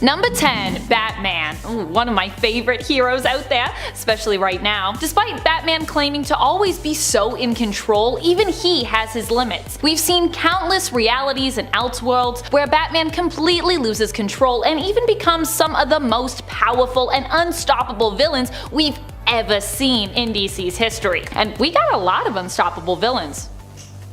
Number 10. Batman. Ooh, one of my favorite heroes out there, especially right now. Despite Batman claiming to always be so in control, even he has his limits. We've seen countless realities and Elseworlds where Batman completely loses control and even becomes some of the most powerful and unstoppable villains we've ever seen in DC's history. And we got a lot of unstoppable villains.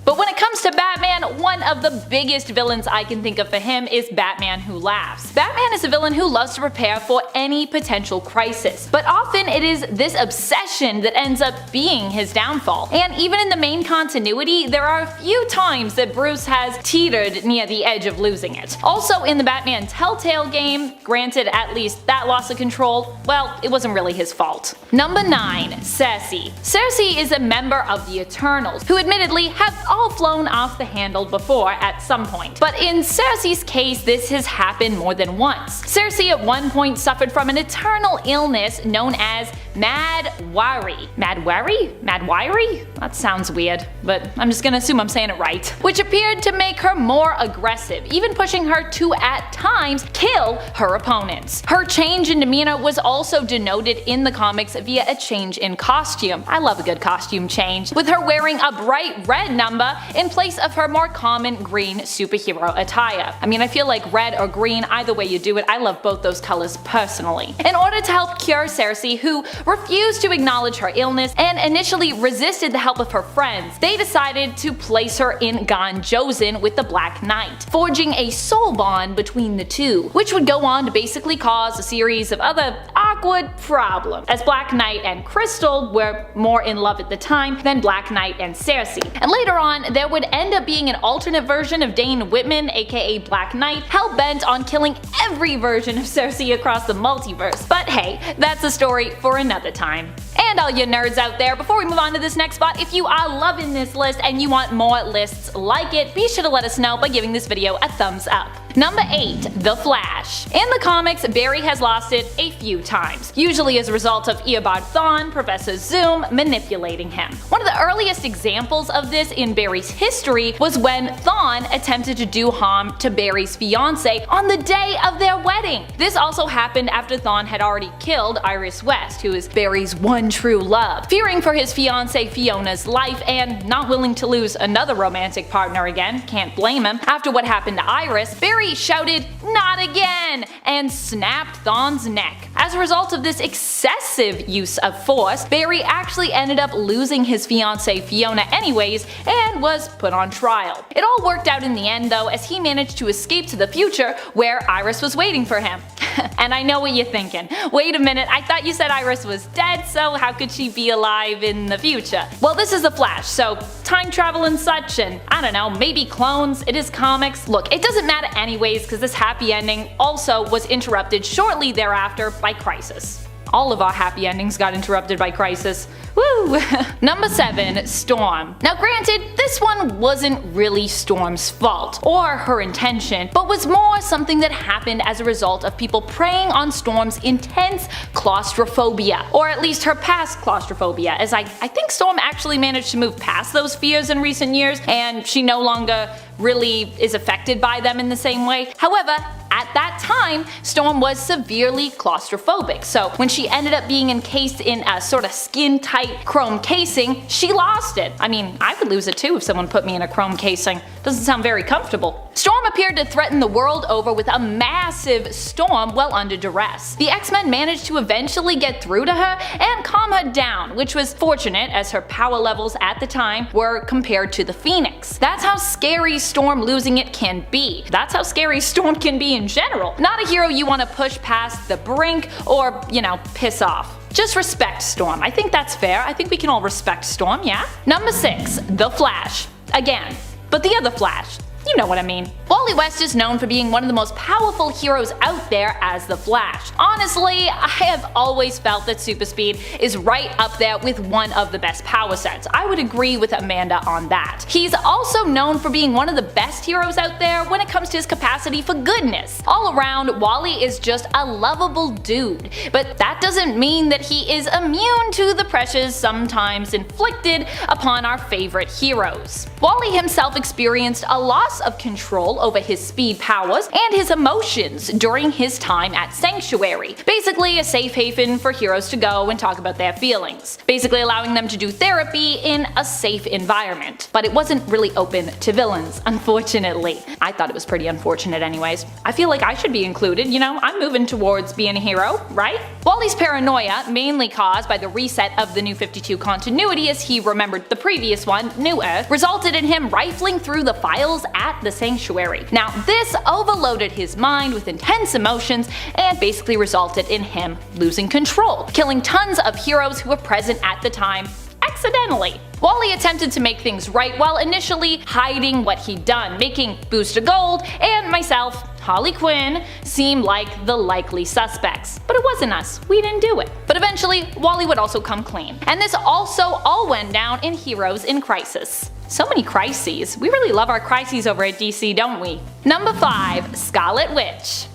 But when it comes to Batman, one of the biggest villains I can think of for him is Batman Who Laughs. Batman is a villain who loves to prepare for any potential crisis, but often it is this obsession that ends up being his downfall. And even in the main continuity, there are a few times that Bruce has teetered near the edge of losing it. Also in the Batman Telltale game, granted at least that loss of control, well, it wasn't really his fault. Number 9. Cersei. Cersei is a member of the Eternals, who admittedly have all flown off the handle before at some point. But in Cersei's case, this has happened more than once. Cersei at one point suffered from an eternal illness known as Mad-Wari. Mad-Wari? Mad-Wari? That sounds weird, but I'm just gonna assume I'm saying it right. Which appeared to make her more aggressive, even pushing her to at times kill her opponents. Her change in demeanor was also denoted in the comics via a change in costume. I love a good costume change, with her wearing a bright red number in place of her more common green superhero attire. I mean, I feel like red or green, either way you do it, I love both those colors personally. In order to help cure Cersei, who refused to acknowledge her illness and initially resisted the help of her friends, they decided to place her in Gon Josin with the Black Knight, forging a soul bond between the two, which would go on to basically cause a series of other awkward problems, as Black Knight and Crystal were more in love at the time than Black Knight and Cersei. And later on, there would end up being an alternate version of Dane Whitman, aka Black Knight, hell-bent on killing every version of Cersei across the multiverse. But hey, that's a story for another time. And all you nerds out there, before we move on to this next spot, if you are loving this list and you want more lists like it, be sure to let us know by giving this video a thumbs up. Number 8. The Flash. In the comics, Barry has lost it a few times, usually as a result of Eobard Thawne, Professor Zoom, manipulating him. One of the earliest examples of this in Barry's history was when Thawne attempted to do harm to Barry's fiancée on the day of their wedding. This also happened after Thawne had already killed Iris West, who is Barry's one true love. Fearing for his fiancée Fiona's life and not willing to lose another romantic partner again, can't blame him, after what happened to Iris, Barry shouted, "Not again!" and snapped Thawne's neck. As a result of this excessive use of force, Barry actually ended up losing his fiancée Fiona anyways and was put on trial. It all worked out in the end though, as he managed to escape to the future where Iris was waiting for him. And I know what you're thinking. Wait a minute, I thought you said Iris was dead, so how could she be alive in the future? Well, this is the Flash, so time travel and such, and I don't know, maybe clones, it is comics. Look, it doesn't matter anyways because this happy ending also was interrupted shortly thereafter by Crisis. All of our happy endings got interrupted by Crisis. Woo! Number 7. Storm. Now granted, this one wasn't really Storm's fault, or her intention, but was more something that happened as a result of people preying on Storm's intense claustrophobia, or at least her past claustrophobia, as I think Storm actually managed to move past those fears in recent years, and she no longer really is affected by them in the same way. However, at that time, Storm was severely claustrophobic, so when she ended up being encased in a sort of skin-tight chrome casing, she lost it. I mean, I would lose it too if someone put me in a chrome casing. Doesn't sound very comfortable. Storm appeared to threaten the world over with a massive storm while under duress. The X-Men managed to eventually get through to her and calm her down, which was fortunate as her power levels at the time were compared to the Phoenix. That's how scary Storm losing it can be. That's how scary Storm can be in general. Not a hero you want to push past the brink or, you know, piss off. Just respect Storm. I think that's fair. I think we can all respect Storm, yeah? Number 6. The Flash. Again, but the other Flash. You know what I mean. Wally West is known for being one of the most powerful heroes out there as the Flash. Honestly, I have always felt that super speed is right up there with one of the best power sets. I would agree with Amanda on that. He's also known for being one of the best heroes out there when it comes to his capacity for goodness. All around, Wally is just a lovable dude, but that doesn't mean that he is immune to the pressures sometimes inflicted upon our favorite heroes. Wally himself experienced a loss loss of control over his speed powers and his emotions during his time at Sanctuary. Basically a safe haven for heroes to go and talk about their feelings. Basically allowing them to do therapy in a safe environment. But it wasn't really open to villains, unfortunately. I thought it was pretty unfortunate anyways. I feel like I should be included, you know, I'm moving towards being a hero, right? Wally's paranoia, mainly caused by the reset of the New 52 continuity as he remembered the previous one, New Earth, resulted in him rifling through the files at the Sanctuary. Now this overloaded his mind with intense emotions and basically resulted in him losing control, killing tons of heroes who were present at the time accidentally. Wally attempted to make things right while initially hiding what he'd done, making Booster Gold and myself, Harley Quinn, seem like the likely suspects. But it wasn't us, we didn't do it. But eventually, Wally would also come clean. And this also all went down in Heroes in Crisis. So many crises. We really love our crises over at DC, don't we? Number 5. Scarlet Witch.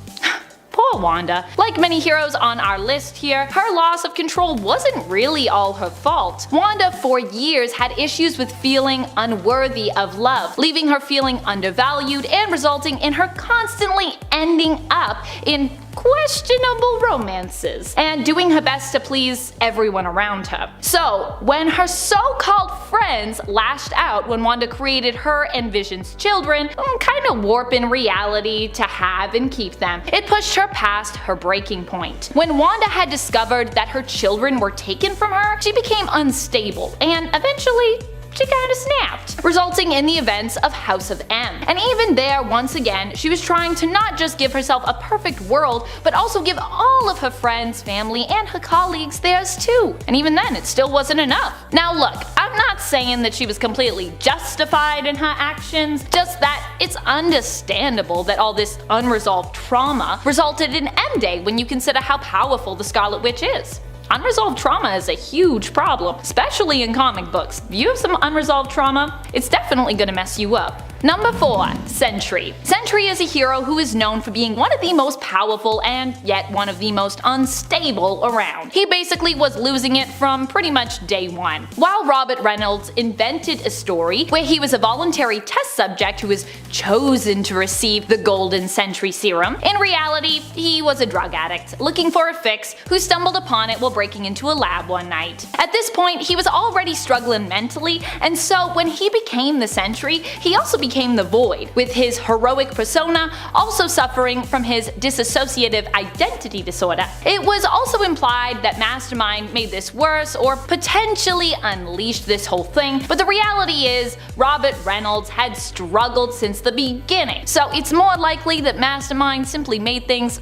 Poor Wanda. Like many heroes on our list here, her loss of control wasn't really all her fault. Wanda for years had issues with feeling unworthy of love, leaving her feeling undervalued and resulting in her constantly ending up in questionable romances and doing her best to please everyone around her. So when her so-called friends lashed out when Wanda created her and Vision's children, kind of warping reality to have and keep them, it pushed her past her breaking point. When Wanda had discovered that her children were taken from her, she became unstable and eventually she kinda snapped, resulting in the events of House of M. And even there, once again, she was trying to not just give herself a perfect world, but also give all of her friends, family, and her colleagues theirs too. And even then, it still wasn't enough. Now look, I'm not saying that she was completely justified in her actions, just that it's understandable that all this unresolved trauma resulted in M-Day when you consider how powerful the Scarlet Witch is. Unresolved trauma is a huge problem, especially in comic books. If you have some unresolved trauma, it's definitely gonna mess you up. Number 4. Sentry. Sentry is a hero who is known for being one of the most powerful and yet one of the most unstable around. He basically was losing it from pretty much day one. While Robert Reynolds invented a story where he was a voluntary test subject who was chosen to receive the Golden Sentry Serum, in reality he was a drug addict looking for a fix who stumbled upon it while breaking into a lab one night. At this point he was already struggling mentally, and so when he became the Sentry, he also became the Void, with his heroic persona also suffering from his dissociative identity disorder. It was also implied that Mastermind made this worse or potentially unleashed this whole thing, but the reality is Robert Reynolds had struggled since the beginning, so it's more likely that Mastermind simply made things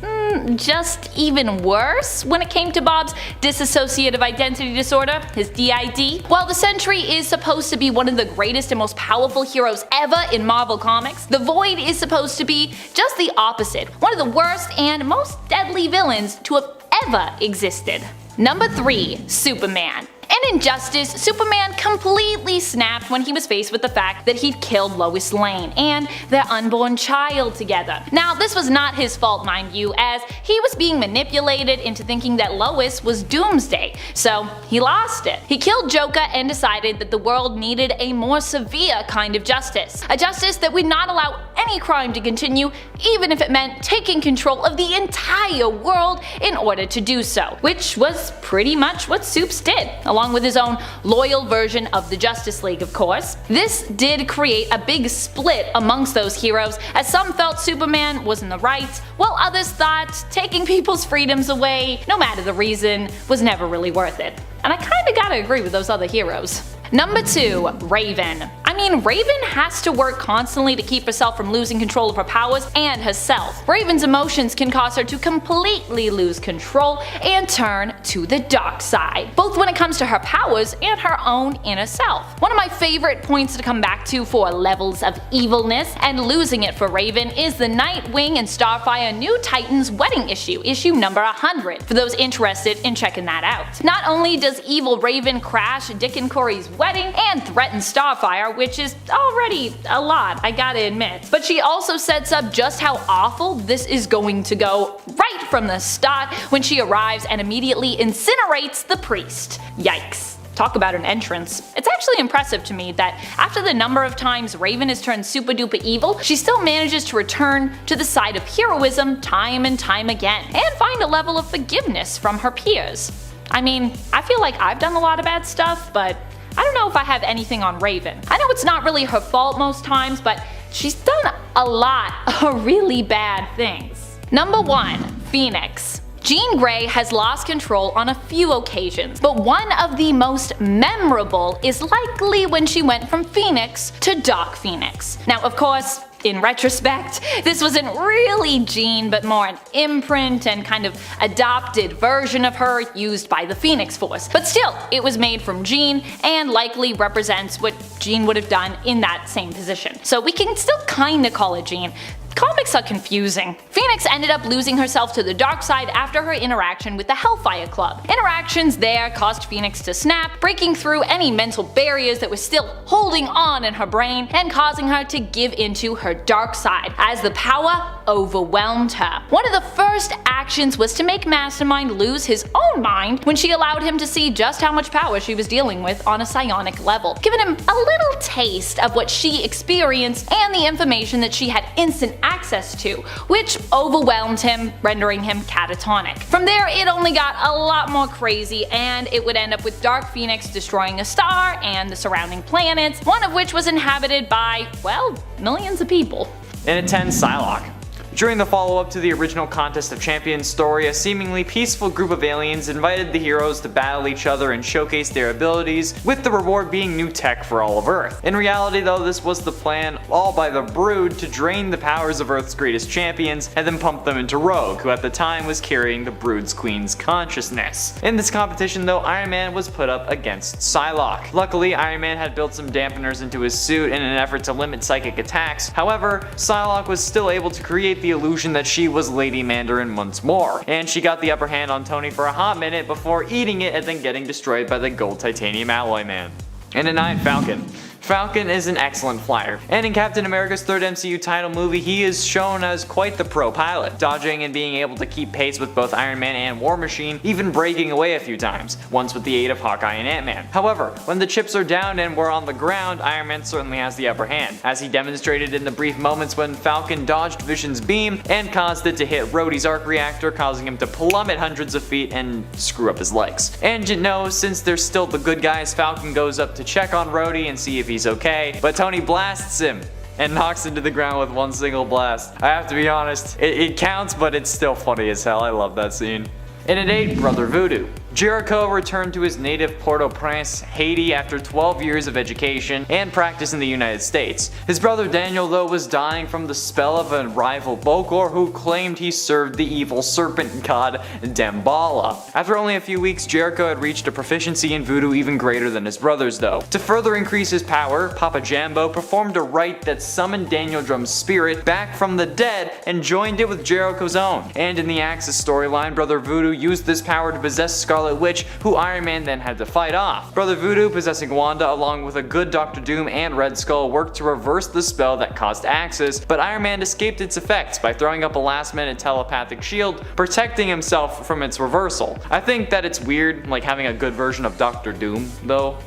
just even worse when it came to Bob's dissociative identity disorder, his DID. While the Sentry is supposed to be one of the greatest and most powerful heroes ever in Marvel Comics, the Void is supposed to be just the opposite, one of the worst and most deadly villains to have ever existed. Number 3. Superman. In Injustice, Superman completely snapped when he was faced with the fact that he'd killed Lois Lane and their unborn child together. Now this was not his fault, mind you, as he was being manipulated into thinking that Lois was Doomsday, so he lost it. He killed Joker and decided that the world needed a more severe kind of justice. A justice that would not allow any crime to continue, even if it meant taking control of the entire world in order to do so, which was pretty much what Supes did, along with his own loyal version of the Justice League, of course. This did create a big split amongst those heroes, as some felt Superman was in the right, while others thought taking people's freedoms away, no matter the reason, was never really worth it. And I kinda gotta agree with those other heroes. Number 2. Raven. I mean, Raven has to work constantly to keep herself from losing control of her powers and herself. Raven's emotions can cause her to completely lose control and turn to the dark side, both when it comes to her powers and her own inner self. One of my favorite points to come back to for levels of evilness and losing it for Raven is the Nightwing and Starfire New Titans wedding issue, issue number 100, for those interested in checking that out. Not only does evil Raven crash Dick and Corey's wedding and threaten Starfire, which is already a lot, I gotta admit, but she also sets up just how awful this is going to go right from the start when she arrives and immediately incinerates the priest. Yikes. Talk about an entrance. It's actually impressive to me that after the number of times Raven has turned super duper evil, she still manages to return to the side of heroism time and time again, and find a level of forgiveness from her peers. I mean, I feel like I've done a lot of bad stuff, but I don't know if I have anything on Raven. I know it's not really her fault most times, but she's done a lot of really bad things. Number 1. Phoenix. Jean Grey has lost control on a few occasions, but one of the most memorable is likely when she went from Phoenix to Dark Phoenix. Now, of course, in retrospect, this wasn't really Jean, but more an imprint and kind of adopted version of her used by the Phoenix Force. But still, it was made from Jean and likely represents what Jean would have done in that same position. So we can still kinda call it Jean. Comics are confusing. Phoenix ended up losing herself to the dark side after her interaction with the Hellfire Club. Interactions there caused Phoenix to snap, breaking through any mental barriers that were still holding on in her brain and causing her to give into her dark side as the power overwhelmed her. One of the first actions was to make Mastermind lose his own mind when she allowed him to see just how much power she was dealing with on a psionic level, giving him a little taste of what she experienced and the information that she had instant access to, which overwhelmed him, rendering him catatonic. From there, it only got a lot more crazy, and it would end up with Dark Phoenix destroying a star and the surrounding planets, one of which was inhabited by, well, millions of people. And it 10, Psylocke. During the follow-up to the original Contest of Champions story, a seemingly peaceful group of aliens invited the heroes to battle each other and showcase their abilities, with the reward being new tech for all of Earth. In reality though, this was the plan all by the Brood to drain the powers of Earth's greatest champions and then pump them into Rogue, who at the time was carrying the Brood's queen's consciousness. In this competition though, Iron Man was put up against Psylocke. Luckily, Iron Man had built some dampeners into his suit in an effort to limit psychic attacks. However, Psylocke was still able to create the illusion that she was Lady Mandarin once more, and she got the upper hand on Tony for a hot minute before eating it and then getting destroyed by the gold titanium alloy man. And at 9, Falcon. Falcon is an excellent flyer, and in Captain America's third MCU title movie, he is shown as quite the pro pilot, dodging and being able to keep pace with both Iron Man and War Machine, even breaking away a few times, once with the aid of Hawkeye and Ant-Man. However, when the chips are down and we're on the ground, Iron Man certainly has the upper hand, as he demonstrated in the brief moments when Falcon dodged Vision's beam and caused it to hit Rhodey's arc reactor, causing him to plummet hundreds of feet and screw up his legs. And you know, since they're still the good guys, Falcon goes up to check on Rhodey and see if he's okay, but Tony blasts him and knocks him to the ground with one single blast. I have to be honest, it counts, but it's still funny as hell. I love that scene. And at 8, Brother Voodoo. Jericho returned to his native Port-au-Prince, Haiti after 12 years of education and practice in the United States. His brother Daniel though was dying from the spell of a rival Bokor who claimed he served the evil serpent god Damballa. After only a few weeks, Jericho had reached a proficiency in voodoo even greater than his brothers though. To further increase his power, Papa Jambo performed a rite that summoned Daniel Drum's spirit back from the dead and joined it with Jericho's own. And in the Axis storyline, Brother Voodoo used this power to possess Scarlet Witch, who Iron Man then had to fight off. Brother Voodoo, possessing Wanda along with a good Doctor Doom and Red Skull, worked to reverse the spell that caused Axis, but Iron Man escaped its effects by throwing up a last-minute telepathic shield, protecting himself from its reversal. I think that it's weird, like having a good version of Doctor Doom, though.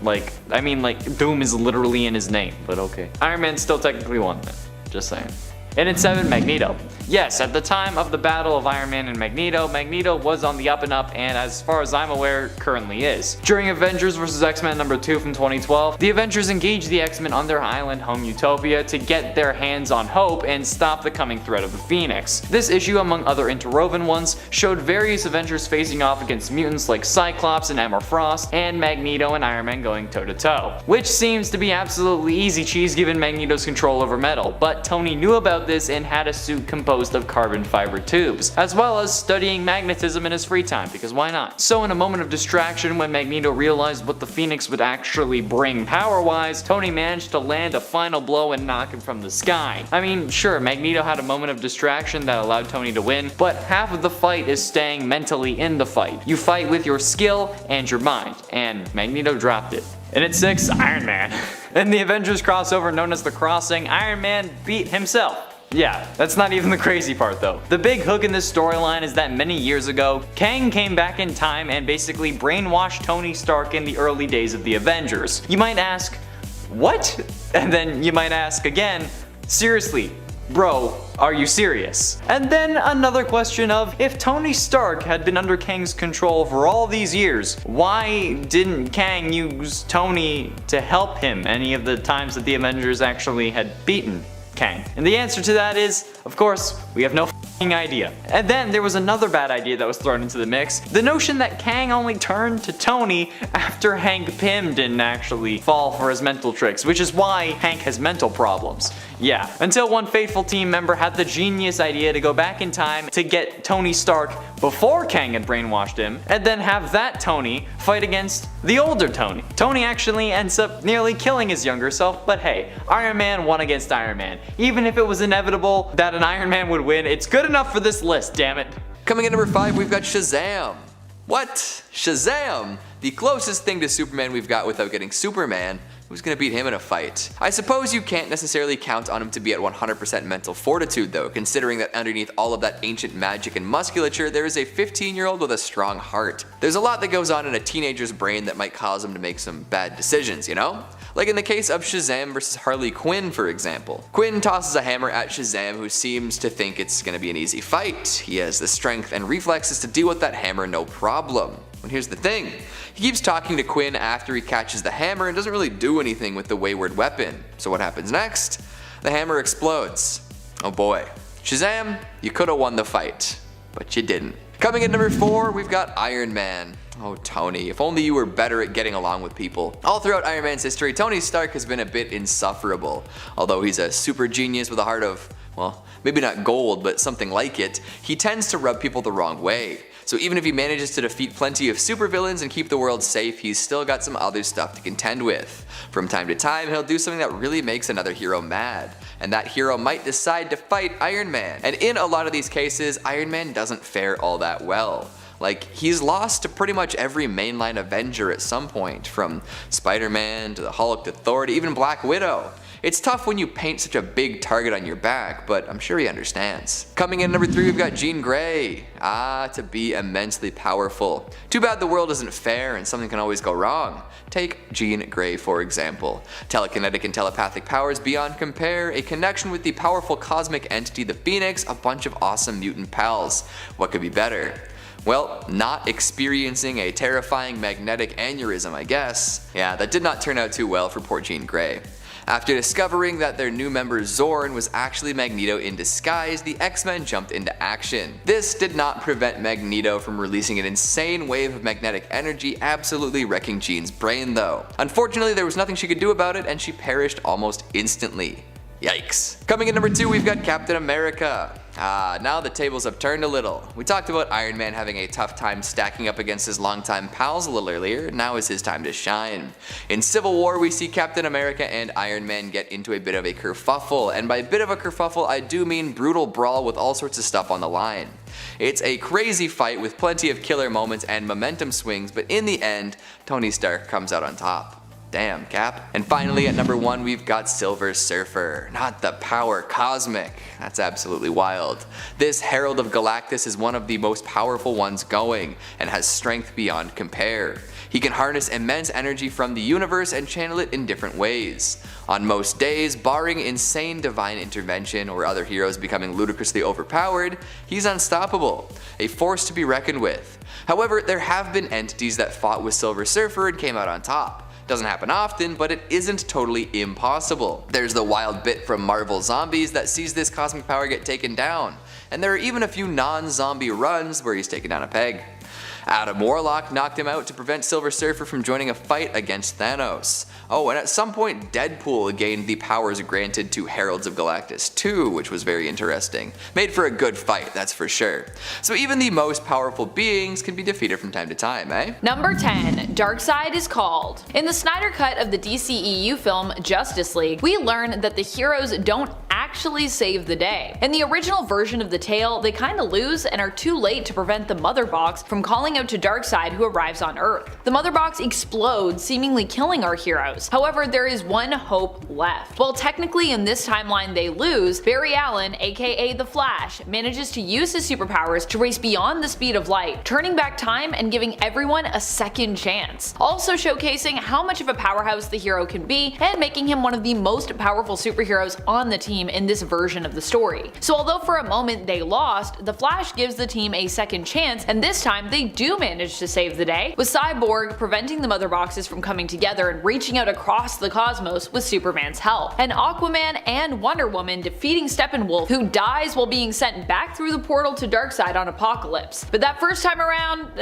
I mean, Doom is literally in his name, but okay. Iron Man still technically won then, just saying. And at 7, Magneto. Yes, at the time of the battle of Iron Man and Magneto, Magneto was on the up and up, and as far as I'm aware, currently is. During Avengers vs. X-Men number 2 from 2012, the Avengers engaged the X-Men on their island home Utopia to get their hands on Hope and stop the coming threat of the Phoenix. This issue, among other interwoven ones, showed various Avengers facing off against mutants like Cyclops and Emma Frost, and Magneto and Iron Man going toe to toe. Which seems to be absolutely easy cheese given Magneto's control over metal, but Tony knew about this and had a suit composed of carbon fiber tubes, as well as studying magnetism in his free time, because why not? So in a moment of distraction when Magneto realized what the Phoenix would actually bring power-wise, Tony managed to land a final blow and knock him from the sky. I mean, sure, Magneto had a moment of distraction that allowed Tony to win, but half of the fight is staying mentally in the fight. You fight with your skill and your mind, and Magneto dropped it. And at 6, Iron Man. In the Avengers crossover known as The Crossing, Iron Man beat himself. Yeah, that's not even the crazy part though. The big hook in this storyline is that many years ago, Kang came back in time and basically brainwashed Tony Stark in the early days of the Avengers. You might ask, what? And then you might ask again, seriously, bro, are you serious? And then another question of, if Tony Stark had been under Kang's control for all these years, why didn't Kang use Tony to help him any of the times that the Avengers actually had beaten Kang? And the answer to that is, of course, we have no f***ing idea. And then there was another bad idea that was thrown into the mix. The notion that Kang only turned to Tony after Hank Pym didn't actually fall for his mental tricks, which is why Hank has mental problems. Yeah, until one faithful team member had the genius idea to go back in time to get Tony Stark before Kang had brainwashed him, and then have that Tony fight against the older Tony. Tony actually ends up nearly killing his younger self, but hey, Iron Man won against Iron Man. Even if it was inevitable that an Iron Man would win, it's good enough for this list, damn it. Coming in number 5, we've got Shazam. What? Shazam? The closest thing to Superman we've got without getting Superman. Who's gonna beat him in a fight? I suppose you can't necessarily count on him to be at 100% mental fortitude though, considering that underneath all of that ancient magic and musculature, there is a 15-year-old with a strong heart. There's a lot that goes on in a teenager's brain that might cause him to make some bad decisions, you know? Like in the case of Shazam versus Harley Quinn, for example. Quinn tosses a hammer at Shazam, who seems to think it's gonna be an easy fight. He has the strength and reflexes to deal with that hammer no problem. But here's the thing, he keeps talking to Quinn after he catches the hammer and doesn't really do anything with the wayward weapon. So what happens next? The hammer explodes. Oh boy. Shazam, you could have won the fight, but you didn't. Coming in number 4, we've got Iron Man. Oh Tony, if only you were better at getting along with people. All throughout Iron Man's history, Tony Stark has been a bit insufferable. Although he's a super genius with a heart of, well, maybe not gold, but something like it, he tends to rub people the wrong way. So even if he manages to defeat plenty of supervillains and keep the world safe, he's still got some other stuff to contend with. From time to time, he'll do something that really makes another hero mad, and that hero might decide to fight Iron Man. And in a lot of these cases, Iron Man doesn't fare all that well. Like, he's lost to pretty much every mainline Avenger at some point, from Spider-Man to the Hulk to Thor to even Black Widow. It's tough when you paint such a big target on your back, but I'm sure he understands. Coming in number 3, we've got Jean Grey. To be immensely powerful. Too bad the world isn't fair and something can always go wrong. Take Jean Grey for example. Telekinetic and telepathic powers beyond compare, a connection with the powerful cosmic entity the Phoenix, a bunch of awesome mutant pals. What could be better? Well, not experiencing a terrifying magnetic aneurysm, I guess. Yeah, that did not turn out too well for poor Jean Grey. After discovering that their new member Zorn was actually Magneto in disguise, the X-Men jumped into action. This did not prevent Magneto from releasing an insane wave of magnetic energy, absolutely wrecking Jean's brain though. Unfortunately, there was nothing she could do about it and she perished almost instantly. Yikes. Coming in number 2, we've got Captain America. Now the tables have turned a little. We talked about Iron Man having a tough time stacking up against his longtime pals a little earlier, now is his time to shine. In Civil War, we see Captain America and Iron Man get into a bit of a kerfuffle, and by bit of a kerfuffle, I do mean brutal brawl with all sorts of stuff on the line. It's a crazy fight with plenty of killer moments and momentum swings, but in the end, Tony Stark comes out on top. Damn, Cap. And finally at number 1, we've got Silver Surfer. Not the power cosmic. That's absolutely wild. This Herald of Galactus is one of the most powerful ones going, and has strength beyond compare. He can harness immense energy from the universe and channel it in different ways. On most days, barring insane divine intervention or other heroes becoming ludicrously overpowered, he's unstoppable, a force to be reckoned with. However, there have been entities that fought with Silver Surfer and came out on top. Doesn't happen often, but it isn't totally impossible. There's the wild bit from Marvel Zombies that sees this cosmic power get taken down, and there are even a few non-zombie runs where he's taken down a peg. Adam Warlock knocked him out to prevent Silver Surfer from joining a fight against Thanos. Oh, and at some point Deadpool gained the powers granted to Heralds of Galactus too, which was very interesting. Made for a good fight, that's for sure. So even the most powerful beings can be defeated from time to time, eh? Number 10, Darkseid is called. In the Snyder cut of the DCEU film Justice League, we learn that the heroes don't actually save the day. In the original version of the tale, they kinda lose and are too late to prevent the Mother Box from calling out to Darkseid, who arrives on Earth. The Mother Box explodes, seemingly killing our heroes. However, there is one hope left. While technically in this timeline they lose, Barry Allen, aka The Flash, manages to use his superpowers to race beyond the speed of light, turning back time and giving everyone a second chance. Also showcasing how much of a powerhouse the hero can be and making him one of the most powerful superheroes on the team in this version of the story. So although for a moment they lost, The Flash gives the team a second chance, and this time they do manage to save the day, with Cyborg preventing the Mother Boxes from coming together and reaching out across the cosmos with Superman's help, and Aquaman and Wonder Woman defeating Steppenwolf, who dies while being sent back through the portal to Darkseid on Apocalypse. But that first time around,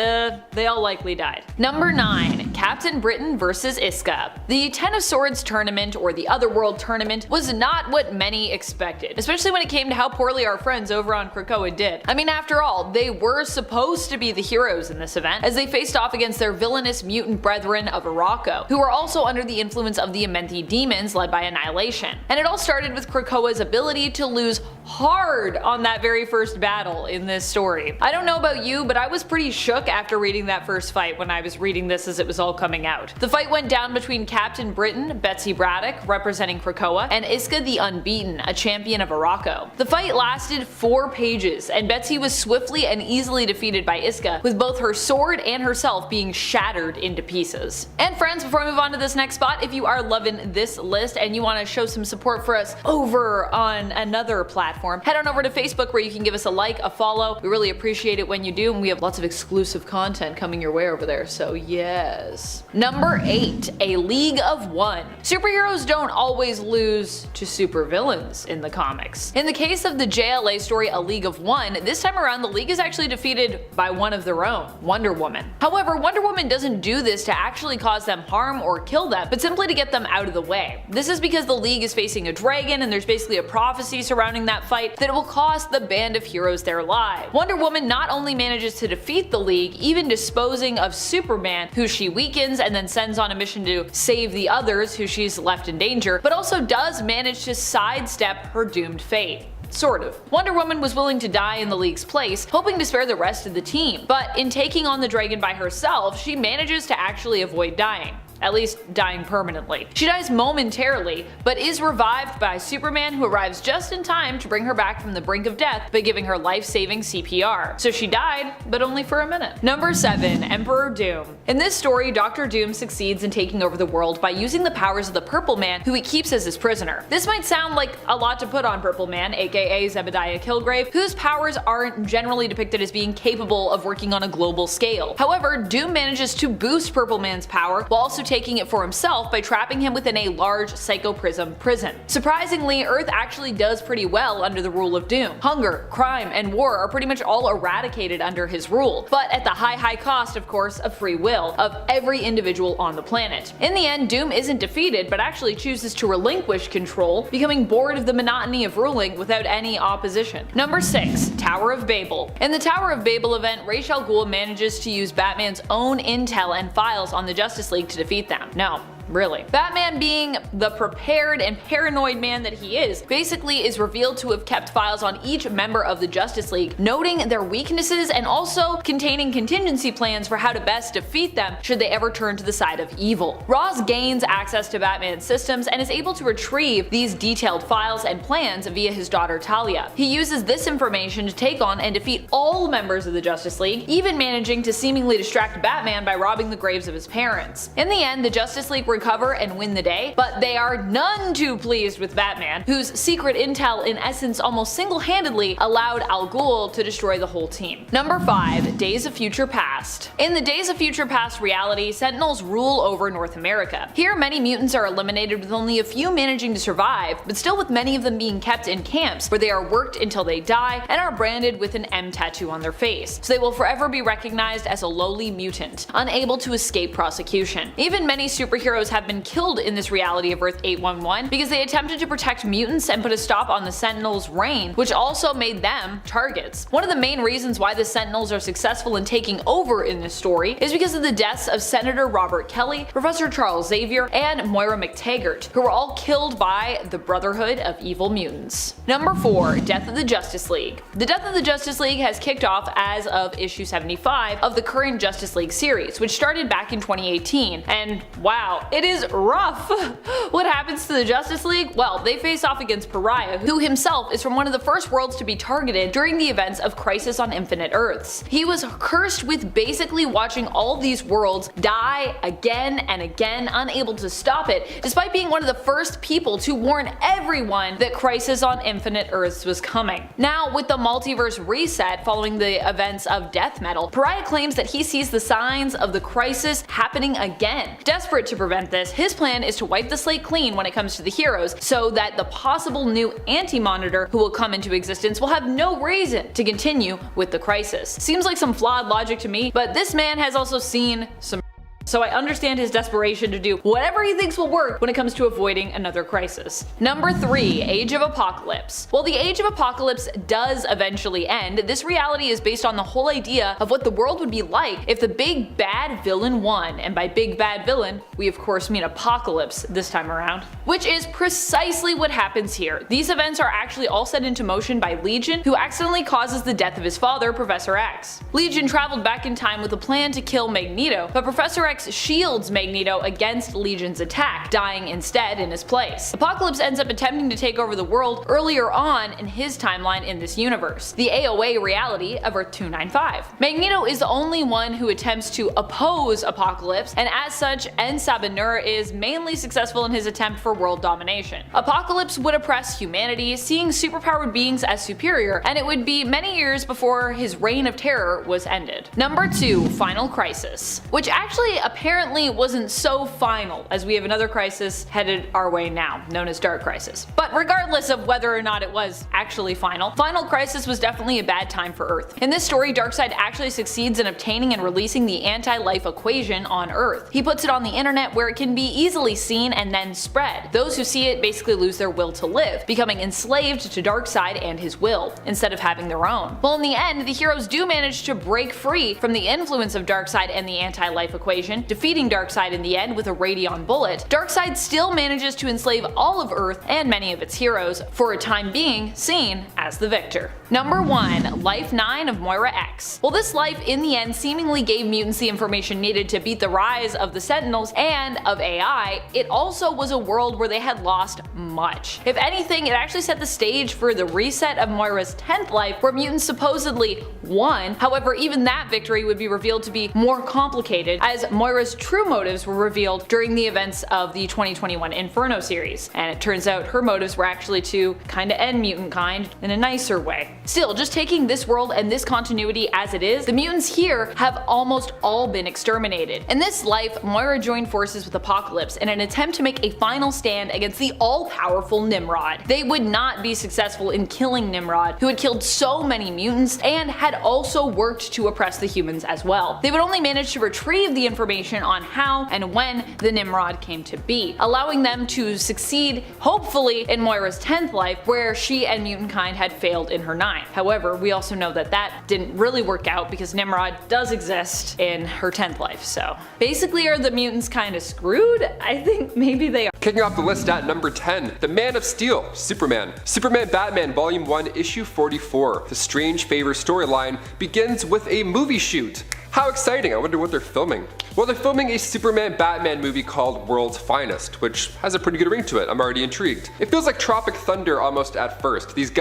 they all likely died. Number 9. Captain Britain vs. Iska. The Ten of Swords tournament, or the Otherworld tournament, was not what many expected, especially when it came to how poorly our friends over on Krakoa did. I mean, after all, they were supposed to be the heroes in this event, as they faced off against their villainous mutant brethren of Arakko, who were also under the influence of the Amenthi demons led by Annihilation. And it all started with Krakoa's ability to lose hard on that very first battle in this story. I don't know about you, but I was pretty shook after reading that first fight when I was reading this as it was all coming out. The fight went down between Captain Britain, Betsy Braddock, representing Krakoa, and Iska the Unbeaten, a champion of Arakko. The fight lasted 4 pages, and Betsy was swiftly and easily defeated by Iska, with both her sword and herself being shattered into pieces. And friends, before I move on to this next spot, if you are loving this list and you want to show some support for us over on another platform, head on over to Facebook where you can give us a like, a follow. We really appreciate it when you do, and we have lots of exclusive content coming your way over there, so yes. Number 8. A League of One. Superheroes don't always lose to supervillains in the comics. In the case of the JLA story A League of One, this time around the League is actually defeated by one of their own, Wonder Woman. However, Wonder Woman doesn't do this to actually cause them harm or kill them, but simply to get them out of the way. This is because the League is facing a dragon, and there's basically a prophecy surrounding that fight that it will cost the band of heroes their lives. Wonder Woman not only manages to defeat the League, even disposing of Superman, who she weakens and then sends on a mission to save the others who she's left in danger, but also does manage to sidestep her doomed fate. Sort of. Wonder Woman was willing to die in the League's place, hoping to spare the rest of the team, but in taking on the dragon by herself, she manages to actually avoid dying. At least dying permanently. She dies momentarily, but is revived by Superman, who arrives just in time to bring her back from the brink of death by giving her life-saving CPR. So she died, but only for a minute. Number 7. Emperor Doom. In this story, Dr. Doom succeeds in taking over the world by using the powers of the Purple Man, who he keeps as his prisoner. This might sound like a lot to put on Purple Man, aka Zebediah Killgrave, whose powers aren't generally depicted as being capable of working on a global scale. However, Doom manages to boost Purple Man's power while also taking it for himself by trapping him within a large psychoprism prison. Surprisingly, Earth actually does pretty well under the rule of Doom. Hunger, crime, and war are pretty much all eradicated under his rule, but at the high cost, of course, of free will of every individual on the planet. In the end, Doom isn't defeated, but actually chooses to relinquish control, becoming bored of the monotony of ruling without any opposition. Number 6. Tower of Babel. In the Tower of Babel event, Ra's al Ghul manages to use Batman's own intel and files on the Justice League to defeat them. No, really. Batman, being the prepared and paranoid man that he is, basically is revealed to have kept files on each member of the Justice League, noting their weaknesses and also containing contingency plans for how to best defeat them should they ever turn to the side of evil. Ra's gains access to Batman's systems and is able to retrieve these detailed files and plans via his daughter Talia. He uses this information to take on and defeat all members of the Justice League, even managing to seemingly distract Batman by robbing the graves of his parents. In the end, the Justice League recover and win the day, but they are none too pleased with Batman, whose secret intel in essence almost single-handedly allowed Al Ghul to destroy the whole team. Number 5. Days of Future Past. In the Days of Future Past reality, Sentinels rule over North America. Here, many mutants are eliminated with only a few managing to survive, but still with many of them being kept in camps where they are worked until they die and are branded with an M tattoo on their face, so they will forever be recognized as a lowly mutant, unable to escape prosecution. Even many superheroes heroes have been killed in this reality of Earth 811 because they attempted to protect mutants and put a stop on the Sentinels' reign, which also made them targets. One of the main reasons why the Sentinels are successful in taking over in this story is because of the deaths of Senator Robert Kelly, Professor Charles Xavier, and Moira McTaggart, who were all killed by the Brotherhood of Evil Mutants. Number 4. Death of the Justice League. The Death of the Justice League has kicked off as of issue 75 of the current Justice League series, which started back in 2018, and wow, it is rough. What happens to the Justice League? Well, they face off against Pariah, who himself is from one of the first worlds to be targeted during the events of Crisis on Infinite Earths. He was cursed with basically watching all these worlds die again and again, unable to stop it, despite being one of the first people to warn everyone that Crisis on Infinite Earths was coming. Now, with the multiverse reset following the events of Death Metal, Pariah claims that he sees the signs of the crisis happening again. Desperate to prevent this, his plan is to wipe the slate clean when it comes to the heroes, so that the possible new Anti-Monitor who will come into existence will have no reason to continue with the crisis. Seems like some flawed logic to me, but this man has also seen some, so I understand his desperation to do whatever he thinks will work when it comes to avoiding another crisis. Number 3. Age of Apocalypse. While the Age of Apocalypse does eventually end, this reality is based on the whole idea of what the world would be like if the big bad villain won, and by big bad villain, we of course mean Apocalypse this time around. Which is precisely what happens here. These events are actually all set into motion by Legion, who accidentally causes the death of his father, Professor X. Legion traveled back in time with a plan to kill Magneto, but Professor X shields Magneto against Legion's attack, dying instead in his place. Apocalypse ends up attempting to take over the world earlier on in his timeline in this universe, the AOA reality of Earth 295. Magneto is the only one who attempts to oppose Apocalypse, and as such, En-Sabah is mainly successful in his attempt for world domination. Apocalypse would oppress humanity, seeing superpowered beings as superior, and it would be many years before his reign of terror was ended. Number 2. Final Crisis. Which actually apparently wasn't so final, as we have another crisis headed our way now, known as Dark Crisis. But regardless of whether or not it was actually final, Final Crisis was definitely a bad time for Earth. In this story, Darkseid actually succeeds in obtaining and releasing the anti-life equation on Earth. He puts it on the internet where it can be easily seen and then spread. Those who see it basically lose their will to live, becoming enslaved to Darkseid and his will, instead of having their own. Well, in the end, the heroes do manage to break free from the influence of Darkseid and the anti-life equation, defeating Darkseid in the end with a Radion bullet. Darkseid still manages to enslave all of Earth and many of its heroes, for a time being seen as the victor. Number 1. Life 9 of Moira X. Well, this life in the end seemingly gave mutants the information needed to beat the rise of the Sentinels and of AI, it also was a world where they had lost much. If anything, it actually set the stage for the reset of Moira's 10th life, where mutants supposedly won. However, even that victory would be revealed to be more complicated, as Moira's true motives were revealed during the events of the 2021 Inferno series, and it turns out her motives were actually to kinda end mutant kind in a nicer way. Still, just taking this world and this continuity as it is, the mutants here have almost all been exterminated. In this life, Moira joined forces with Apocalypse in an attempt to make a final stand against the all-powerful Nimrod. They would not be successful in killing Nimrod, who had killed so many mutants and had also worked to oppress the humans as well. They would only manage to retrieve the information on how and when the Nimrod came to be, allowing them to succeed, hopefully, in Moira's 10th life, where she and mutant kind had failed in her 9th. However, we also know that that didn't really work out because Nimrod does exist in her 10th life, so basically are the mutants kinda screwed? I think maybe they are. Kicking off the list at number 10, The Man of Steel, Superman. Superman Batman Volume 1 Issue 44. The Strange Favor storyline begins with a movie shoot. How exciting, I wonder what they're filming. Well, they're filming a Superman Batman movie called World's Finest, which has a pretty good ring to it. I'm already intrigued. It feels like Tropic Thunder almost at first. These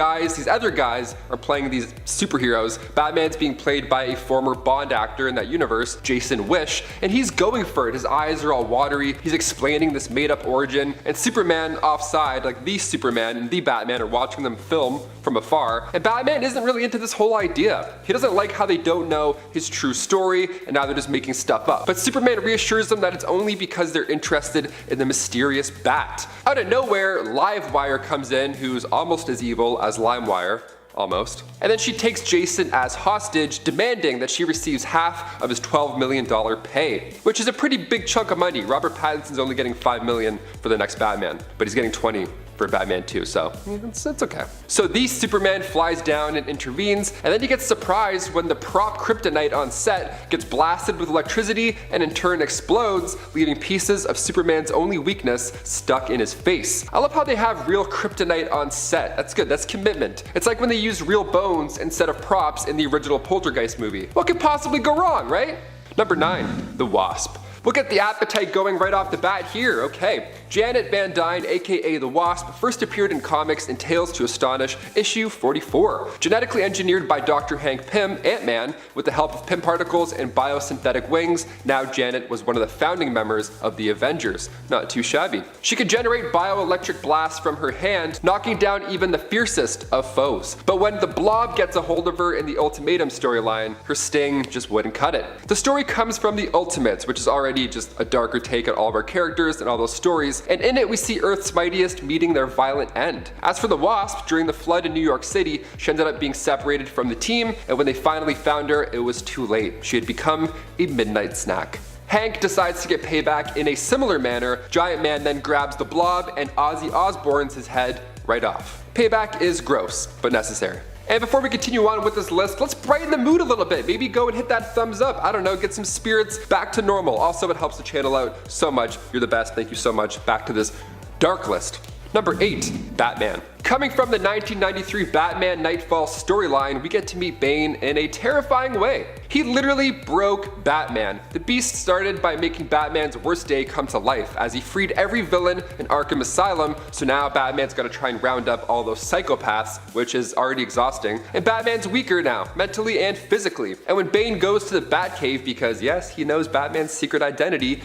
other guys are playing these superheroes. Batman's being played by a former Bond actor in that universe, Jason Wish, and he's going for it. His eyes are all watery, he's explaining this made up origin, and Superman offside, like the Superman and the Batman, are watching them film from afar, and Batman isn't really into this whole idea. He doesn't like how they don't know his true story, and now they're just making stuff up. But Superman reassures them that it's only because they're interested in the mysterious bat. Out of nowhere, Livewire comes in, who's almost as evil as LimeWire. almost. And then she takes Jason as hostage, demanding that she receives half of his $12 million pay, which is a pretty big chunk of money. Robert Pattinson's only getting $5 million for the next Batman, but he's getting 20 for Batman 2, so it's okay. So the Superman flies down and intervenes, and then he gets surprised when the prop kryptonite on set gets blasted with electricity and in turn explodes, leaving pieces of Superman's only weakness stuck in his face. I love how they have real kryptonite on set. That's good, that's commitment. It's like when they use real bones instead of props in the original Poltergeist movie. What could possibly go wrong, right? Number 9, the Wasp. We'll get the appetite going right off the bat here. Okay, Janet Van Dyne, aka the Wasp, first appeared in comics in Tales to Astonish issue 44. Genetically engineered by Dr. Hank Pym, Ant-Man, with the help of Pym particles and biosynthetic wings, now Janet was one of the founding members of the Avengers. Not too shabby. She could generate bioelectric blasts from her hand, knocking down even the fiercest of foes. But when the Blob gets a hold of her in the Ultimatum storyline, her sting just wouldn't cut it. The story comes from the Ultimates, which is already just a darker take on all of our characters and all those stories, and in it we see Earth's mightiest meeting their violent end. As for the Wasp, during the flood in New York City, she ended up being separated from the team, and when they finally found her, it was too late. She had become a midnight snack. Hank decides to get payback in a similar manner. Giant Man then grabs the Blob and Ozzy Osbourne's his head right off. Payback is gross, but necessary. And before we continue on with this list, let's brighten the mood a little bit. Maybe go and hit that thumbs up. I don't know, get some spirits back to normal. Also, it helps the channel out so much. You're the best. Thank you so much. Back to this dark list. Number 8, Batman. Coming from the 1993 Batman Nightfall storyline, we get to meet Bane in a terrifying way. He literally broke Batman. The Beast started by making Batman's worst day come to life as he freed every villain in Arkham Asylum, so now Batman's gotta try and round up all those psychopaths, which is already exhausting, and Batman's weaker now, mentally and physically. And when Bane goes to the Batcave because yes, he knows Batman's secret identity,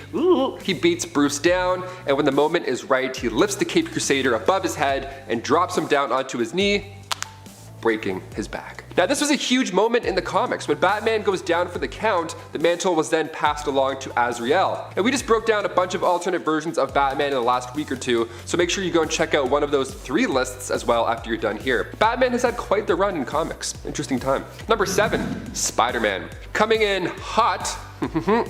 he beats Bruce down, and when the moment is right, he lifts the Caped Crusader above his head and drops him down onto his knee, breaking his back. Now this was a huge moment in the comics. When Batman goes down for the count, the mantle was then passed along to Azrael. And we just broke down a bunch of alternate versions of Batman in the last week or two, so make sure you go and check out one of those 3 lists as well after you're done here. Batman has had quite the run in comics. Interesting time. Number 7, Spider-Man. Coming in hot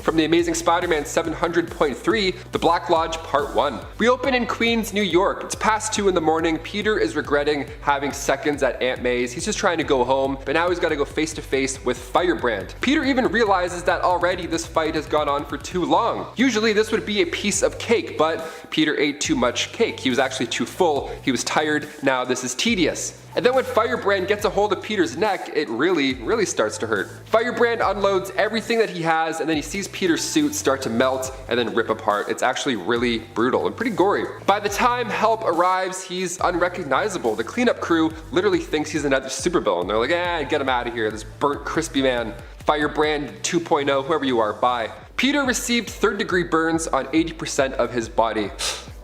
from the Amazing Spider-Man 700.3, The Black Lodge Part 1. We open in Queens, New York. It's past 2 in the morning. Peter is regretting having seconds at Aunt May's. He's just trying to go home, but now he's got to go face to face with Firebrand. Peter even realizes that already this fight has gone on for too long. Usually this would be a piece of cake, but Peter ate too much cake. He was actually too full. He was tired. Now this is tedious. And then when Firebrand gets a hold of Peter's neck, it really starts to hurt. Firebrand unloads everything that he has, and then he sees Peter's suit start to melt and then rip apart. It's actually really brutal and pretty gory. By the time help arrives, he's unrecognizable. The cleanup crew literally thinks he's another supervillain. They're like, get him out of here, this burnt, crispy man. Firebrand 2.0, whoever you are, bye. Peter received 3rd-degree burns on 80% of his body.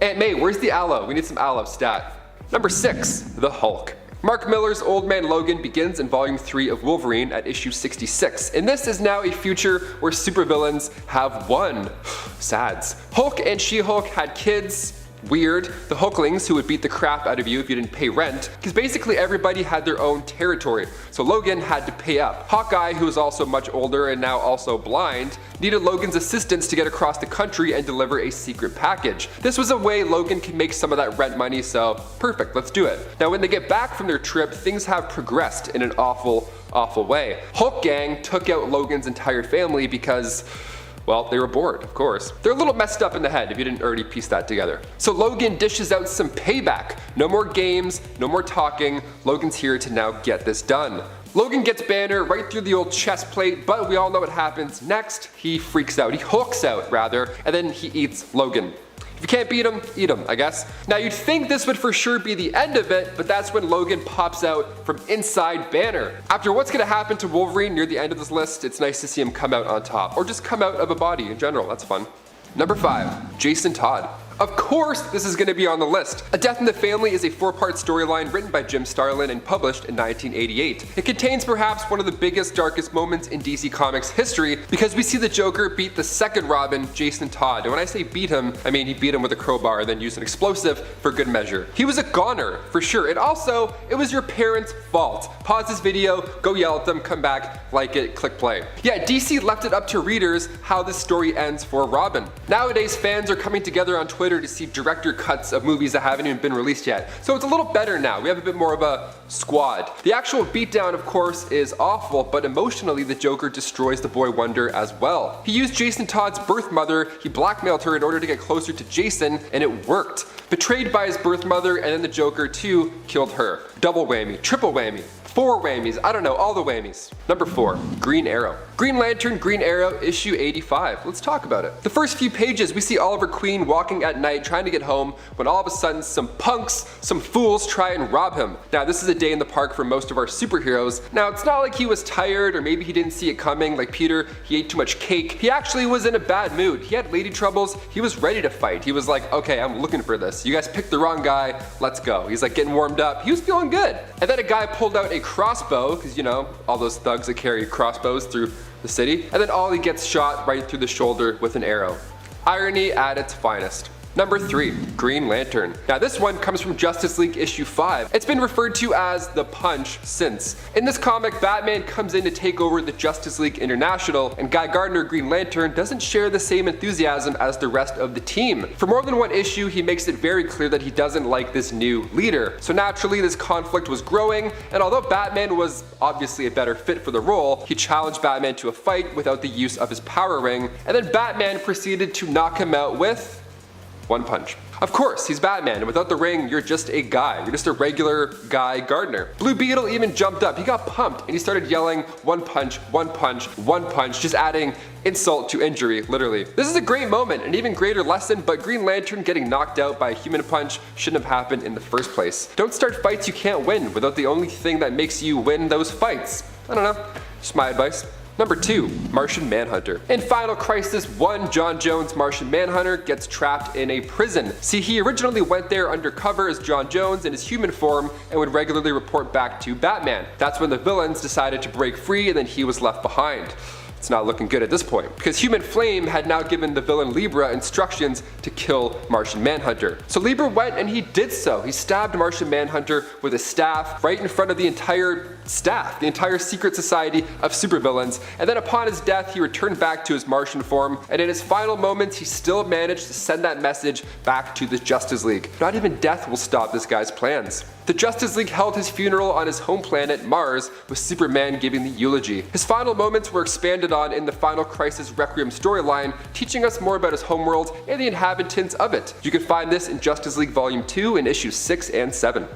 Aunt May, where's the aloe? We need some aloe stat. Number 6, the Hulk. Mark Millar's Old Man Logan begins in Volume 3 of Wolverine at issue 66, and this is now a future where supervillains have won. Sads. Hulk and She-Hulk had kids. Weird. The Hulklings, who would beat the crap out of you if you didn't pay rent, because basically everybody had their own territory, so Logan had to pay up. Hawkeye, who is also much older and now also blind, needed Logan's assistance to get across the country and deliver a secret package. This was a way Logan can make some of that rent money, so perfect, let's do it. Now when they get back from their trip, things have progressed in an awful way. Hulk Gang took out Logan's entire family because, well, they were bored, of course. They're a little messed up in the head if you didn't already piece that together. So Logan dishes out some payback. No more games, no more talking. Logan's here to now get this done. Logan gets Banner right through the old chest plate, but we all know what happens next. He freaks out, he hulks out rather, and then he eats Logan. If you can't beat him, eat him, I guess. Now you'd think this would for sure be the end of it, but that's when Logan pops out from inside Banner. After what's gonna happen to Wolverine near the end of this list, it's nice to see him come out on top, or just come out of a body in general, that's fun. Number 5, Jason Todd. Of course this is going to be on the list. A Death in the Family is a 4-part storyline written by Jim Starlin and published in 1988. It contains perhaps one of the biggest, darkest moments in DC Comics history because we see the Joker beat the second Robin, Jason Todd. And when I say beat him, I mean he beat him with a crowbar and then used an explosive for good measure. He was a goner, for sure. And also, it was your parents' fault. Pause this video, go yell at them, come back, like it, click play. Yeah, DC left it up to readers how this story ends for Robin. Nowadays, fans are coming together on Twitter to see director cuts of movies that haven't even been released yet. So it's a little better now. We have a bit more of a squad. The actual beatdown, of course, is awful, but emotionally, the Joker destroys the boy Wonder as well. He used Jason Todd's birth mother, he blackmailed her in order to get closer to Jason, and it worked. Betrayed by his birth mother, and then the Joker too killed her. Double whammy, triple whammy. 4 whammies, I don't know, all the whammies. Number 4, Green Arrow. Green Lantern, Green Arrow, issue 85. Let's talk about it. The first few pages, we see Oliver Queen walking at night trying to get home when all of a sudden some punks, some fools try and rob him. Now this is a day in the park for most of our superheroes. Now it's not like he was tired or maybe he didn't see it coming like Peter, he ate too much cake. He actually was in a bad mood. He had lady troubles, he was ready to fight. He was like, okay, I'm looking for this. You guys picked the wrong guy, let's go. He's like getting warmed up. He was feeling good. And then a guy pulled out a crossbow, because you know, all those thugs that carry crossbows through the city, and then Ollie gets shot right through the shoulder with an arrow. Irony at its finest. Number 3, Green Lantern. Now this one comes from Justice League issue 5. It's been referred to as the Punch since. In this comic, Batman comes in to take over the Justice League International, and Guy Gardner, Green Lantern, doesn't share the same enthusiasm as the rest of the team. For more than one issue, he makes it very clear that he doesn't like this new leader. So naturally, this conflict was growing, and although Batman was obviously a better fit for the role, he challenged Batman to a fight without the use of his power ring, and then Batman proceeded to knock him out with one punch. Of course, he's Batman, and without the ring, you're just a guy. You're just a regular Guy Gardner. Blue Beetle even jumped up. He got pumped, and he started yelling, one punch, one punch, one punch, just adding insult to injury, literally. This is a great moment, an even greater lesson, but Green Lantern getting knocked out by a human punch shouldn't have happened in the first place. Don't start fights you can't win without the only thing that makes you win those fights. I don't know, just my advice. Number 2, Martian Manhunter. In Final Crisis 1, John Jones' Martian Manhunter gets trapped in a prison. See, he originally went there undercover as John Jones in his human form and would regularly report back to Batman. That's when the villains decided to break free and then he was left behind. It's not looking good at this point, because Human Flame had now given the villain Libra instructions to kill Martian Manhunter. So Libra went and he did so. He stabbed Martian Manhunter with a staff right in front of the entire staff, the entire secret society of supervillains, and then upon his death he returned back to his Martian form, and in his final moments he still managed to send that message back to the Justice League. Not even death will stop this guy's plans. The Justice League held his funeral on his home planet, Mars, with Superman giving the eulogy. His final moments were expanded on in the Final Crisis Requiem storyline, teaching us more about his homeworld and the inhabitants of it. You can find this in Justice League Volume 2 in issues 6 and 7.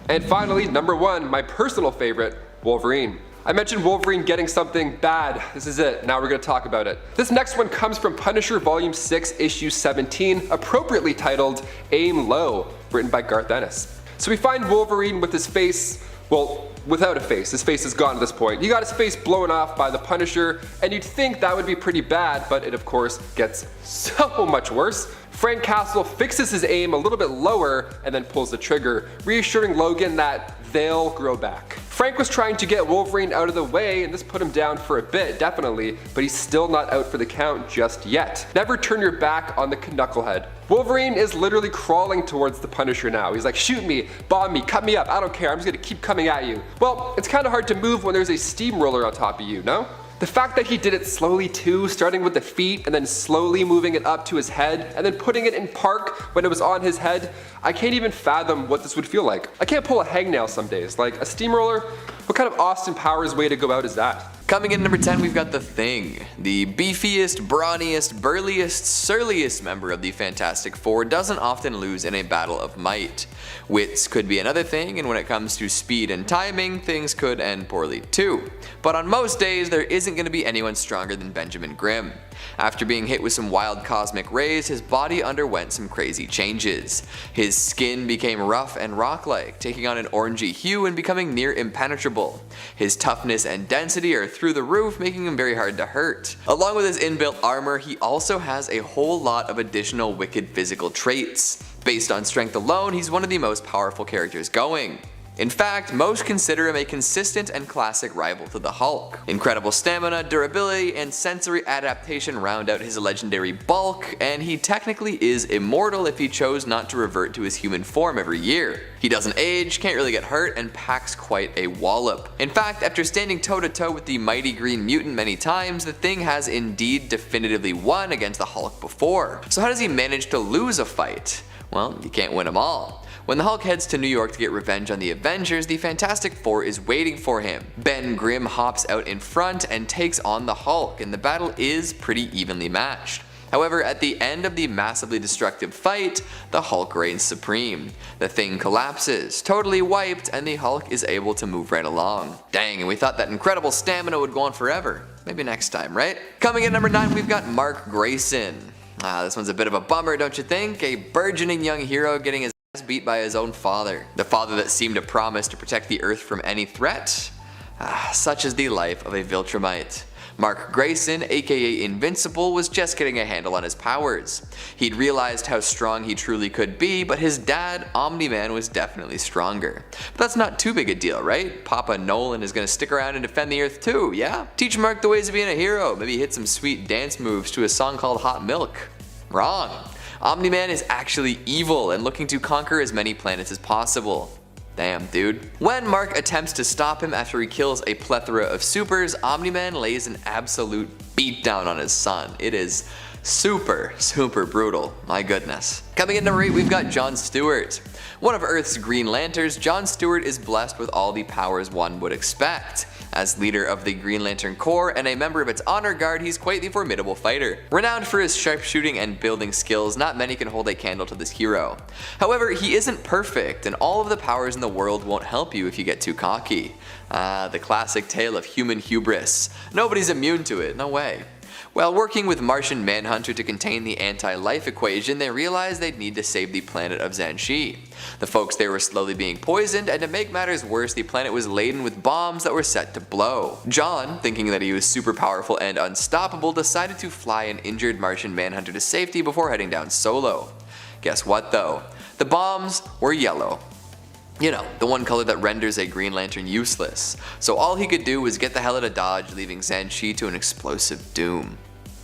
And finally, number 1, my personal favorite, Wolverine. I mentioned Wolverine getting something bad. This is it. Now we're going to talk about it. This next one comes from Punisher Volume 6, Issue 17, appropriately titled Aim Low, written by Garth Ennis. So we find Wolverine with his face, well, without a face. His face is gone at this point. He got his face blown off by the Punisher, and you'd think that would be pretty bad, but it of course gets so much worse. Frank Castle fixes his aim a little bit lower and then pulls the trigger, reassuring Logan that they'll grow back. Frank was trying to get Wolverine out of the way, and this put him down for a bit, definitely, but he's still not out for the count just yet. Never turn your back on the knucklehead. Wolverine is literally crawling towards the Punisher now. He's like, shoot me, bomb me, cut me up, I don't care, I'm just gonna keep coming at you. Well, it's kinda hard to move when there's a steamroller on top of you, no? The fact that he did it slowly too, starting with the feet and then slowly moving it up to his head and then putting it in park when it was on his head, I can't even fathom what this would feel like. I can't pull a hangnail some days. Like a steamroller, what kind of Austin Powers way to go out is that? Coming in number 10, we've got The Thing. The beefiest, brawniest, burliest, surliest member of the Fantastic Four doesn't often lose in a battle of might. Wits could be another thing, and when it comes to speed and timing, things could end poorly too. But on most days, there isn't going to be anyone stronger than Benjamin Grimm. After being hit with some wild cosmic rays, his body underwent some crazy changes. His skin became rough and rock-like, taking on an orangey hue and becoming near impenetrable. His toughness and density are through the roof, making him very hard to hurt. Along with his inbuilt armor, he also has a whole lot of additional wicked physical traits. Based on strength alone, he's one of the most powerful characters going. In fact, most consider him a consistent and classic rival to the Hulk. Incredible stamina, durability, and sensory adaptation round out his legendary bulk, and he technically is immortal if he chose not to revert to his human form every year. He doesn't age, can't really get hurt, and packs quite a wallop. In fact, after standing toe to toe with the mighty Green Mutant many times, the Thing has indeed definitively won against the Hulk before. So how does he manage to lose a fight? Well, you can't win them all. When the Hulk heads to New York to get revenge on the Avengers, the Fantastic Four is waiting for him. Ben Grimm hops out in front and takes on the Hulk, and the battle is pretty evenly matched. However, at the end of the massively destructive fight, the Hulk reigns supreme. The Thing collapses, totally wiped, and the Hulk is able to move right along. Dang, and we thought that incredible stamina would go on forever. Maybe next time, right? Coming in number 9, we've got Mark Grayson. This one's a bit of a bummer, don't you think? A burgeoning young hero getting his beat by his own father. The father that seemed to promise to protect the Earth from any threat? Such is the life of a Viltrumite. Mark Grayson, aka Invincible, was just getting a handle on his powers. He'd realized how strong he truly could be, but his dad, Omni-Man, was definitely stronger. But that's not too big a deal, right? Papa Nolan is gonna stick around and defend the Earth too, yeah? Teach Mark the ways of being a hero, maybe hit some sweet dance moves to a song called Hot Milk. Wrong. Omni-Man is actually evil and looking to conquer as many planets as possible. Damn, dude. When Mark attempts to stop him after he kills a plethora of supers, Omni-Man lays an absolute beatdown on his son. It is super brutal, my goodness. Coming in number 8, we've got John Stewart. One of Earth's Green Lanterns, John Stewart is blessed with all the powers one would expect. As leader of the Green Lantern Corps and a member of its honor guard, he's quite the formidable fighter. Renowned for his sharpshooting and building skills, not many can hold a candle to this hero. However, he isn't perfect, and all of the powers in the world won't help you if you get too cocky. The classic tale of human hubris. Nobody's immune to it, no way. While working with Martian Manhunter to contain the anti-life equation, they realized they'd need to save the planet of Xanshi. The folks there were slowly being poisoned, and to make matters worse, the planet was laden with bombs that were set to blow. John, thinking that he was super powerful and unstoppable, decided to fly an injured Martian Manhunter to safety before heading down solo. Guess what though? The bombs were yellow. You know, the one color that renders a Green Lantern useless. So all he could do was get the hell out of Dodge, leaving Xanshi to an explosive doom.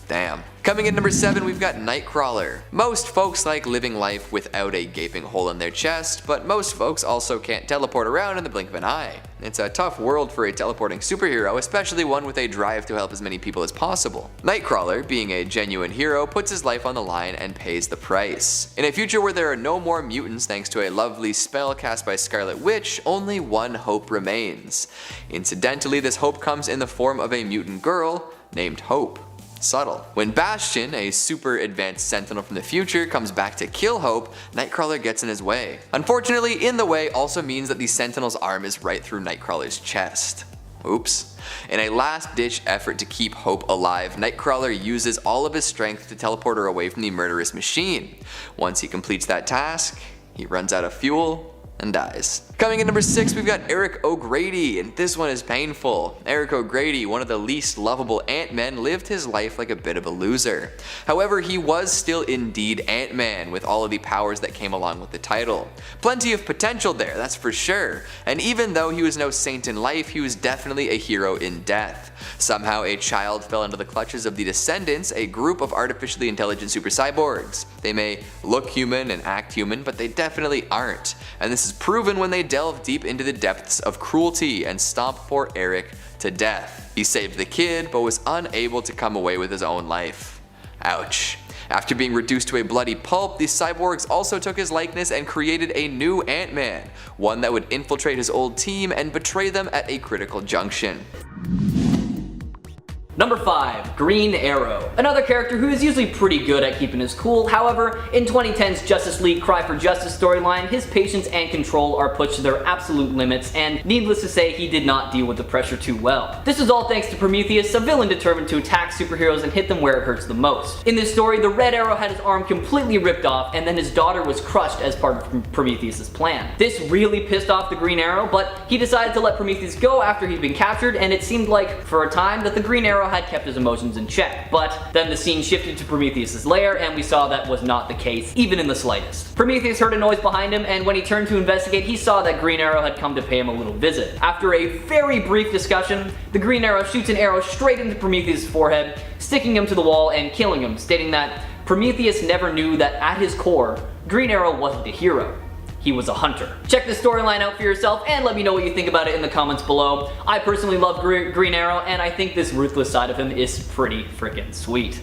Damn. Coming in number 7, we've got Nightcrawler. Most folks like living life without a gaping hole in their chest, but most folks also can't teleport around in the blink of an eye. It's a tough world for a teleporting superhero, especially one with a drive to help as many people as possible. Nightcrawler, being a genuine hero, puts his life on the line and pays the price. In a future where there are no more mutants thanks to a lovely spell cast by Scarlet Witch, only one hope remains. Incidentally, this hope comes in the form of a mutant girl named Hope. Subtle. When Bastion, a super advanced Sentinel from the future, comes back to kill Hope, Nightcrawler gets in his way. Unfortunately, in the way also means that the Sentinel's arm is right through Nightcrawler's chest. Oops. In a last-ditch effort to keep Hope alive, Nightcrawler uses all of his strength to teleport her away from the murderous machine. Once he completes that task, he runs out of fuel and dies. Coming in number 6, we've got Eric O'Grady, and this one is painful. Eric O'Grady, one of the least lovable Ant-Men, lived his life like a bit of a loser. However, he was still indeed Ant-Man, with all of the powers that came along with the title. Plenty of potential there, that's for sure. And even though he was no saint in life, he was definitely a hero in death. Somehow a child fell into the clutches of the Descendants, a group of artificially intelligent super cyborgs. They may look human and act human, but they definitely aren't. And this is proven when they delve deep into the depths of cruelty and stomp poor Eric to death. He saved the kid, but was unable to come away with his own life. Ouch. After being reduced to a bloody pulp, the cyborgs also took his likeness and created a new Ant-Man, one that would infiltrate his old team and betray them at a critical junction. Number 5, Green Arrow. Another character who is usually pretty good at keeping his cool. However, in 2010's Justice League Cry for Justice storyline, his patience and control are pushed to their absolute limits, and needless to say, he did not deal with the pressure too well. This was all thanks to Prometheus, a villain determined to attack superheroes and hit them where it hurts the most. In this story, the Red Arrow had his arm completely ripped off, and then his daughter was crushed as part of Prometheus' plan. This really pissed off the Green Arrow, but he decided to let Prometheus go after he'd been captured, and it seemed like, for a time, that the Green Arrow had kept his emotions in check. But then the scene shifted to Prometheus' lair, and we saw that was not the case, even in the slightest. Prometheus heard a noise behind him, and when he turned to investigate, he saw that Green Arrow had come to pay him a little visit. After a very brief discussion, the Green Arrow shoots an arrow straight into Prometheus' forehead, sticking him to the wall and killing him, stating that Prometheus never knew that at his core, Green Arrow wasn't a hero. He was a hunter. Check the storyline out for yourself and let me know what you think about it in the comments below. I personally love Green Arrow, and I think this ruthless side of him is pretty freaking sweet.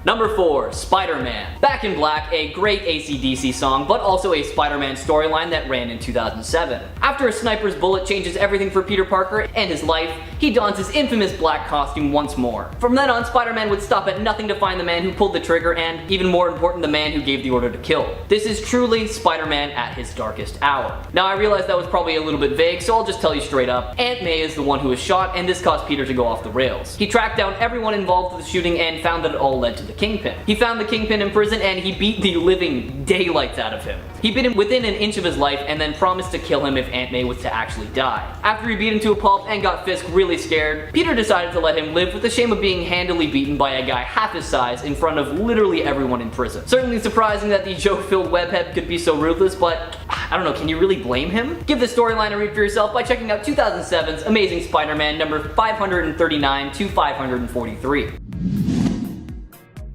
Number 4, Spider-Man. Back in Black, a great AC/DC song, but also a Spider-Man storyline that ran in 2007. After a sniper's bullet changes everything for Peter Parker and his life, he dons his infamous black costume once more. From then on, Spider-Man would stop at nothing to find the man who pulled the trigger and, even more important, the man who gave the order to kill. This is truly Spider-Man at his darkest hour. Now I realize that was probably a little bit vague, so I'll just tell you straight up. Aunt May is the one who was shot, and this caused Peter to go off the rails. He tracked down everyone involved with the shooting and found that it all led to the Kingpin. He found the Kingpin in prison and he beat the living daylights out of him. He beat him within an inch of his life and then promised to kill him if Aunt May was to actually die. After he beat him to a pulp and got Fisk really scared, Peter decided to let him live with the shame of being handily beaten by a guy half his size in front of literally everyone in prison. Certainly surprising that the joke-filled webhead could be so ruthless, but I don't know, can you really blame him? Give the storyline a read for yourself by checking out 2007's Amazing Spider-Man number 539 to 543.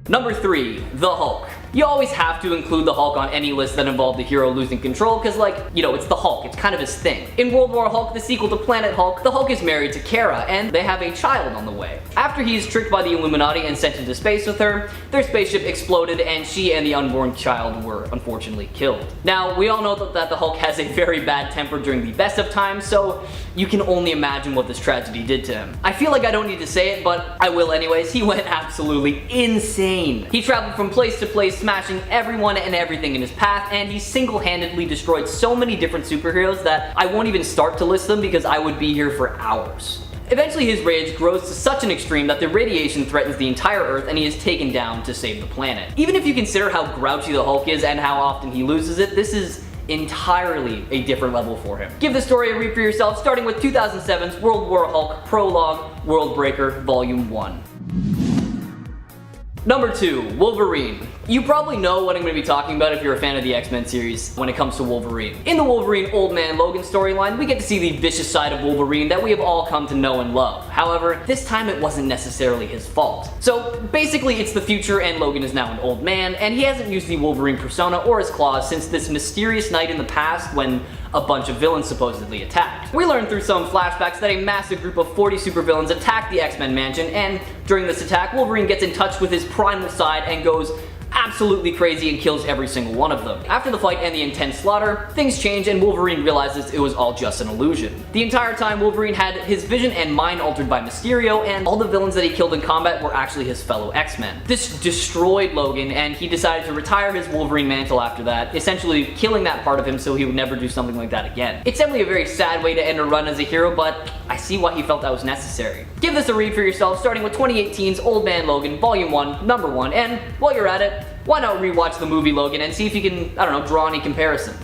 Number 3, The Hulk. You always have to include the Hulk on any list that involved the hero losing control, because it's the Hulk, it's kind of his thing. In World War Hulk, the sequel to Planet Hulk, the Hulk is married to Kara, and they have a child on the way. After he is tricked by the Illuminati and sent into space with her, their spaceship exploded and she and the unborn child were unfortunately killed. Now, we all know that the Hulk has a very bad temper during the best of times, so you can only imagine what this tragedy did to him. I feel like I don't need to say it, but I will anyways. He went absolutely insane. He traveled from place to place, smashing everyone and everything in his path, and he single-handedly destroyed so many different superheroes that I won't even start to list them because I would be here for hours. Eventually his rage grows to such an extreme that the radiation threatens the entire Earth and he is taken down to save the planet. Even if you consider how grouchy the Hulk is and how often he loses it, this is entirely a different level for him. Give the story a read for yourself, starting with 2007's World War Hulk Prologue Worldbreaker Volume 1. Number 2, Wolverine. You probably know what I'm going to be talking about if you're a fan of the X-Men series when it comes to Wolverine. In the Wolverine Old Man Logan storyline, we get to see the vicious side of Wolverine that we have all come to know and love. However, this time it wasn't necessarily his fault. So basically it's the future and Logan is now an old man, and he hasn't used the Wolverine persona or his claws since this mysterious night in the past when a bunch of villains supposedly attacked. We learned through some flashbacks that a massive group of 40 supervillains attacked the X-Men mansion, and during this attack, Wolverine gets in touch with his primal side and goes absolutely crazy and kills every single one of them. After the fight and the intense slaughter, things change and Wolverine realizes it was all just an illusion. The entire time Wolverine had his vision and mind altered by Mysterio, and all the villains that he killed in combat were actually his fellow X-Men. This destroyed Logan and he decided to retire his Wolverine mantle after that, essentially killing that part of him so he would never do something like that again. It's definitely a very sad way to end a run as a hero, but I see why he felt that was necessary. Give this a read for yourself, starting with 2018's Old Man Logan Volume 1, Number 1, and while you're at it, why not rewatch the movie Logan and see if you can, draw any comparison.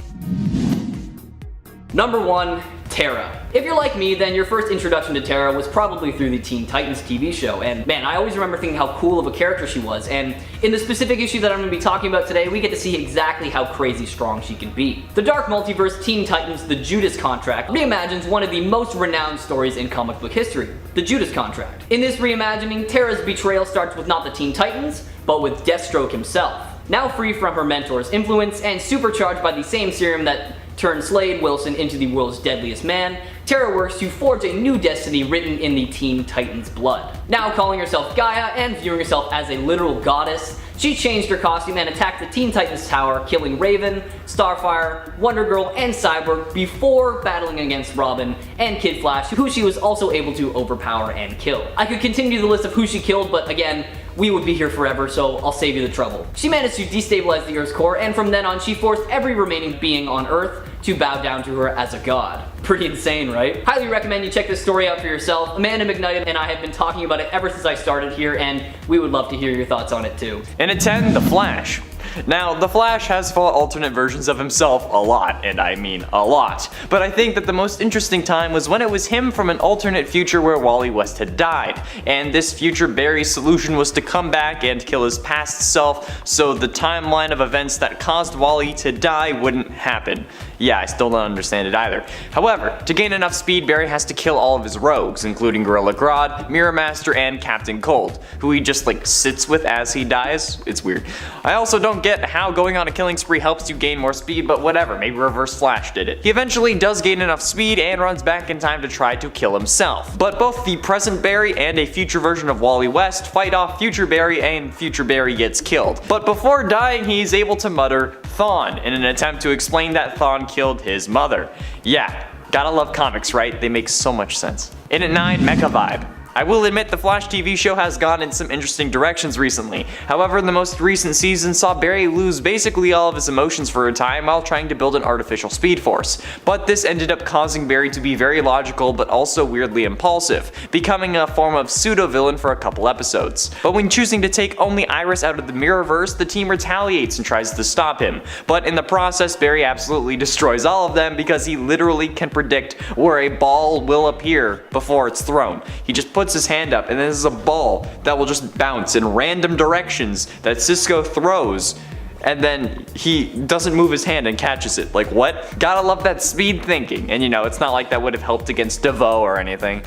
Number 1, Tara. If you're like me, then your first introduction to Tara was probably through the Teen Titans TV show, and man, I always remember thinking how cool of a character she was, and in the specific issue that I'm going to be talking about today, we get to see exactly how crazy strong she can be. The Dark Multiverse Teen Titans The Judas Contract reimagines one of the most renowned stories in comic book history, The Judas Contract. In this reimagining, Tara's betrayal starts with not the Teen Titans, but with Deathstroke himself. Now free from her mentor's influence and supercharged by the same serum that turned Slade Wilson into the world's deadliest man, Terra works to forge a new destiny written in the Teen Titans blood. Now calling herself Gaia and viewing herself as a literal goddess, she changed her costume and attacked the Teen Titans Tower, killing Raven, Starfire, Wonder Girl, and Cyborg before battling against Robin and Kid Flash, who she was also able to overpower and kill. I could continue the list of who she killed, but again, we would be here forever, so I'll save you the trouble. She managed to destabilize the Earth's core, and from then on, she forced every remaining being on Earth to bow down to her as a god. Pretty insane, right? Highly recommend you check this story out for yourself. Amanda McKnight and I have been talking about it ever since I started here, and we would love to hear your thoughts on it too. And at 10, The Flash. Now, The Flash has fought alternate versions of himself a lot, and I mean a lot. But I think that the most interesting time was when it was him from an alternate future where Wally West had died. And this future Barry's solution was to come back and kill his past self so the timeline of events that caused Wally to die wouldn't happen. Yeah, I still don't understand it either. However, to gain enough speed, Barry has to kill all of his rogues, including Gorilla Grodd, Mirror Master, and Captain Cold, who he just like sits with as he dies. It's weird. I also don't get how going on a killing spree helps you gain more speed, but whatever, maybe Reverse Flash did it. He eventually does gain enough speed and runs back in time to try to kill himself. But both the present Barry and a future version of Wally West fight off future Barry, and future Barry gets killed. But before dying, he's able to mutter Thawne in an attempt to explain that Thawne killed his mother. Yeah, gotta love comics, right? They make so much sense. In at 9, Mecha Vibe. I will admit the Flash TV show has gone in some interesting directions recently. However, the most recent season saw Barry lose basically all of his emotions for a time while trying to build an artificial speed force. But this ended up causing Barry to be very logical but also weirdly impulsive, becoming a form of pseudo-villain for a couple episodes. But when choosing to take only Iris out of the Mirrorverse, the team retaliates and tries to stop him. But in the process, Barry absolutely destroys all of them because he literally can predict where a ball will appear before it's thrown. He just puts his hand up and there's a ball that will just bounce in random directions that Cisco throws, and then he doesn't move his hand and catches it. Like, what? Gotta love that speed thinking. And you know, it's not like that would have helped against DeVoe or anything.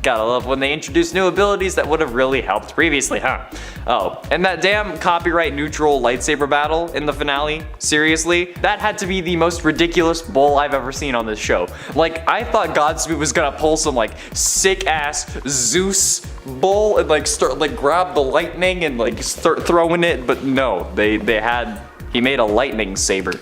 Gotta love when they introduce new abilities that would have really helped previously, huh? Oh, and that damn copyright neutral lightsaber battle in the finale, seriously? That had to be the most ridiculous bull I've ever seen on this show. Like, I thought Godspeed was gonna pull some like sick ass Zeus bull and like start like grab the lightning and like start throwing it, but no, he made a lightning saber.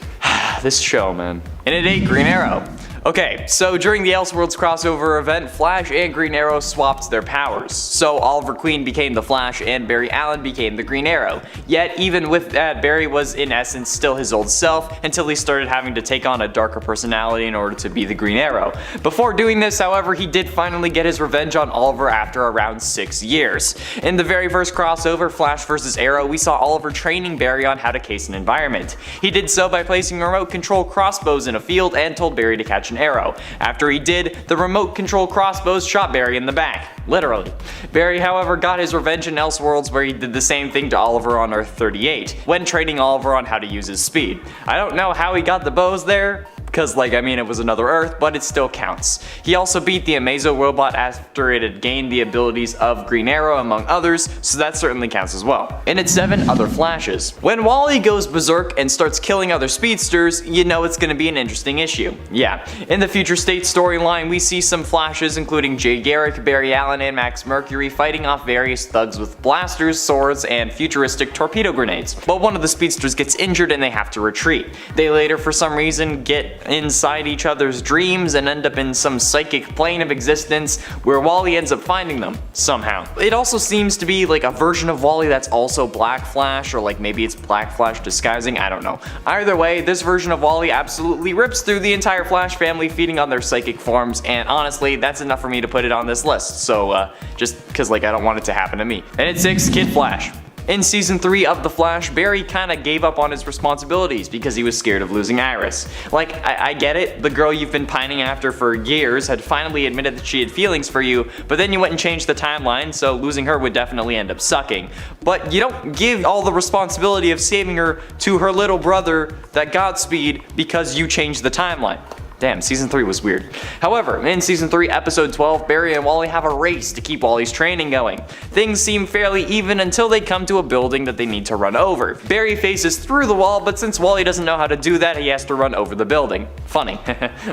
This show, man. And at 8, Green Arrow. Okay, so during the Elseworlds crossover event, Flash and Green Arrow swapped their powers. So Oliver Queen became the Flash and Barry Allen became the Green Arrow. Yet even with that, Barry was in essence still his old self until he started having to take on a darker personality in order to be the Green Arrow. Before doing this, however, he did finally get his revenge on Oliver after around 6 years. In the very first crossover, Flash vs. Arrow, we saw Oliver training Barry on how to case an environment. He did so by placing remote control crossbows in a field and told Barry to catch an arrow. After he did, the remote control crossbows shot Barry in the back. Literally. Barry, however, got his revenge in Elseworlds where he did the same thing to Oliver on Earth 38, when training Oliver on how to use his speed. I don't know how he got the bows there, because like, I mean, it was another Earth, but it still counts. He also beat the Amazo robot after it had gained the abilities of Green Arrow among others, so that certainly counts as well. And at 7, Other Flashes. When Wally goes berserk and starts killing other speedsters, you know it's gonna be an interesting issue. Yeah, in the Future State storyline, we see some Flashes including Jay Garrick, Barry Allen, and Max Mercury fighting off various thugs with blasters, swords, and futuristic torpedo grenades. But one of the speedsters gets injured and they have to retreat. They later, for some reason, get inside each other's dreams and end up in some psychic plane of existence where Wally ends up finding them somehow. It also seems to be like a version of Wally that's also Black Flash, or like maybe it's Black Flash disguising, I don't know. Either way, this version of Wally absolutely rips through the entire Flash family, feeding on their psychic forms, and honestly, that's enough for me to put it on this list, so just because like I don't want it to happen to me. And at 6, Kid Flash. In season 3 of The Flash, Barry kinda gave up on his responsibilities because he was scared of losing Iris. Like, I get it, the girl you've been pining after for years had finally admitted that she had feelings for you, but then you went and changed the timeline, so losing her would definitely end up sucking. But you don't give all the responsibility of saving her to her little brother, that Godspeed, because you changed the timeline. Damn, season 3 was weird. However, in season 3, episode 12, Barry and Wally have a race to keep Wally's training going. Things seem fairly even until they come to a building that they need to run over. Barry faces through the wall, but since Wally doesn't know how to do that, he has to run over the building. Funny.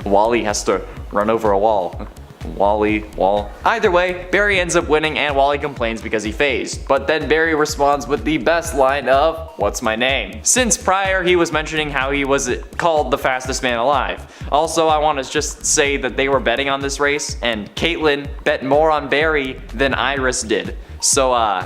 Wally has to run over a wall. Wall. Either way, Barry ends up winning and Wally complains because he phased. But then Barry responds with the best line of, "What's my name?" Since prior he was mentioning how he was called the fastest man alive. Also, I want to just say that they were betting on this race and Caitlyn bet more on Barry than Iris did. So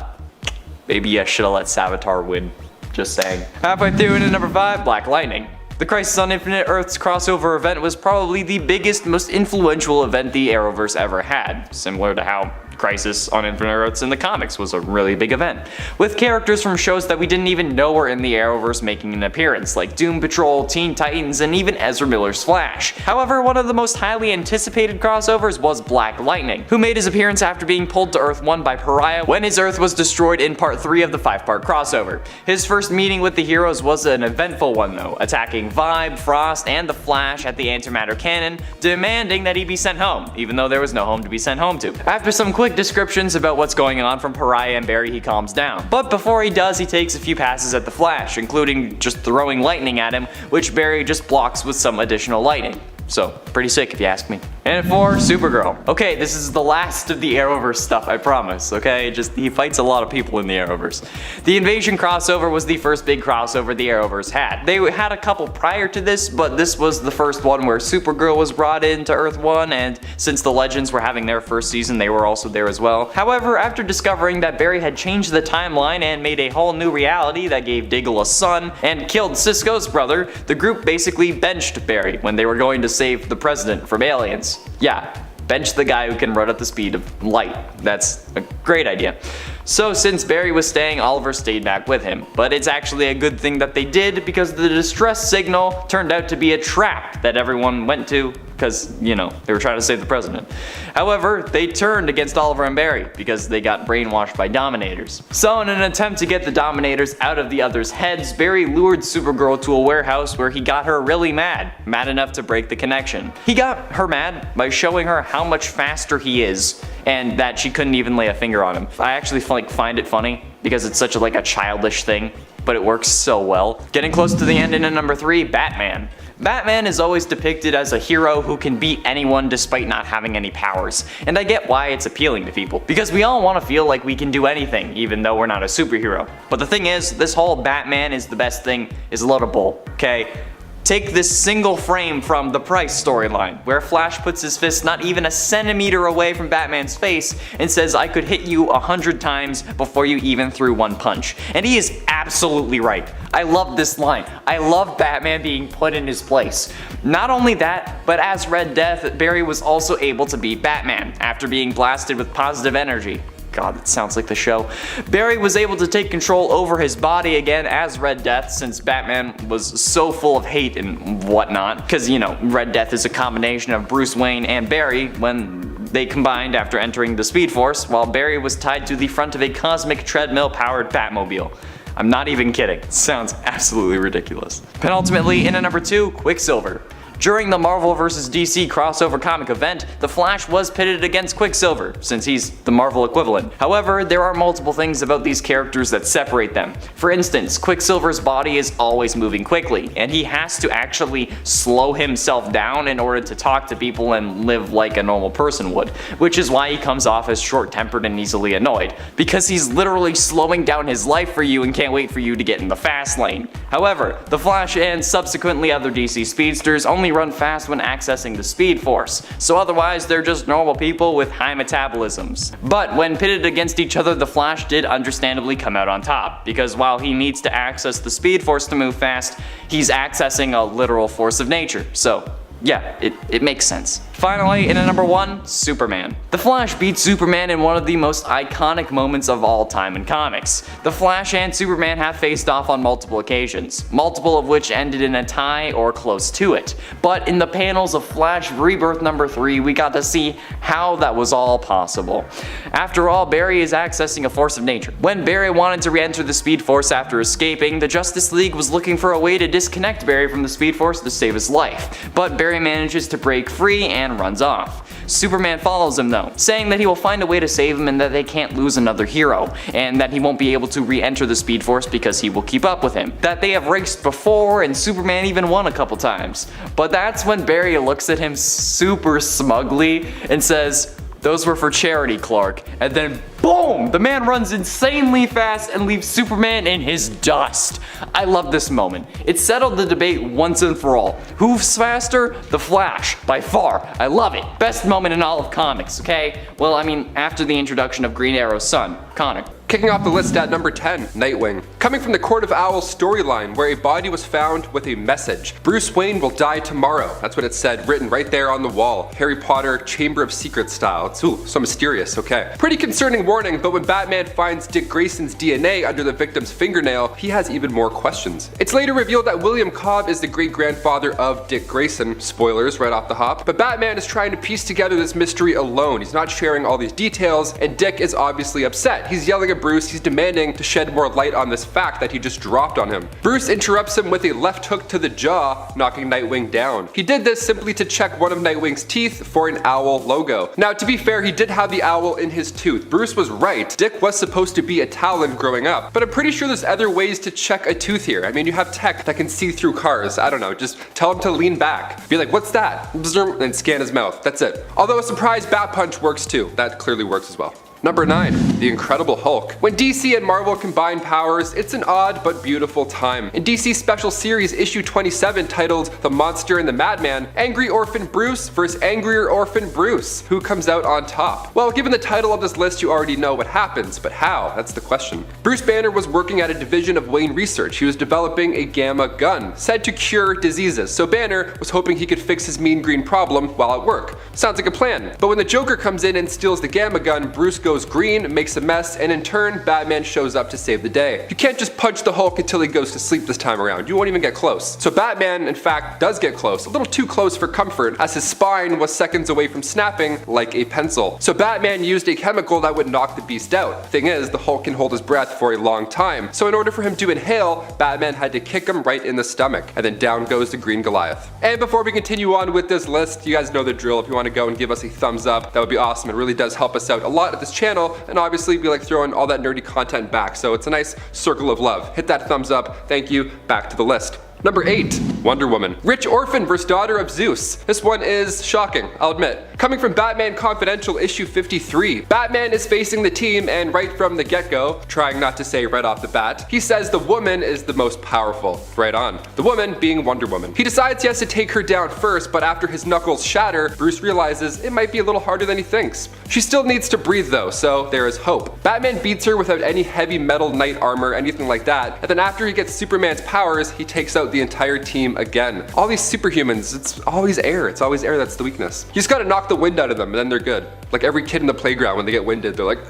maybe I should have let Savitar win. Just saying. Halfway through into number 5, Black Lightning. The Crisis on Infinite Earths crossover event was probably the biggest, most influential event the Arrowverse ever had, similar to how Crisis on Infinite Earths in the comics was a really big event, with characters from shows that we didn't even know were in the Arrowverse making an appearance, like Doom Patrol, Teen Titans, and even Ezra Miller's Flash. However, one of the most highly anticipated crossovers was Black Lightning, who made his appearance after being pulled to Earth 1 by Pariah when his Earth was destroyed in part 3 of the 5-part crossover. His first meeting with the heroes was an eventful one though, attacking Vibe, Frost, and the Flash at the Antimatter Cannon, demanding that he be sent home, even though there was no home to be sent home to. After some quick descriptions about what's going on from Pariah and Barry, he calms down. But before he does, he takes a few passes at the Flash, including just throwing lightning at him, which Barry just blocks with some additional lightning. So, pretty sick if you ask me. And 4, Supergirl. Okay, this is the last of the Arrowverse stuff, I promise, okay? He fights a lot of people in the Arrowverse. The Invasion crossover was the first big crossover the Arrowverse had. They had a couple prior to this, but this was the first one where Supergirl was brought into Earth 1, and since the Legends were having their first season, they were also there as well. However, after discovering that Barry had changed the timeline and made a whole new reality that gave Diggle a son, and killed Cisco's brother, the group basically benched Barry when they were going to save the president from aliens. Yeah, bench the guy who can run at the speed of light. That's a great idea. So since Barry was staying, Oliver stayed back with him. But it's actually a good thing that they did because the distress signal turned out to be a trap that everyone went to because, you know, they were trying to save the president. However, they turned against Oliver and Barry because they got brainwashed by Dominators. So in an attempt to get the Dominators out of the others' heads, Barry lured Supergirl to a warehouse where he got her really mad enough to break the connection. He got her mad by showing her how much faster he is and that she couldn't even lay a finger on him. I actually find it funny because it's such a childish thing, but it works so well. Getting close to the end into number 3, Batman. Batman is always depicted as a hero who can beat anyone despite not having any powers, and I get why it's appealing to people, because we all want to feel like we can do anything even though we're not a superhero. But the thing is, this whole Batman is the best thing is a load of bull, okay? Take this single frame from the Price storyline, where Flash puts his fist not even a centimeter away from Batman's face and says, "I could hit you 100 times before you even threw one punch." And he is absolutely right. I love this line. I love Batman being put in his place. Not only that, but as Red Death, Barry was also able to beat Batman after being blasted with positive energy. God, that sounds like the show. Barry was able to take control over his body again as Red Death since Batman was so full of hate and whatnot. Because, you know, Red Death is a combination of Bruce Wayne and Barry when they combined after entering the Speed Force, while Barry was tied to the front of a cosmic treadmill-powered Batmobile. I'm not even kidding. It sounds absolutely ridiculous. Penultimately, in at number 2, Quicksilver. During the Marvel vs. DC crossover comic event, the Flash was pitted against Quicksilver, since he's the Marvel equivalent. However, there are multiple things about these characters that separate them. For instance, Quicksilver's body is always moving quickly, and he has to actually slow himself down in order to talk to people and live like a normal person would, which is why he comes off as short-tempered and easily annoyed, because he's literally slowing down his life for you and can't wait for you to get in the fast lane. However, the Flash and subsequently other DC speedsters only run fast when accessing the Speed Force, so otherwise they're just normal people with high metabolisms. But when pitted against each other, the Flash did understandably come out on top, because while he needs to access the Speed Force to move fast, he's accessing a literal force of nature, so yeah, it makes sense. Finally, in at number 1, Superman. The Flash beats Superman in one of the most iconic moments of all time in comics. The Flash and Superman have faced off on multiple occasions, multiple of which ended in a tie or close to it. But in the panels of Flash Rebirth number 3, we got to see how that was all possible. After all, Barry is accessing a force of nature. When Barry wanted to re-enter the Speed Force after escaping, the Justice League was looking for a way to disconnect Barry from the Speed Force to save his life. But Barry manages to break free and runs off. Superman follows him though, saying that he will find a way to save him and that they can't lose another hero, and that he won't be able to re-enter the Speed Force because he will keep up with him. That they have raced before and Superman even won a couple times. But that's when Barry looks at him super smugly and says, "Those were for charity, Clark." And then boom! The man runs insanely fast and leaves Superman in his dust. I love this moment. It settled the debate once and for all. Who's faster? The Flash, by far. I love it. Best moment in all of comics, okay? Well, I mean, after the introduction of Green Arrow's son, Connor. Kicking off the list at number 10, Nightwing. Coming from the Court of Owls storyline where a body was found with a message. Bruce Wayne will die tomorrow. That's what it said, written right there on the wall. Harry Potter Chamber of Secrets style. It's so mysterious, okay. Pretty concerning warning, but when Batman finds Dick Grayson's DNA under the victim's fingernail, he has even more questions. It's later revealed that William Cobb is the great-grandfather of Dick Grayson. Spoilers right off the hop. But Batman is trying to piece together this mystery alone. He's not sharing all these details, and Dick is obviously upset. He's yelling at Bruce, he's demanding to shed more light on this fact that he just dropped on him. Bruce interrupts him with a left hook to the jaw, knocking Nightwing down. He did this simply to check one of Nightwing's teeth for an owl logo. Now, to be fair, he did have the owl in his tooth. Bruce was right. Dick was supposed to be a Talon growing up, but I'm pretty sure there's other ways to check a tooth here. I mean, you have tech that can see through cars. I don't know, just tell him to lean back. Be like, "What's that?" And scan his mouth. That's it. Although a surprise bat punch works too. That clearly works as well. Number 9, The Incredible Hulk. When DC and Marvel combine powers, it's an odd but beautiful time. In DC's special series issue 27 titled The Monster and the Madman, Angry Orphan Bruce vs. Angrier Orphan Bruce. Who comes out on top? Well, given the title of this list, you already know what happens, but how? That's the question. Bruce Banner was working at a division of Wayne Research. He was developing a gamma gun, said to cure diseases, so Banner was hoping he could fix his mean green problem while at work. Sounds like a plan. But when the Joker comes in and steals the gamma gun, Bruce goes green, makes a mess, and in turn, Batman shows up to save the day. You can't just punch the Hulk until he goes to sleep this time around. You won't even get close. So Batman, in fact, does get close, a little too close for comfort, as his spine was seconds away from snapping like a pencil. So Batman used a chemical that would knock the beast out. Thing is, the Hulk can hold his breath for a long time, so in order for him to inhale, Batman had to kick him right in the stomach, and then down goes the Green Goliath. And before we continue on with this list, you guys know the drill. If you want to go and give us a thumbs up, that would be awesome. It really does help us out a lot at this channel, and obviously we like throwing all that nerdy content back, so it's a nice circle of love. Hit that thumbs up. Thank you. Back to the list. Number 8, Wonder Woman. Rich orphan vs. daughter of Zeus. This one is shocking, I'll admit. Coming from Batman Confidential issue 53, Batman is facing the team, and right from the get-go, trying not to say right off the bat, he says the woman is the most powerful. Right on. The woman being Wonder Woman. He decides he has to take her down first, but after his knuckles shatter, Bruce realizes it might be a little harder than he thinks. She still needs to breathe though, so there is hope. Batman beats her without any heavy metal knight armor, anything like that, and then after he gets Superman's powers, he takes out the entire team again. All these superhumans, it's always air. It's always air that's the weakness. You just gotta knock the wind out of them and then they're good. Like every kid in the playground when they get winded, they're like,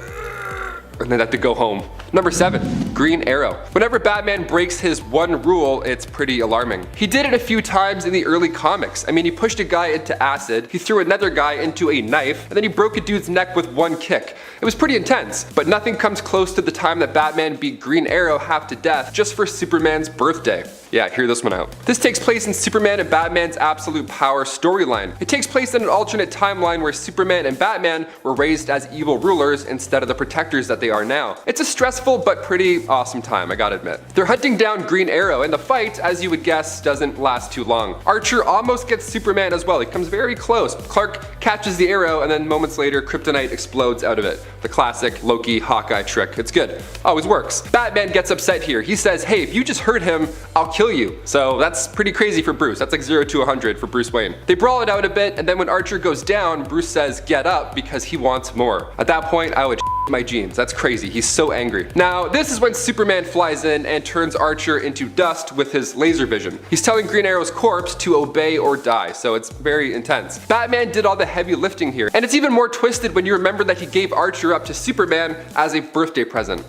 and then have to go home. Number 7, Green Arrow. Whenever Batman breaks his one rule, it's pretty alarming. He did it a few times in the early comics. I mean, he pushed a guy into acid, he threw another guy into a knife, and then he broke a dude's neck with one kick. It was pretty intense, but nothing comes close to the time that Batman beat Green Arrow half to death just for Superman's birthday. Yeah, hear this one out. This takes place in Superman and Batman's Absolute Power storyline. It takes place in an alternate timeline where Superman and Batman were raised as evil rulers instead of the protectors that they are now. It's a stressful but pretty awesome time, I gotta admit. They're hunting down Green Arrow, and the fight, as you would guess, doesn't last too long. Archer almost gets Superman as well. He comes very close. Clark catches the arrow, and then moments later, Kryptonite explodes out of it. The classic Loki Hawkeye trick. It's good. Always works. Batman gets upset here. He says, hey, if you just hurt him, I'll kill you. So that's pretty crazy for Bruce. That's like 0 to 100 for Bruce Wayne. They brawl it out a bit, and then when Archer goes down, Bruce says, get up, because he wants more. At that point, I would my jeans. That's crazy. He's so angry. Now, this is when Superman flies in and turns Archer into dust with his laser vision. He's telling Green Arrow's corpse to obey or die, so it's very intense. Batman did all the heavy lifting here, and it's even more twisted when you remember that he gave Archer up to Superman as a birthday present.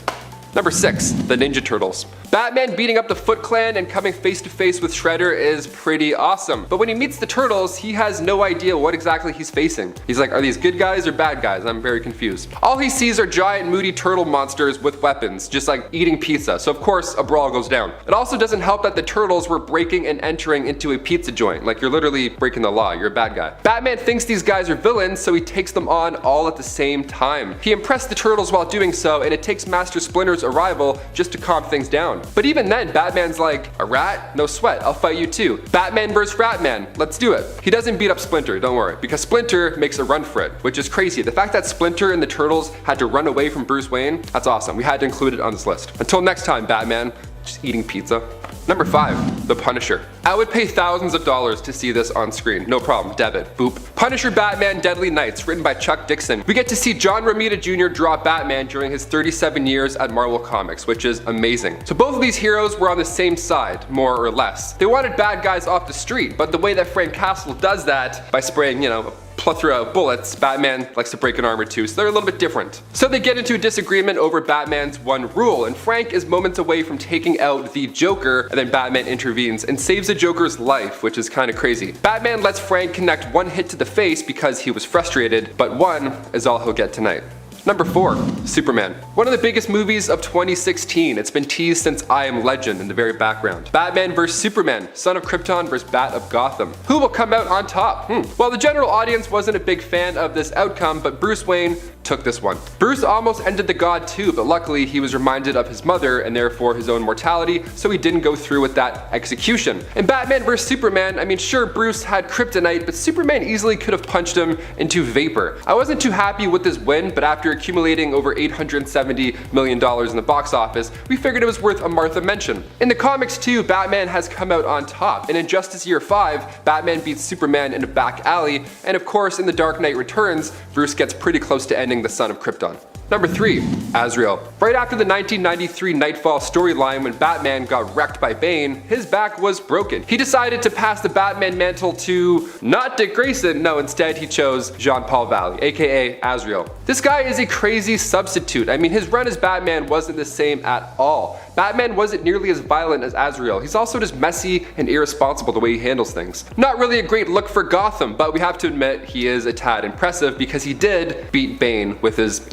Number 6, the Ninja Turtles. Batman beating up the Foot Clan and coming face to face with Shredder is pretty awesome. But when he meets the Turtles, he has no idea what exactly he's facing. He's like, are these good guys or bad guys? I'm very confused. All he sees are giant moody turtle monsters with weapons, just like eating pizza. So of course, a brawl goes down. It also doesn't help that the Turtles were breaking and entering into a pizza joint. Like, you're literally breaking the law, you're a bad guy. Batman thinks these guys are villains, so he takes them on all at the same time. He impressed the Turtles while doing so, and it takes Master Splinter's arrival just to calm things down. But even then, Batman's like, a rat? No sweat, I'll fight you too. Batman vs. Ratman, let's do it. He doesn't beat up Splinter, don't worry, because Splinter makes a run for it, which is crazy. The fact that Splinter and the Turtles had to run away from Bruce Wayne, that's awesome. We had to include it on this list. Until next time, Batman, just eating pizza. Number 5, The Punisher. I would pay thousands of dollars to see this on screen. No problem, debit, boop. Punisher Batman Deadly Nights, written by Chuck Dixon. We get to see John Romita Jr. draw Batman during his 37 years at Marvel Comics, which is amazing. So both of these heroes were on the same side, more or less. They wanted bad guys off the street, but the way that Frank Castle does that, by spraying, a plethora of bullets, Batman likes to break an arm or two, so they're a little bit different. So they get into a disagreement over Batman's one rule, and Frank is moments away from taking out the Joker, and then Batman intervenes and saves the Joker's life, which is kind of crazy. Batman lets Frank connect one hit to the face because he was frustrated, but one is all he'll get tonight. Number 4, Superman. One of the biggest movies of 2016. It's been teased since I Am Legend in the very background. Batman vs. Superman, Son of Krypton vs. Bat of Gotham. Who will come out on top? Well, the general audience wasn't a big fan of this outcome, but Bruce Wayne took this one. Bruce almost ended the God too, but luckily he was reminded of his mother and therefore his own mortality, so he didn't go through with that execution. In Batman vs. Superman, I mean, sure, Bruce had kryptonite, but Superman easily could have punched him into vapor. I wasn't too happy with this win, but after accumulating over $870 million in the box office, we figured it was worth a Martha mention. In the comics too, Batman has come out on top. In Injustice Year 5, Batman beats Superman in a back alley, and of course in The Dark Knight Returns, Bruce gets pretty close to ending the Son of Krypton. Number 3, Azrael. Right after the 1993 Nightfall storyline when Batman got wrecked by Bane, his back was broken. He decided to pass the Batman mantle to not Dick Grayson, no, instead he chose Jean-Paul Valley, aka Azrael. This guy is a crazy substitute. I mean, his run as Batman wasn't the same at all. Batman wasn't nearly as violent as Azrael. He's also just messy and irresponsible the way he handles things. Not really a great look for Gotham, but we have to admit he is a tad impressive because he did beat Bane with his,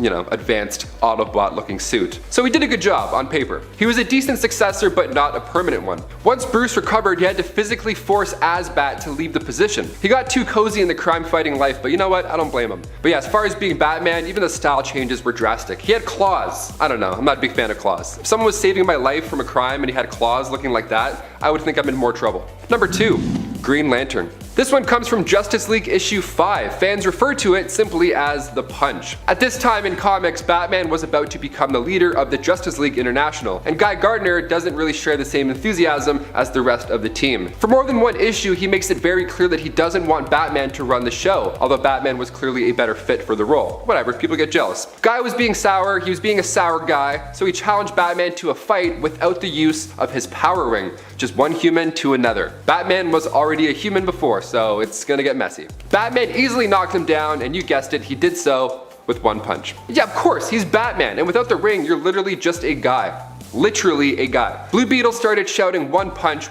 advanced Autobot looking suit. So he did a good job on paper. He was a decent successor, but not a permanent one. Once Bruce recovered, he had to physically force Azbat to leave the position. He got too cozy in the crime fighting life, but you know what? I don't blame him. But yeah, as far as being Batman, even the style changes were drastic. He had claws. I don't know, I'm not a big fan of claws. If someone was saving my life from a crime and he had claws looking like that, I would think I'm in more trouble. Number 2, Green Lantern. This one comes from Justice League issue 5. Fans refer to it simply as the Punch. At this time in comics, Batman was about to become the leader of the Justice League International, and Guy Gardner doesn't really share the same enthusiasm as the rest of the team. For more than one issue, he makes it very clear that he doesn't want Batman to run the show, although Batman was clearly a better fit for the role. Whatever, people get jealous. Guy was being sour, he was being a sour guy, so he challenged Batman to a fight without the use of his power ring. Just one human to another. Batman was already a human before, so it's gonna get messy. Batman easily knocked him down, and you guessed it, he did so with one punch. Yeah, of course, he's Batman, and without the ring, you're literally just a guy. Literally a guy. Blue Beetle started shouting one punch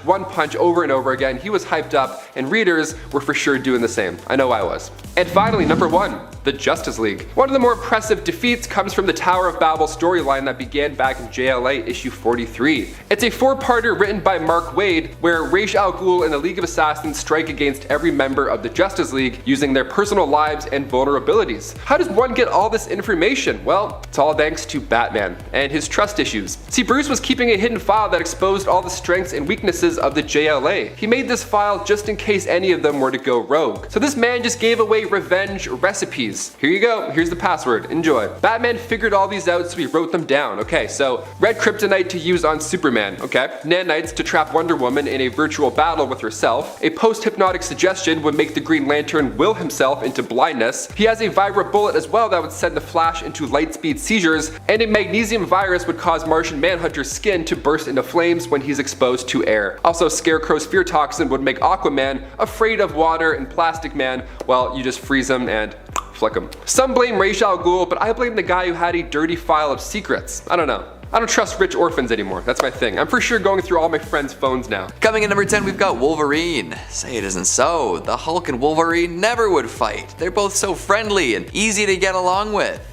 over and over again. He was hyped up, and readers were for sure doing the same. I know I was. And finally, number 1, the Justice League. One of the more impressive defeats comes from the Tower of Babel storyline that began back in JLA issue 43. It's a 4-parter written by Mark Waid, where Ra's al Ghul and the League of Assassins strike against every member of the Justice League using their personal lives and vulnerabilities. How does one get all this information? Well, it's all thanks to Batman and his trust issues. See, Bruce was keeping a hidden file that exposed all the strengths and weaknesses of the JLA. He made this file just in case any of them were to go rogue. So this man just gave away Enjoy revenge recipes. Here you go, here's the password, enjoy. Batman figured all these out, so he wrote them down. Okay, so red kryptonite to use on Superman, okay? Nanites to trap Wonder Woman in a virtual battle with herself. A post-hypnotic suggestion would make the Green Lantern will himself into blindness. He has a Vibra bullet as well that would send the Flash into light-speed seizures, and a magnesium virus would cause Martian Manhunter's skin to burst into flames when he's exposed to air. Also, Scarecrow's fear toxin would make Aquaman afraid of water, and Plastic Man, well, you just freeze him and flick him. Some blame Ra's al Ghul, but I blame the guy who had a dirty file of secrets. I don't know. I don't trust rich orphans anymore. That's my thing. I'm for sure going through all my friends' phones now. Coming in number 10, we've got Wolverine. Say it isn't so. The Hulk and Wolverine never would fight. They're both so friendly and easy to get along with.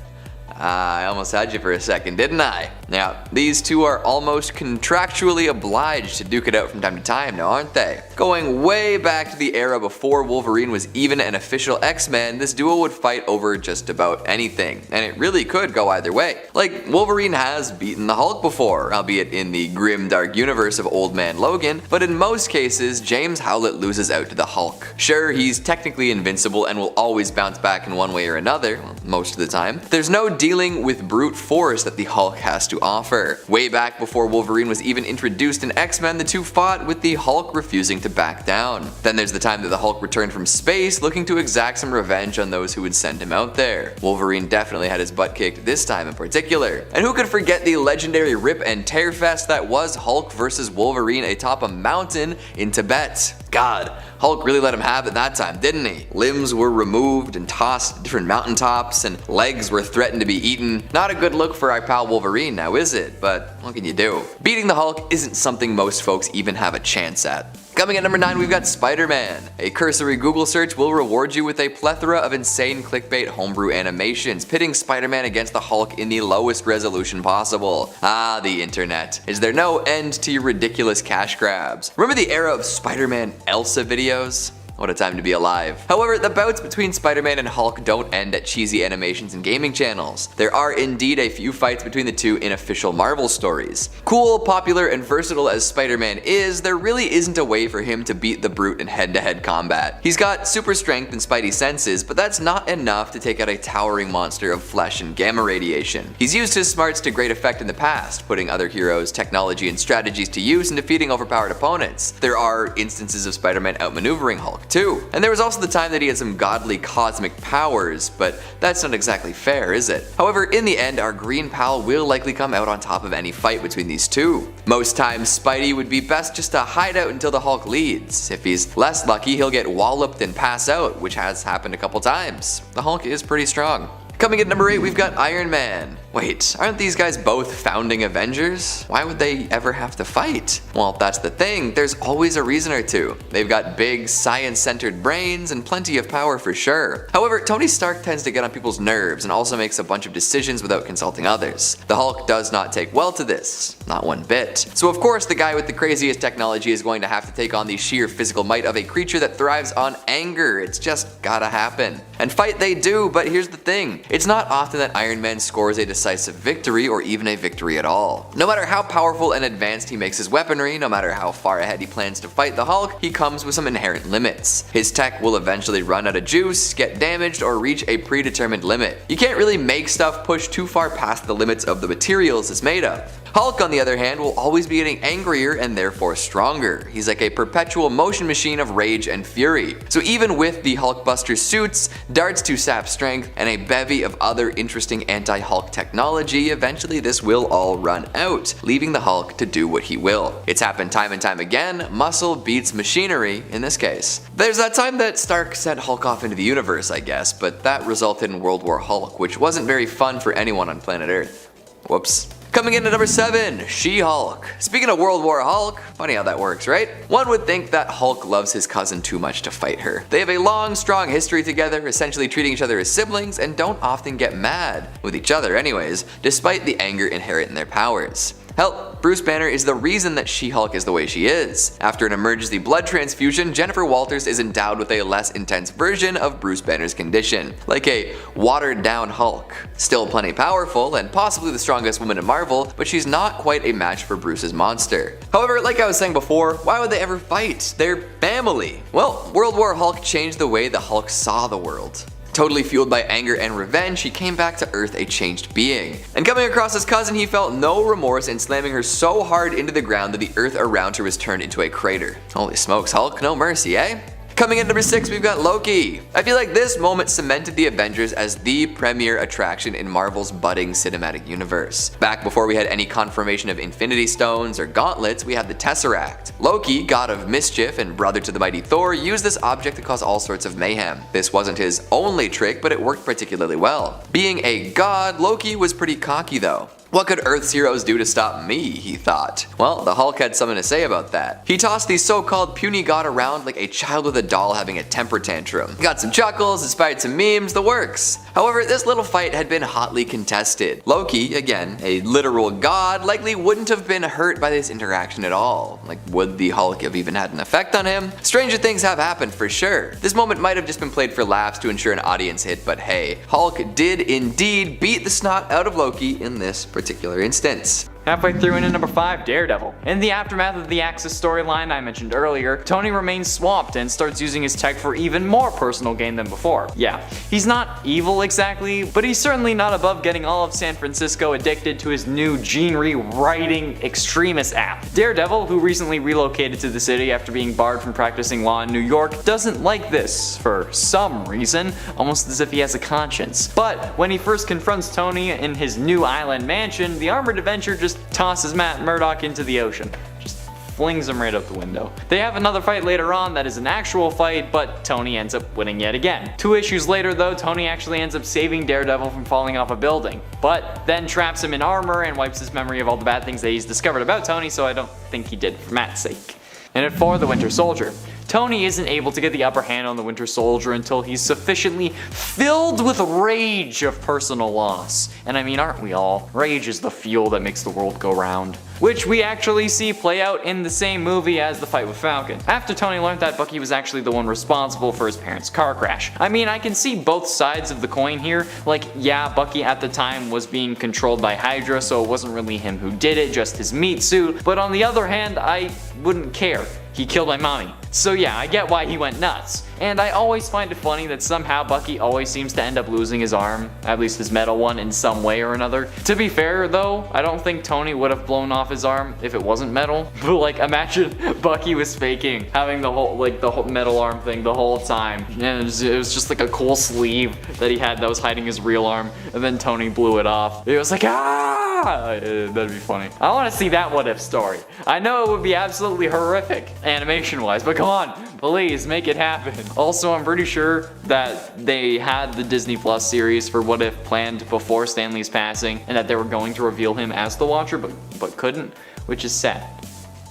I almost had you for a second, didn't I? Now, these two are almost contractually obliged to duke it out from time to time now, aren't they? Going way back to the era before Wolverine was even an official X-Man, this duo would fight over just about anything, and it really could go either way. Like, Wolverine has beaten the Hulk before, albeit in the grim dark universe of Old Man Logan, but in most cases, James Howlett loses out to the Hulk. Sure, he's technically invincible and will always bounce back in one way or another, well, most of the time. There's no dealing with brute force that the Hulk has to offer. Way back before Wolverine was even introduced in X-Men, the two fought with the Hulk refusing to back down. Then there's the time that the Hulk returned from space looking to exact some revenge on those who would send him out there. Wolverine definitely had his butt kicked this time in particular. And who could forget the legendary rip and tear fest that was Hulk versus Wolverine atop a mountain in Tibet. God, Hulk really let him have it that time, didn't he? Limbs were removed and tossed to different mountaintops, and legs were threatened to be eaten. Not a good look for our pal Wolverine now, is it? But what can you do? Beating the Hulk isn't something most folks even have a chance at. Coming at number 9, we've got Spider-Man. A cursory Google search will reward you with a plethora of insane clickbait homebrew animations, pitting Spider-Man against the Hulk in the lowest resolution possible. Ah, the internet. Is there no end to your ridiculous cash grabs? Remember the era of Spider-Man Elsa videos? What a time to be alive. However, the bouts between Spider-Man and Hulk don't end at cheesy animations and gaming channels. There are indeed a few fights between the two in official Marvel stories. Cool, popular, and versatile as Spider-Man is, there really isn't a way for him to beat the Brute in head-to-head combat. He's got super strength and spidey senses, but that's not enough to take out a towering monster of flesh and gamma radiation. He's used his smarts to great effect in the past, putting other heroes' technology and strategies to use and defeating overpowered opponents. There are instances of Spider-Man outmaneuvering Hulk too. And there was also the time that he had some godly cosmic powers, but that's not exactly fair, is it? However, in the end, our green pal will likely come out on top of any fight between these two. Most times, Spidey would be best just to hide out until the Hulk leads. If he's less lucky, he'll get walloped and pass out, which has happened a couple times. The Hulk is pretty strong. Coming at number 8, we've got Iron Man. Wait, aren't these guys both founding Avengers? Why would they ever have to fight? Well, that's the thing, there's always a reason or two. They've got big, science-centered brains and plenty of power for sure. However, Tony Stark tends to get on people's nerves and also makes a bunch of decisions without consulting others. The Hulk does not take well to this, not one bit. So of course the guy with the craziest technology is going to have to take on the sheer physical might of a creature that thrives on anger. It's just gotta happen. And fight they do, but here's the thing. It's not often that Iron Man scores a decisive victory or even a victory at all. No matter how powerful and advanced he makes his weaponry, no matter how far ahead he plans to fight the Hulk, he comes with some inherent limits. His tech will eventually run out of juice, get damaged, or reach a predetermined limit. You can't really make stuff push too far past the limits of the materials it's made of. Hulk, on the other hand, will always be getting angrier and therefore stronger. He's like a perpetual motion machine of rage and fury. So even with the Hulkbuster suits, darts to sap strength, and a bevy of other interesting anti-Hulk technology, eventually this will all run out, leaving the Hulk to do what he will. It's happened time and time again, muscle beats machinery in this case. There's that time that Stark sent Hulk off into the universe, I guess, but that resulted in World War Hulk, which wasn't very fun for anyone on planet Earth. Whoops. Coming in at number 7, She-Hulk. Speaking of World War Hulk, funny how that works, right? One would think that Hulk loves his cousin too much to fight her. They have a long, strong history together, essentially treating each other as siblings, and don't often get mad with each other anyways, despite the anger inherent in their powers. Hell, Bruce Banner is the reason that She-Hulk is the way she is. After an emergency blood transfusion, Jennifer Walters is endowed with a less intense version of Bruce Banner's condition, like a watered down Hulk. Still plenty powerful and possibly the strongest woman in Marvel, but she's not quite a match for Bruce's monster. However, like I was saying before, why would they ever fight? They're family. Well, World War Hulk changed the way the Hulk saw the world. Totally fueled by anger and revenge, he came back to Earth a changed being. And coming across his cousin, he felt no remorse in slamming her so hard into the ground that the Earth around her was turned into a crater. Holy smokes, Hulk, no mercy, eh? Coming in number 6, we've got Loki. I feel like this moment cemented the Avengers as the premier attraction in Marvel's budding cinematic universe. Back before we had any confirmation of Infinity Stones or gauntlets, we had the Tesseract. Loki, god of mischief and brother to the mighty Thor, used this object to cause all sorts of mayhem. This wasn't his only trick, but it worked particularly well. Being a god, Loki was pretty cocky though. What could Earth's heroes do to stop me, he thought. Well, the Hulk had something to say about that. He tossed the so-called puny god around like a child with a doll having a temper tantrum. Got some chuckles, inspired some memes, the works. However, this little fight had been hotly contested. Loki, again, a literal god, likely wouldn't have been hurt by this interaction at all. Like, would the Hulk have even had an effect on him? Stranger things have happened for sure. This moment might have just been played for laughs to ensure an audience hit, but hey, Hulk did indeed beat the snot out of Loki in this particular instance. Halfway through into number 5, Daredevil. In the aftermath of the Axis storyline I mentioned earlier, Tony remains swamped and starts using his tech for even more personal gain than before. Yeah, he's not evil exactly, but he's certainly not above getting all of San Francisco addicted to his new gene rewriting extremist app. Daredevil, who recently relocated to the city after being barred from practicing law in New York, doesn't like this for some reason, almost as if he has a conscience. But when he first confronts Tony in his new island mansion, the armored Avenger just tosses Matt Murdock into the ocean. Just flings him right out the window. They have another fight later on that is an actual fight, but Tony ends up winning yet again. 2 issues later though, Tony actually ends up saving Daredevil from falling off a building, but then traps him in armor and wipes his memory of all the bad things that he's discovered about Tony, so I don't think he did for Matt's sake. And at 4, the Winter Soldier. Tony isn't able to get the upper hand on the Winter Soldier until he's sufficiently filled with rage of personal loss. And I mean, aren't we all? Rage is the fuel that makes the world go round. Which we actually see play out in the same movie as the fight with Falcon. After Tony learned that Bucky was actually the one responsible for his parents' car crash. I mean, I can see both sides of the coin here. Like, yeah, Bucky at the time was being controlled by Hydra, so it wasn't really him who did it, just his meat suit. But on the other hand, I wouldn't care. He killed my mommy. So yeah, I get why he went nuts. And I always find it funny that somehow Bucky always seems to end up losing his arm, at least his metal one, in some way or another. To be fair though, I don't think Tony would have blown off his arm if it wasn't metal. But like, imagine Bucky was faking having the whole metal arm thing the whole time. And it was just like a cool sleeve that he had that was hiding his real arm, and then Tony blew it off. It was like, ah! That'd be funny. I want to see that what if story. I know it would be absolutely horrific animation wise, but come on, please make it happen. Also, I'm pretty sure that they had the Disney Plus series for What If planned before Stan Lee's passing, and that they were going to reveal him as the Watcher, but couldn't, which is sad.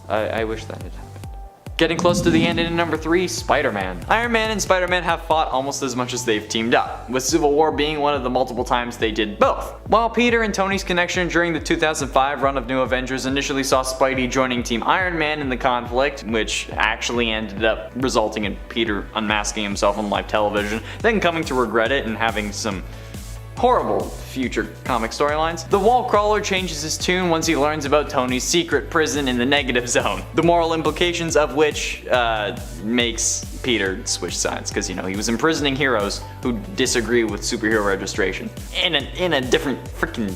I wish that had happened. Getting close to the end in number 3, Spider-Man. Iron Man and Spider-Man have fought almost as much as they've teamed up, with Civil War being one of the multiple times they did both. While Peter and Tony's connection during the 2005 run of New Avengers initially saw Spidey joining Team Iron Man in the conflict, which actually ended up resulting in Peter unmasking himself on live television, then coming to regret it and having some horrible future comic storylines. The Wall Crawler changes his tune once he learns about Tony's secret prison in the negative zone, the moral implications of which makes Peter switch sides, because, you know, he was imprisoning heroes who disagree with superhero registration in a different freaking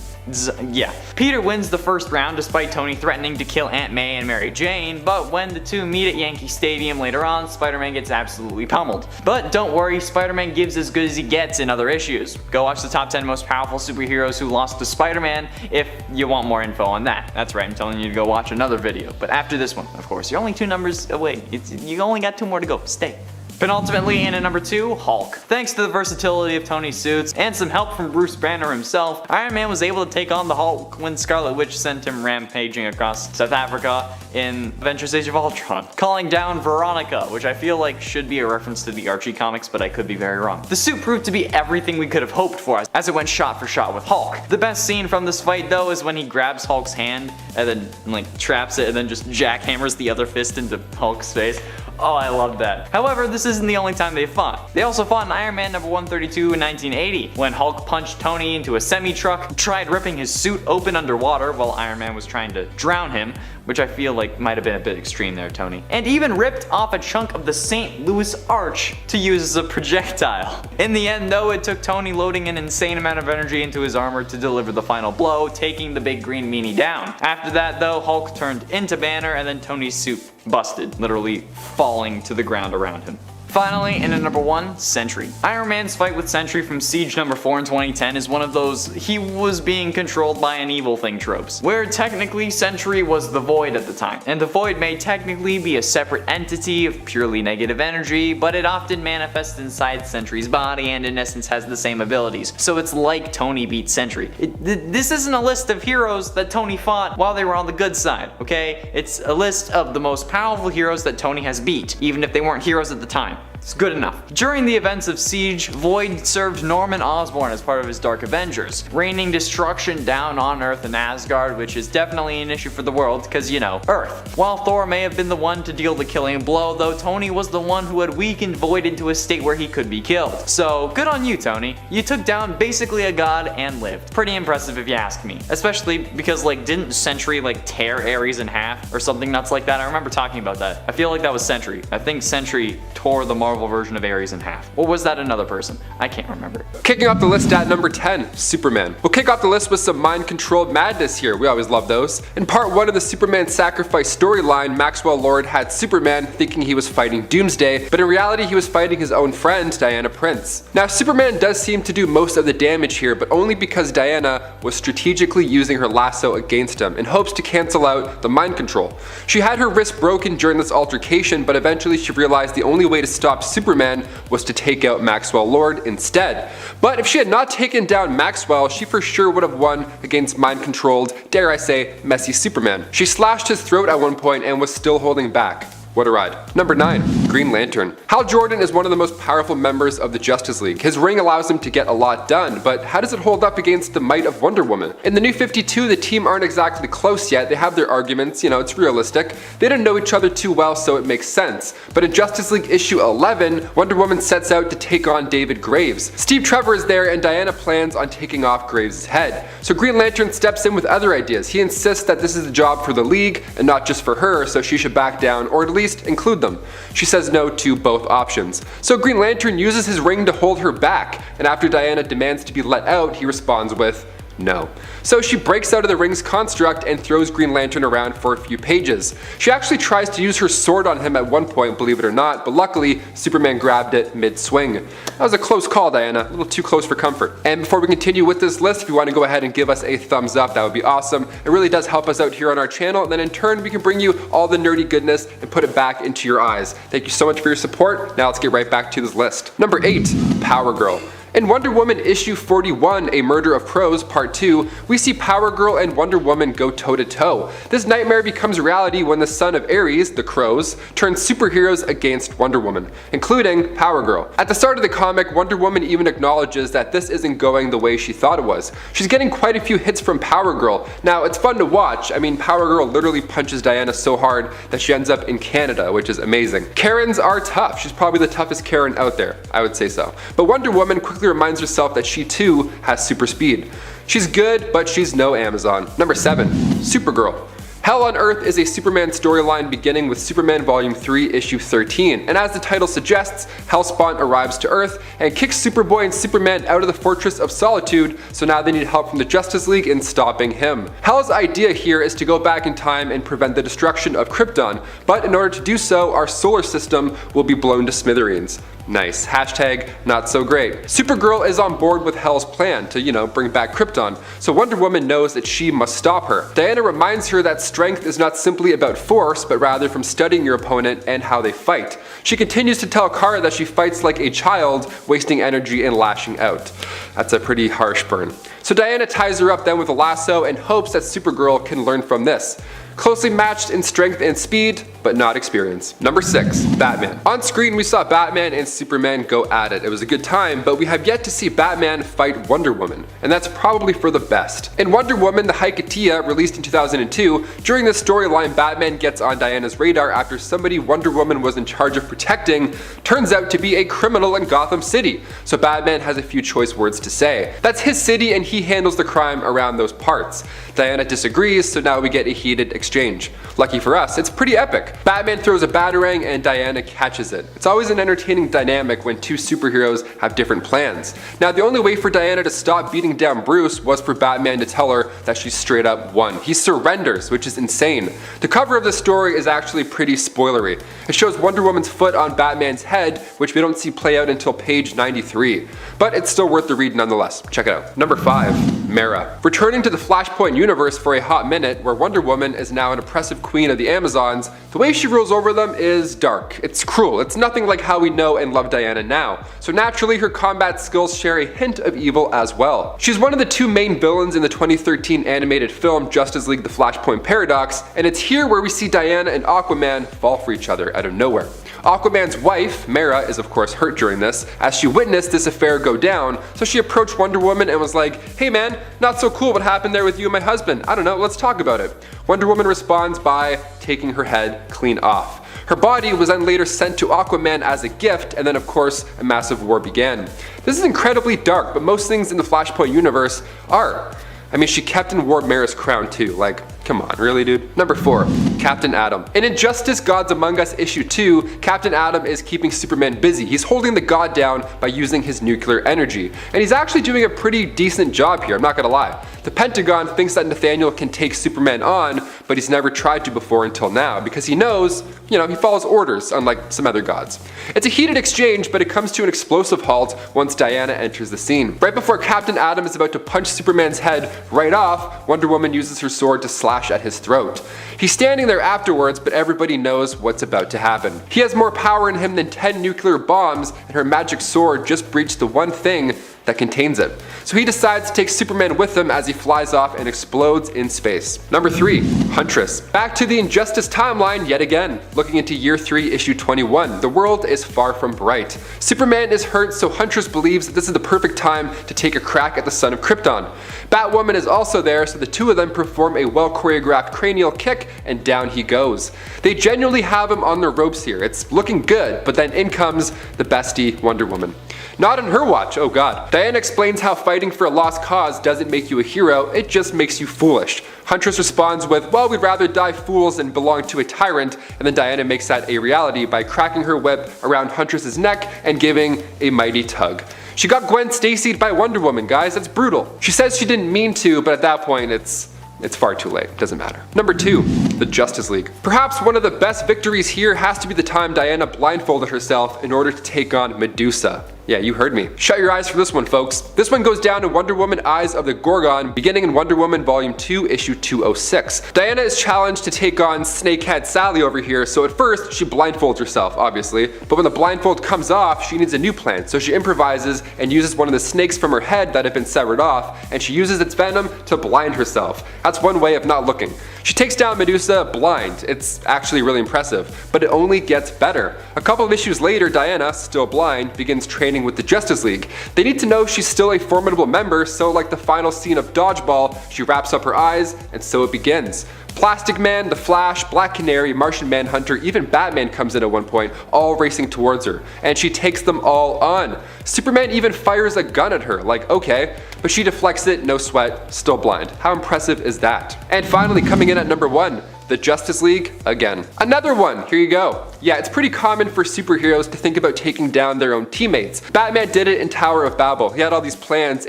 yeah. Peter wins the first round despite Tony threatening to kill Aunt May and Mary Jane, but when the two meet at Yankee Stadium later on, Spider-Man gets absolutely pummeled. But don't worry, Spider-Man gives as good as he gets in other issues. Go watch the top 10 most powerful superheroes who lost to Spider-Man if you want more info on that. That's right, I'm telling you to go watch another video. But after this one, of course, you're only 2 numbers away. You only got 2 more to go. Stay. Penultimately, in at number 2, Hulk. Thanks to the versatility of Tony's suits and some help from Bruce Banner himself, Iron Man was able to take on the Hulk when Scarlet Witch sent him rampaging across South Africa in Avengers Age of Ultron, calling down Veronica, which I feel like should be a reference to the Archie comics, but I could be very wrong. The suit proved to be everything we could have hoped for as it went shot for shot with Hulk. The best scene from this fight though is when he grabs Hulk's hand and then like traps it and then just jackhammers the other fist into Hulk's face. Oh, I loved that. However, this isn't the only time they fought. They also fought in Iron Man number 132 in 1980, when Hulk punched Tony into a semi-truck, tried ripping his suit open underwater while Iron Man was trying to drown him, which I feel like might have been a bit extreme there, Tony. And even ripped off a chunk of the St. Louis Arch to use as a projectile. In the end though, it took Tony loading an insane amount of energy into his armor to deliver the final blow, taking the big green meanie down. After that though, Hulk turned into Banner and then Tony's suit busted, literally falling to the ground around him. Finally, in at number 1, Sentry. Iron Man's fight with Sentry from Siege number 4 in 2010 is one of those he was being controlled by an evil thing tropes, where technically Sentry was the Void at the time, and the Void may technically be a separate entity of purely negative energy, but it often manifests inside Sentry's body and in essence has the same abilities, so it's like Tony beat Sentry. This isn't a list of heroes that Tony fought while they were on the good side, okay? It's a list of the most powerful heroes that Tony has beat, even if they weren't heroes at the time. It's good enough. During the events of Siege, Void served Norman Osborn as part of his Dark Avengers, raining destruction down on Earth and Asgard, which is definitely an issue for the world because, you know, Earth. While Thor may have been the one to deal the killing blow, though Tony was the one who had weakened Void into a state where he could be killed. So good on you, Tony. You took down basically a god and lived. Pretty impressive if you ask me. Especially because like didn't Sentry like tear Ares in half or something nuts like that? I remember talking about that. I feel like that was Sentry. I think Sentry tore the Marvel version of Ares in half. Or was that another person? I can't remember. Kicking off the list at number 10, Superman. We'll kick off the list with some mind-controlled madness here. We always love those. In part 1 of the Superman Sacrifice storyline, Maxwell Lord had Superman thinking he was fighting Doomsday, but in reality he was fighting his own friend, Diana Prince. Now Superman does seem to do most of the damage here, but only because Diana was strategically using her lasso against him in hopes to cancel out the mind control. She had her wrist broken during this altercation, but eventually she realized the only way to stop Superman was to take out Maxwell Lord instead. But if she had not taken down Maxwell, she for sure would have won against mind-controlled, dare I say, messy Superman. She slashed his throat at one point and was still holding back. What a ride. Number 9, Green Lantern. Hal Jordan is one of the most powerful members of the Justice League. His ring allows him to get a lot done, but how does it hold up against the might of Wonder Woman? In the New 52, the team aren't exactly close yet. They have their arguments, you know, it's realistic. They don't know each other too well, so it makes sense. But in Justice League issue 11, Wonder Woman sets out to take on David Graves. Steve Trevor is there and Diana plans on taking off Graves' head. So Green Lantern steps in with other ideas. He insists that this is a job for the League and not just for her, so she should back down or at least include them. She says no to both options. So Green Lantern uses his ring to hold her back, and after Diana demands to be let out, he responds with no. So she breaks out of the ring's construct and throws Green Lantern around for a few pages. She actually tries to use her sword on him at one point, believe it or not, but luckily Superman grabbed it mid-swing. That was a close call, Diana, a little too close for comfort. And before we continue with this list, if you want to go ahead and give us a thumbs up, that would be awesome. It really does help us out here on our channel, and then in turn we can bring you all the nerdy goodness and put it back into your eyes. Thank you so much for your support. Now let's get right back to this list. Number 8, Power Girl. In Wonder Woman issue 41, A Murder of Crows Part 2, we see Power Girl and Wonder Woman go toe-to-toe. This nightmare becomes reality when the son of Ares, the Crows, turns superheroes against Wonder Woman, including Power Girl. At the start of the comic, Wonder Woman even acknowledges that this isn't going the way she thought it was. She's getting quite a few hits from Power Girl. Now, it's fun to watch. I mean, Power Girl literally punches Diana so hard that she ends up in Canada, which is amazing. Karens are tough. She's probably the toughest Karen out there. I would say so. But Wonder Woman quickly reminds herself that she too has super speed. She's good, but she's no Amazon. Number 7, Supergirl. Hell on Earth is a Superman storyline beginning with Superman Volume 3, Issue 13, and as the title suggests, Hellspawn arrives to Earth and kicks Superboy and Superman out of the Fortress of Solitude, so now they need help from the Justice League in stopping him. Hell's idea here is to go back in time and prevent the destruction of Krypton, but in order to do so, our solar system will be blown to smithereens. Nice. Hashtag not so great. Supergirl is on board with Hell's plan to, bring back Krypton, so Wonder Woman knows that she must stop her. Diana reminds her that strength is not simply about force, but rather from studying your opponent and how they fight. She continues to tell Kara that she fights like a child, wasting energy and lashing out. That's a pretty harsh burn. So Diana ties her up then with a lasso and hopes that Supergirl can learn from this. Closely matched in strength and speed, but not experience. Number 6, Batman. On screen we saw Batman and Superman go at it. It was a good time, but we have yet to see Batman fight Wonder Woman, and that's probably for the best. In Wonder Woman, the Hikatia, released in 2002, during this storyline Batman gets on Diana's radar after somebody Wonder Woman was in charge of protecting turns out to be a criminal in Gotham City, so Batman has a few choice words to say. That's his city and he handles the crime around those parts. Diana disagrees, so now we get a heated exchange. Lucky for us, it's pretty epic. Batman throws a batarang and Diana catches it. It's always an entertaining dynamic when two superheroes have different plans. Now the only way for Diana to stop beating down Bruce was for Batman to tell her that she straight up won. He surrenders, which is insane. The cover of the story is actually pretty spoilery. It shows Wonder Woman's foot on Batman's head, which we don't see play out until page 93. But it's still worth the read nonetheless. Check it out. Number 5, Mera. Returning to the Flashpoint universe for a hot minute, where Wonder Woman is now an oppressive queen of the Amazons, the way she rules over them is dark. It's cruel. It's nothing like how we know and love Diana now. So naturally her combat skills share a hint of evil as well. She's one of the two main villains in the 2013 animated film Justice League: The Flashpoint Paradox, and it's here where we see Diana and Aquaman fall for each other out of nowhere. Aquaman's wife, Mera, is of course hurt during this, as she witnessed this affair go down, so she approached Wonder Woman and was like, "Hey man, not so cool what happened there with you and my husband. I don't know, let's talk about it." Wonder Woman responds by taking her head clean off. Her body was then later sent to Aquaman as a gift, and then of course a massive war began. This is incredibly dark, but most things in the Flashpoint universe are. I mean, she kept and wore Mera's crown too, like, come on, really dude? Number 4, Captain Atom. In Injustice Gods Among Us issue 2, Captain Atom is keeping Superman busy. He's holding the god down by using his nuclear energy. And he's actually doing a pretty decent job here, I'm not gonna lie. The Pentagon thinks that Nathaniel can take Superman on, but he's never tried to before until now, because he knows, he follows orders, unlike some other gods. It's a heated exchange, but it comes to an explosive halt once Diana enters the scene. Right before Captain Atom is about to punch Superman's head right off, Wonder Woman uses her sword to slash at his throat. He's standing there afterwards, but everybody knows what's about to happen. He has more power in him than 10 nuclear bombs, and her magic sword just breached the one thing that contains it. So he decides to take Superman with him as he flies off and explodes in space. Number 3, Huntress. Back to the Injustice timeline yet again. Looking into year 3, issue 21. The world is far from bright. Superman is hurt, so Huntress believes that this is the perfect time to take a crack at the son of Krypton. Batwoman is also there, so the two of them perform a well-choreographed cranial kick, and down he goes. They genuinely have him on their ropes here. It's looking good, but then in comes the bestie Wonder Woman. Not on her watch, oh god. Diana explains how fighting for a lost cause doesn't make you a hero, it just makes you foolish. Huntress responds with, well, we'd rather die fools than belong to a tyrant, and then Diana makes that a reality by cracking her whip around Huntress's neck and giving a mighty tug. She got Gwen Stacy'd by Wonder Woman, guys, that's brutal. She says she didn't mean to, but at that point it's far too late, doesn't matter. Number 2, the Justice League. Perhaps one of the best victories here has to be the time Diana blindfolded herself in order to take on Medusa. Yeah, you heard me. Shut your eyes for this one, folks. This one goes down in Wonder Woman Eyes of the Gorgon, beginning in Wonder Woman Volume 2, issue 206. Diana is challenged to take on Snakehead Sally over here, so at first she blindfolds herself, obviously, but when the blindfold comes off, she needs a new plan, so she improvises and uses one of the snakes from her head that had been severed off, and she uses its venom to blind herself. That's one way of not looking. She takes down Medusa blind. It's actually really impressive, but it only gets better. A couple of issues later, Diana, still blind, begins training with the Justice League. They need to know she's still a formidable member, so like the final scene of Dodgeball, she wraps up her eyes, and so it begins. Plastic Man, The Flash, Black Canary, Martian Manhunter, even Batman comes in at one point, all racing towards her, and she takes them all on. Superman even fires a gun at her, like okay, but she deflects it, no sweat, still blind. How impressive is that? And finally coming in at number 1, the Justice League again. Another one, here you go. Yeah, it's pretty common for superheroes to think about taking down their own teammates. Batman did it in Tower of Babel. He had all these plans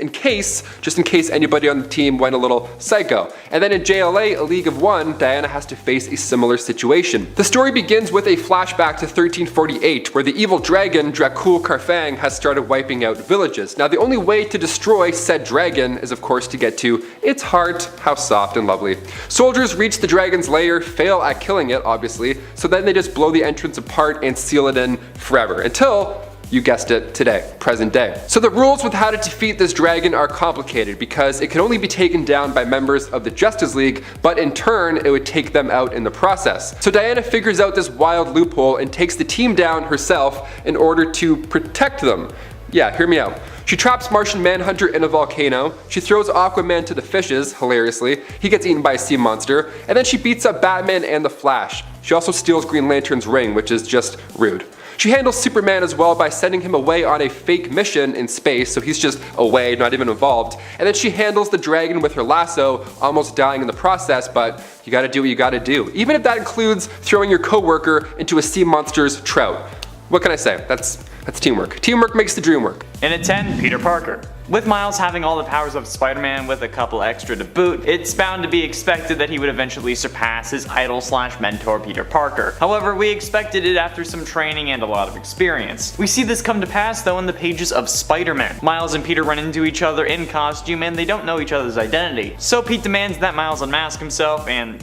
just in case anybody on the team went a little psycho. And then in JLA, A League of One, Diana has to face a similar situation. The story begins with a flashback to 1348, where the evil dragon Dracul Carfang has started wiping out villages. Now the only way to destroy said dragon is of course to get to its heart. How soft and lovely. Soldiers reach the dragon's lair, fail at killing it obviously, so then they just blow the entrance apart and seal it in forever until, you guessed it, today, present day. So the rules with how to defeat this dragon are complicated because it can only be taken down by members of the Justice League, but in turn it would take them out in the process. So Diana figures out this wild loophole and takes the team down herself in order to protect them. Yeah, hear me out. She traps Martian Manhunter in a volcano, she throws Aquaman to the fishes, hilariously, he gets eaten by a sea monster, and then she beats up Batman and the Flash. She also steals Green Lantern's ring, which is just rude. She handles Superman as well by sending him away on a fake mission in space, so he's just away, not even involved. And then she handles the dragon with her lasso, almost dying in the process, but you gotta do what you gotta do. Even if that includes throwing your coworker into a sea monster's trout. What can I say? That's teamwork. Teamwork makes the dream work. And at 10, Peter Parker. With Miles having all the powers of Spider-Man with a couple extra to boot, it's bound to be expected that he would eventually surpass his idol/mentor Peter Parker. However, we expected it after some training and a lot of experience. We see this come to pass though in the pages of Spider-Man. Miles and Peter run into each other in costume and they don't know each other's identity. So Pete demands that Miles unmask himself and,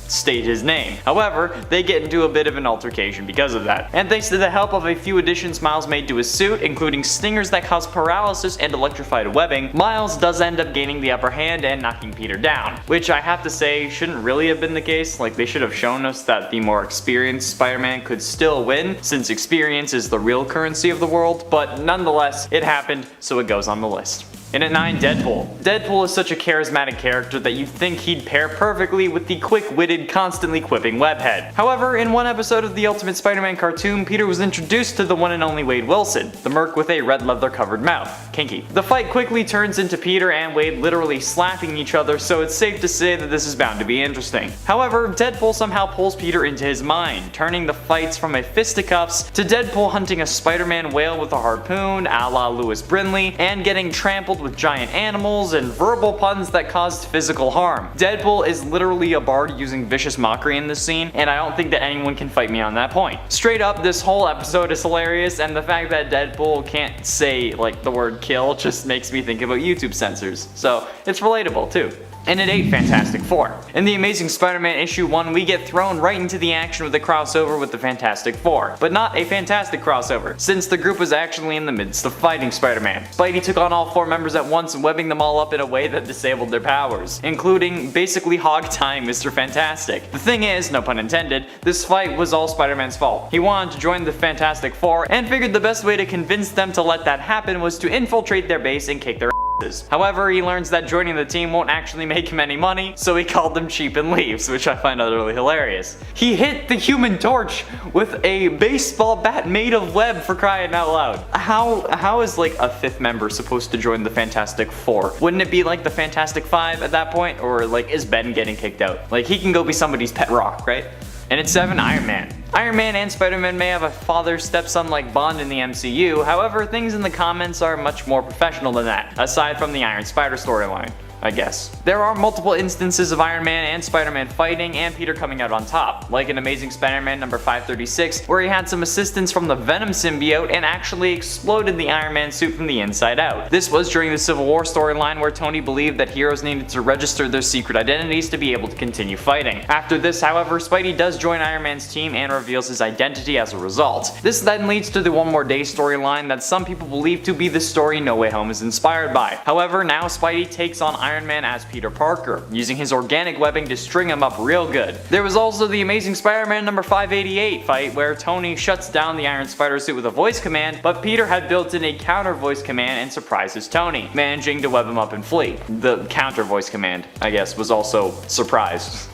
state his name. However, they get into a bit of an altercation because of that. And thanks to the help of a few additions Miles made to his suit, including stingers that cause paralysis and electrified webbing, Miles does end up gaining the upper hand and knocking Peter down, which I have to say shouldn't really have been the case. Like, they should have shown us that the more experienced Spider-Man could still win, since experience is the real currency of the world, but nonetheless, it happened, so it goes on the list. And at 9, Deadpool. Deadpool is such a charismatic character that you'd think he'd pair perfectly with the quick-witted, constantly quipping Webhead. However, in one episode of the Ultimate Spider-Man cartoon, Peter was introduced to the one and only Wade Wilson, the merc with a red leather covered mouth. Kinky. The fight quickly turns into Peter and Wade literally slapping each other, so it's safe to say that this is bound to be interesting. However, Deadpool somehow pulls Peter into his mind, turning the fights from a fisticuffs to Deadpool hunting a Spider-Man whale with a harpoon, a la Lewis Brinley, and getting trampled with giant animals and verbal puns that caused physical harm. Deadpool is literally a bard using vicious mockery in this scene, and I don't think that anyone can fight me on that point. Straight up, this whole episode is hilarious, and the fact that Deadpool can't say the word kill just makes me think about YouTube censors. So it's relatable too. And at 8, Fantastic Four. In the Amazing Spider-Man issue 1, we get thrown right into the action with a crossover with the Fantastic Four. But not a fantastic crossover, since the group was actually in the midst of fighting Spider-Man. Spidey took on all 4 members at once, webbing them all up in a way that disabled their powers, including basically hog-tying Mr. Fantastic. The thing is, no pun intended, this fight was all Spider-Man's fault. He wanted to join the Fantastic Four, and figured the best way to convince them to let that happen was to infiltrate their base and kick their asses. However, he learns that joining the team won't actually make him any money, so he called them cheap and leaves, which I find utterly hilarious. He hit the Human Torch with a baseball bat made of web, for crying out loud. How is a 5th member supposed to join the Fantastic Four? Wouldn't it be the Fantastic Five at that point? Or is Ben getting kicked out? He can go be somebody's pet rock, right? And at 7, Iron Man. Iron Man and Spider-Man may have a father-stepson like bond in the MCU, however, things in the comments are much more professional than that, aside from the Iron Spider storyline, I guess. There are multiple instances of Iron Man and Spider-Man fighting and Peter coming out on top, like in Amazing Spider-Man number 536, where he had some assistance from the Venom symbiote and actually exploded the Iron Man suit from the inside out. This was during the Civil War storyline where Tony believed that heroes needed to register their secret identities to be able to continue fighting. After this, however, Spidey does join Iron Man's team and reveals his identity as a result. This then leads to the One More Day storyline that some people believe to be the story No Way Home is inspired by. However, now Spidey takes on Iron Man as Peter Parker, using his organic webbing to string him up real good. There was also the Amazing Spider-Man number 588 fight where Tony shuts down the Iron Spider suit with a voice command, but Peter had built in a counter voice command and surprises Tony, managing to web him up and flee. The counter voice command, I guess, was also surprised.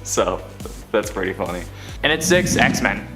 So that's pretty funny. And at 6, X-Men.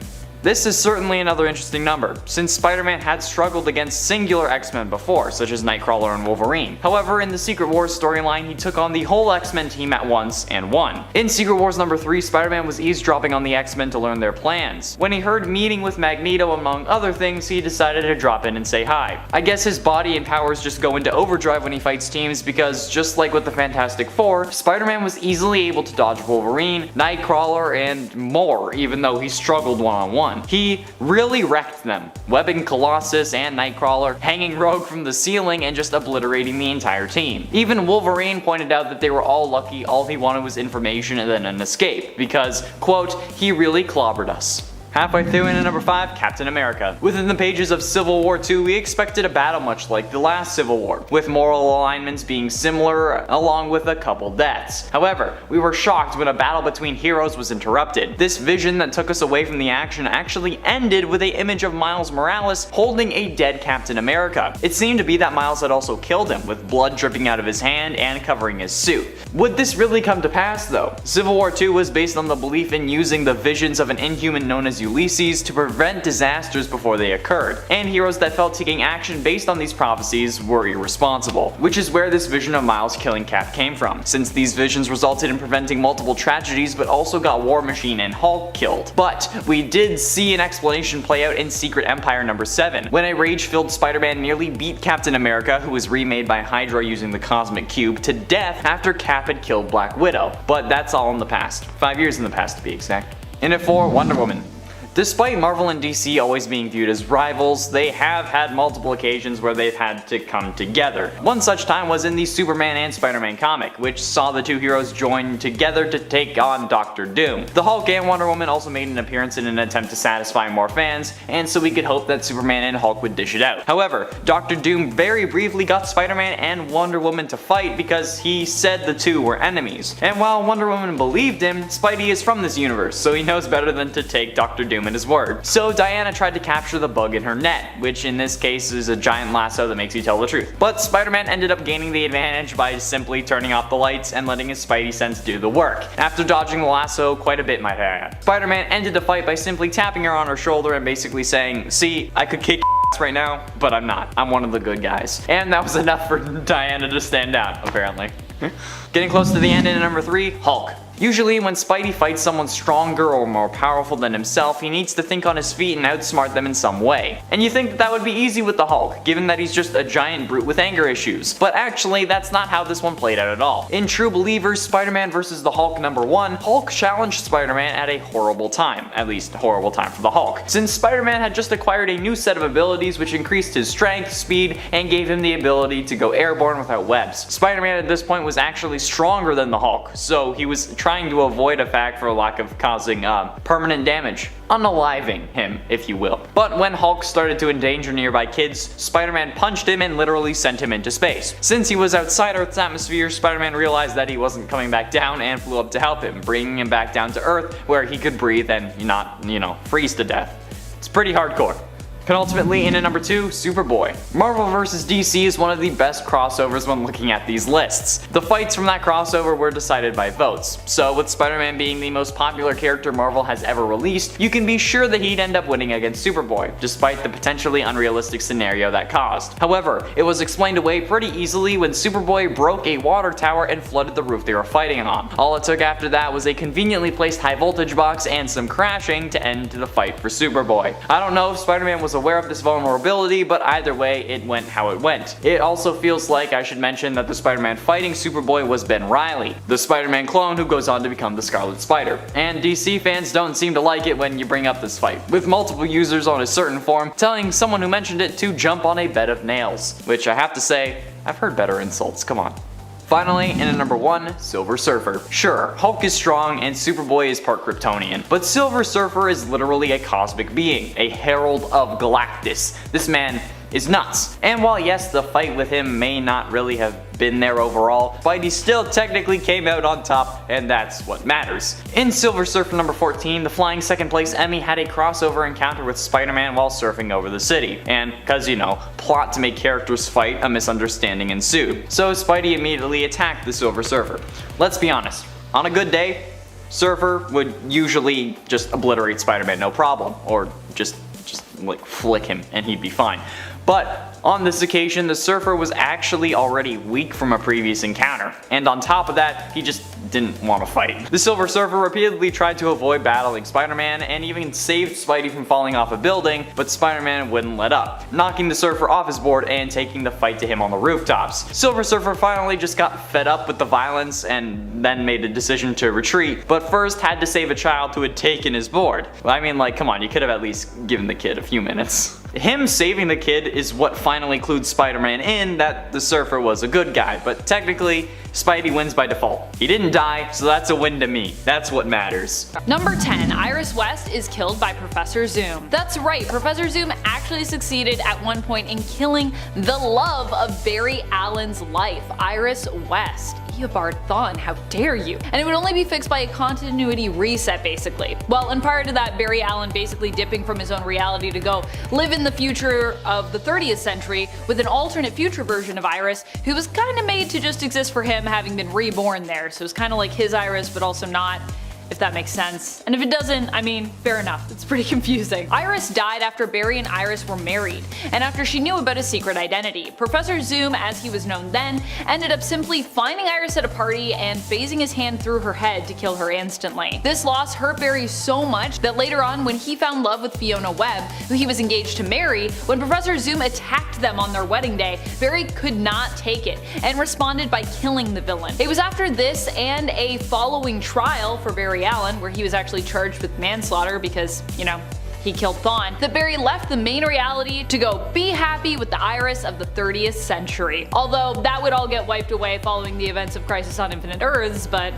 This is certainly another interesting number, since Spider-Man had struggled against singular X-Men before, such as Nightcrawler and Wolverine. However, in the Secret Wars storyline, he took on the whole X-Men team at once and won. In Secret Wars number 3, Spider-Man was eavesdropping on the X-Men to learn their plans. When he heard meeting with Magneto among other things, he decided to drop in and say hi. I guess his body and powers just go into overdrive when he fights teams because, just like with the Fantastic Four, Spider-Man was easily able to dodge Wolverine, Nightcrawler, and more, even though he struggled one-on-one. He really wrecked them, webbing Colossus and Nightcrawler, hanging Rogue from the ceiling, and just obliterating the entire team. Even Wolverine pointed out that they were all lucky all he wanted was information and then an escape, because, quote, he really clobbered us. Halfway through into number 5, Captain America. Within the pages of Civil War II, we expected a battle much like the last Civil War, with moral alignments being similar along with a couple deaths. However, we were shocked when a battle between heroes was interrupted. This vision that took us away from the action actually ended with an image of Miles Morales holding a dead Captain America. It seemed to be that Miles had also killed him, with blood dripping out of his hand and covering his suit. Would this really come to pass though? Civil War II was based on the belief in using the visions of an inhuman known as Ulysses to prevent disasters before they occurred, and heroes that felt taking action based on these prophecies were irresponsible, which is where this vision of Miles killing Cap came from, since these visions resulted in preventing multiple tragedies but also got War Machine and Hulk killed. But we did see an explanation play out in Secret Empire number 7, when a rage-filled Spider-Man nearly beat Captain America, who was remade by Hydra using the Cosmic Cube, to death after Cap had killed Black Widow. But that's all in the past. 5 years in the past to be exact. In at 4, Wonder Woman. Despite Marvel and DC always being viewed as rivals, they have had multiple occasions where they've had to come together. One such time was in the Superman and Spider-Man comic, which saw the two heroes join together to take on Dr. Doom. The Hulk and Wonder Woman also made an appearance in an attempt to satisfy more fans, and so we could hope that Superman and Hulk would dish it out. However, Dr. Doom very briefly got Spider-Man and Wonder Woman to fight because he said the two were enemies. And while Wonder Woman believed him, Spidey is from this universe, so he knows better than to take Dr. Doom at his word. So Diana tried to capture the bug in her net, which in this case is a giant lasso that makes you tell the truth. But Spider-Man ended up gaining the advantage by simply turning off the lights and letting his Spidey sense do the work, after dodging the lasso quite a bit, might I add. Spider-Man ended the fight by simply tapping her on her shoulder and basically saying, "See, I could kick right now, but I'm not. I'm one of the good guys." And that was enough for Diana to stand down, apparently. Getting close to the end in number 3, Hulk. Usually when Spidey fights someone stronger or more powerful than himself, he needs to think on his feet and outsmart them in some way. And you think that would be easy with the Hulk, given that he's just a giant brute with anger issues. But actually, that's not how this one played out at all. In True Believers Spider-Man vs. the Hulk number 1, Hulk challenged Spider-Man at a horrible time. At least, a horrible time for the Hulk. Since Spider-Man had just acquired a new set of abilities which increased his strength, speed, and gave him the ability to go airborne without webs. Spider-Man at this point was actually stronger than the Hulk, so he was trying to avoid a fact for lack of causing permanent damage. Unaliving him, if you will. But when Hulk started to endanger nearby kids, Spider-Man punched him and literally sent him into space. Since he was outside Earth's atmosphere, Spider-Man realized that he wasn't coming back down and flew up to help him, bringing him back down to Earth where he could breathe and not, freeze to death. It's pretty hardcore. Penultimately, in at number 2, Superboy. Marvel vs. DC is one of the best crossovers when looking at these lists. The fights from that crossover were decided by votes, so with Spider-Man being the most popular character Marvel has ever released, you can be sure that he'd end up winning against Superboy, despite the potentially unrealistic scenario that caused. However, it was explained away pretty easily when Superboy broke a water tower and flooded the roof they were fighting on. All it took after that was a conveniently placed high voltage box and some crashing to end the fight for Superboy. I don't know if Spider-Man was aware of this vulnerability, but either way, it went how it went. It also feels like I should mention that the Spider-Man fighting Superboy was Ben Reilly, the Spider-Man clone who goes on to become the Scarlet Spider. And DC fans don't seem to like it when you bring up this fight, with multiple users on a certain forum telling someone who mentioned it to jump on a bed of nails, which I have to say, I've heard better insults, come on. Finally, in at number 1, Silver Surfer. Sure, Hulk is strong and Superboy is part Kryptonian, but Silver Surfer is literally a cosmic being, a herald of Galactus. This man is nuts. And while yes, the fight with him may not really have been there overall, Spidey still technically came out on top, and that's what matters. In Silver Surfer number 14, the flying second place Emmy had a crossover encounter with Spider-Man while surfing over the city, and cause plot to make characters fight, a misunderstanding ensued. So Spidey immediately attacked the Silver Surfer. Let's be honest, on a good day, Surfer would usually just obliterate Spider-Man no problem, or just like flick him and he'd be fine. But on this occasion, the Surfer was actually already weak from a previous encounter, and on top of that, he just didn't want to fight. The Silver Surfer repeatedly tried to avoid battling Spider-Man and even saved Spidey from falling off a building, but Spider-Man wouldn't let up, knocking the Surfer off his board and taking the fight to him on the rooftops. Silver Surfer finally just got fed up with the violence and then made a decision to retreat, but first had to save a child who had taken his board. I mean, like, come on, you could have at least given the kid a few minutes. Him saving the kid is what finally clues Spider-Man in that the Surfer was a good guy, but technically, Spidey wins by default. He didn't die, so that's a win to me. That's what matters. Number 10, Iris West is killed by Professor Zoom. That's right, Professor Zoom actually succeeded at one point in killing the love of Barry Allen's life, Iris West. Eobard Thawne, how dare you? And it would only be fixed by a continuity reset, basically. Well, and prior to that, Barry Allen basically dipping from his own reality to go live in the future of the 30th century with an alternate future version of Iris who was kind of made to just exist for him, having been reborn there. So it's kind of like his Iris, but also not, if that makes sense. And if it doesn't, I mean, fair enough, it's pretty confusing. Iris died after Barry and Iris were married, and after she knew about his secret identity. Professor Zoom, as he was known then, ended up simply finding Iris at a party and phasing his hand through her head to kill her instantly. This loss hurt Barry so much that later on, when he found love with Fiona Webb, who he was engaged to marry, when Professor Zoom attacked them on their wedding day, Barry could not take it and responded by killing the villain. It was after this and a following trial for Barry Allen, where he was actually charged with manslaughter because, you know, he killed Thawne, that Barry left the main reality to go be happy with the Iris of the 30th century. Although that would all get wiped away following the events of Crisis on Infinite Earths, but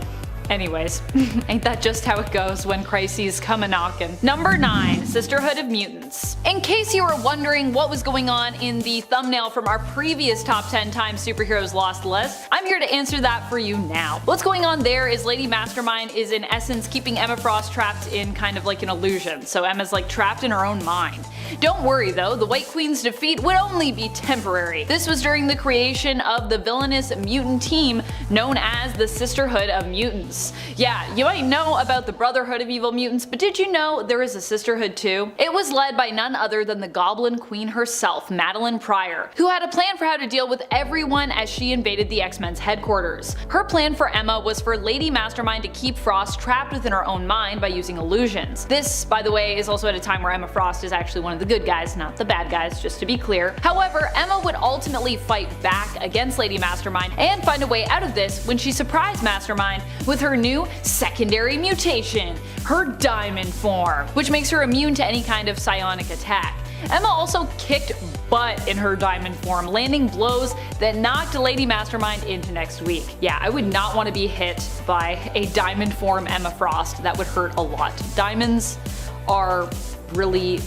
anyways, ain't that just how it goes when crises come a-knockin'. Number 9, Sisterhood of Mutants. In case you were wondering what was going on in the thumbnail from our previous top 10 times superheroes lost list, I'm here to answer that for you now. What's going on there is Lady Mastermind is in essence keeping Emma Frost trapped in kind of like an illusion, so Emma's like trapped in her own mind. Don't worry though, the White Queen's defeat would only be temporary. This was during the creation of the villainous mutant team known as the Sisterhood of Mutants. Yeah, you might know about the Brotherhood of Evil Mutants, but did you know there is a Sisterhood too? It was led by none other than the Goblin Queen herself, Madeline Pryor, who had a plan for how to deal with everyone as she invaded the X-Men's headquarters. Her plan for Emma was for Lady Mastermind to keep Frost trapped within her own mind by using illusions. This, by the way, is also at a time where Emma Frost is actually one of the good guys, not the bad guys, just to be clear. However, Emma would ultimately fight back against Lady Mastermind and find a way out of this when she surprised Mastermind with her new secondary mutation, her diamond form, which makes her immune to any kind of psionic attack. Emma also kicked butt in her diamond form, landing blows that knocked Lady Mastermind into next week. Yeah, I would not want to be hit by a diamond form Emma Frost. That would hurt a lot. Diamonds are really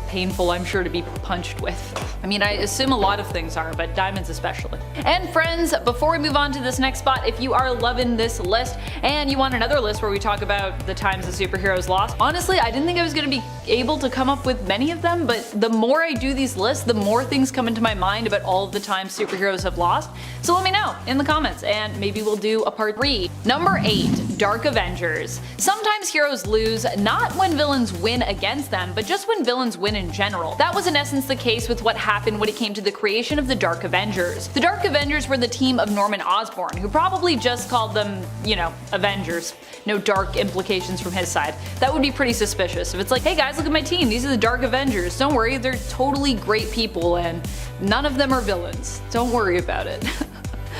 painful, I'm sure, to be punched with. I mean, I assume a lot of things are, but diamonds especially. And friends, before we move on to this next spot, if you are loving this list and you want another list where we talk about the times the superheroes lost, honestly, I didn't think I was going to be able to come up with many of them, but the more I do these lists, the more things come into my mind about all of the times superheroes have lost. So let me know in the comments, and maybe we'll do a part 3. Number 8, Dark Avengers. Sometimes heroes lose, not when villains win against them, but just when villains win in general. That was in essence the case with what happened when it came to the creation of the Dark Avengers. The Dark Avengers were the team of Norman Osborn, who probably just called them, you know, Avengers. No dark implications from his side. That would be pretty suspicious if it's like, hey guys, look at my team, these are the Dark Avengers. Don't worry, they're totally great people and none of them are villains. Don't worry about it.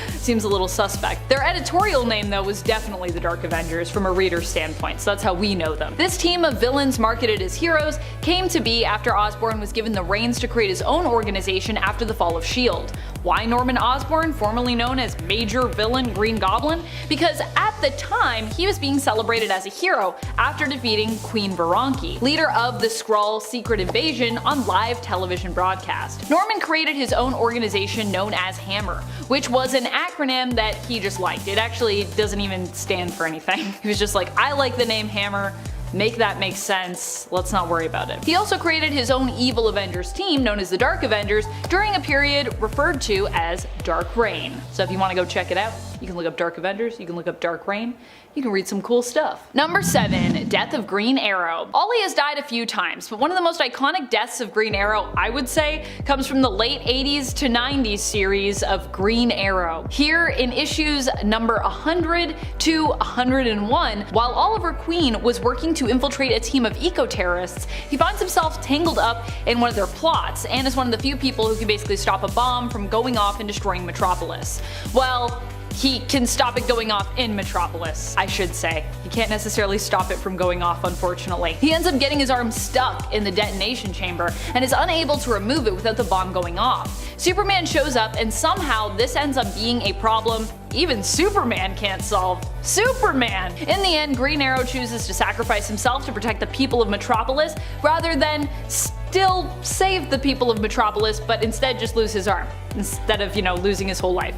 Seems a little suspect. Their editorial name though was definitely the Dark Avengers from a reader's standpoint, so that's how we know them. This team of villains marketed as heroes came to be after Osborn was given the reins to create his own organization after the fall of S.H.I.E.L.D. Why Norman Osborn, formerly known as Major Villain Green Goblin? Because at the time, he was being celebrated as a hero after defeating Queen Veranke, leader of the Skrull Secret Invasion on live television broadcast. Norman created his own organization known as Hammer, which was an acronym that he just liked. It actually doesn't even stand for anything. He was just like, I like the name Hammer, make that make sense, let's not worry about it. He also created his own evil Avengers team known as the Dark Avengers during a period referred to as Dark Reign. So if you want to go check it out, You can look up Dark Avengers, you can look up Dark Reign, you can read some cool stuff. Number 7, Death of Green Arrow. Ollie has died a few times, but one of the most iconic deaths of Green Arrow, I would say, comes from the late 80s to 90s series of Green Arrow. Here in issues number 100 to 101, while Oliver Queen was working to infiltrate a team of eco-terrorists, he finds himself tangled up in one of their plots, and is one of the few people who can basically stop a bomb from going off and destroying Metropolis. Well, he can stop it going off in Metropolis, I should say. He can't necessarily stop it from going off, unfortunately. He ends up getting his arm stuck in the detonation chamber and is unable to remove it without the bomb going off. Superman shows up, and somehow this ends up being a problem even Superman can't solve. Superman! In the end, Green Arrow chooses to sacrifice himself to protect the people of Metropolis rather than still save the people of Metropolis, but instead just lose his arm instead of, losing his whole life.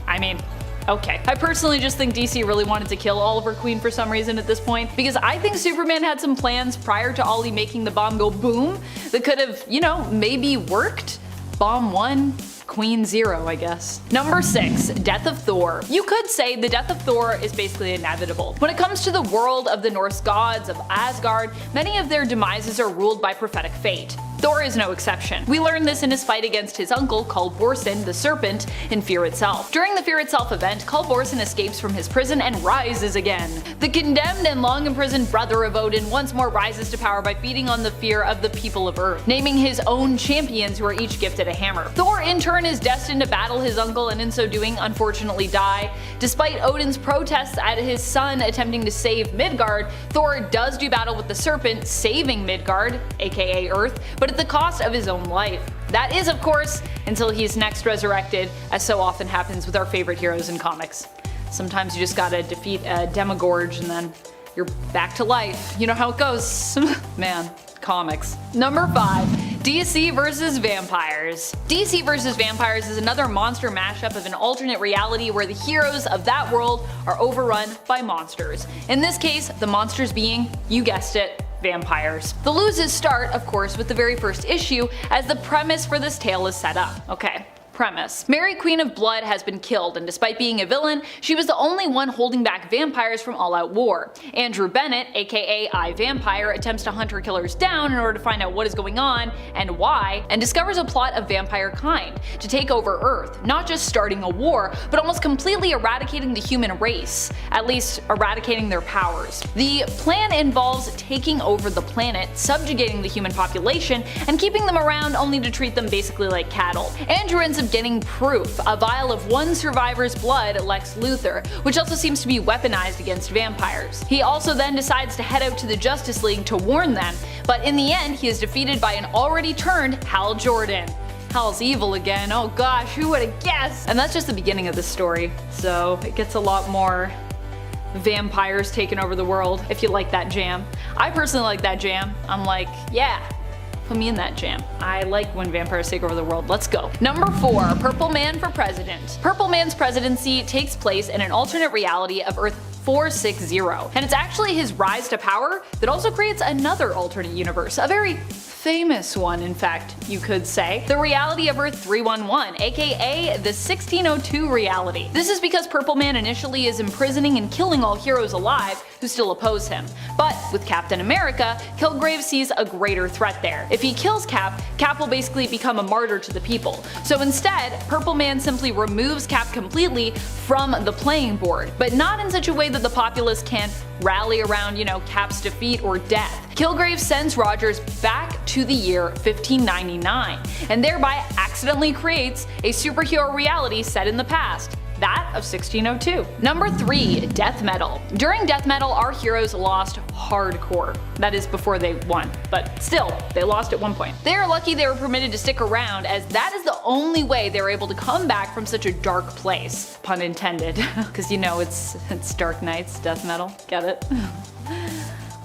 I mean, okay. I personally just think DC really wanted to kill Oliver Queen for some reason at this point, because I think Superman had some plans prior to Ollie making the bomb go boom that could have, maybe worked. Bomb 1, Queen 0, I guess. Number 6, Death of Thor. You could say the death of Thor is basically inevitable. When it comes to the world of the Norse gods of Asgard, many of their demises are ruled by prophetic fate. Thor is no exception. We learn this in his fight against his uncle, Kull Borson, the Serpent, in Fear Itself. During the Fear Itself event, Kull Borson escapes from his prison and rises again. The condemned and long imprisoned brother of Odin once more rises to power by feeding on the fear of the people of Earth, naming his own champions who are each gifted a hammer. Thor in turn is destined to battle his uncle, and in so doing unfortunately die. Despite Odin's protests at his son attempting to save Midgard, Thor does do battle with the Serpent, saving Midgard, aka Earth, but at the cost of his own life. That is, of course, until he's next resurrected, as so often happens with our favorite heroes in comics. Sometimes you just gotta defeat a Demogorgon and then you're back to life. You know how it goes. Man, comics. Number 5. DC vs. Vampires. DC vs. Vampires is another monster mashup of an alternate reality where the heroes of that world are overrun by monsters. In this case, the monsters being, you guessed it, vampires. The loses start, of course, with the very first issue, as the premise for this tale is set up. Okay. Premise. Mary Queen of Blood has been killed, and despite being a villain, she was the only one holding back vampires from all-out war. Andrew Bennett, aka I-Vampire, attempts to hunt her killers down in order to find out what is going on and why, and discovers a plot of vampire kind to take over Earth, not just starting a war, but almost completely eradicating the human race, at least eradicating their powers. The plan involves taking over the planet, subjugating the human population, and keeping them around only to treat them basically like cattle. Andrew ends up getting proof, a vial of one survivor's blood, Lex Luthor, which also seems to be weaponized against vampires. He also then decides to head out to the Justice League to warn them, but in the end he is defeated by an already turned Hal Jordan. Hal's evil again, oh gosh, who would have guessed? And that's just the beginning of the story, so it gets a lot more vampires taking over the world, if you like that jam. I personally like that jam. I'm like, yeah. Put me in that jam. I like when vampires take over the world. Let's go. Number 4, Purple Man for President. Purple Man's presidency takes place in an alternate reality of Earth 460, and it's actually his rise to power that also creates another alternate universe, a very famous one, in fact, you could say. The reality of Earth 311, aka the 1602 reality. This is because Purple Man initially is imprisoning and killing all heroes alive who still oppose him. But with Captain America, Kilgrave sees a greater threat there. If he kills Cap, Cap will basically become a martyr to the people. So instead, Purple Man simply removes Cap completely from the playing board, but not in such a way that the populace can't rally around, Cap's defeat or death. Kilgrave sends Rogers back to the year 1599, and thereby accidentally creates a superhero reality set in the past, that of 1602. Number 3, Death Metal. During Death Metal, our heroes lost hardcore. That is before they won, but still, they lost at one point. They are lucky they were permitted to stick around, as that is the only way they were able to come back from such a dark place. Pun intended. Because it's Dark Knights, Death Metal. Get it?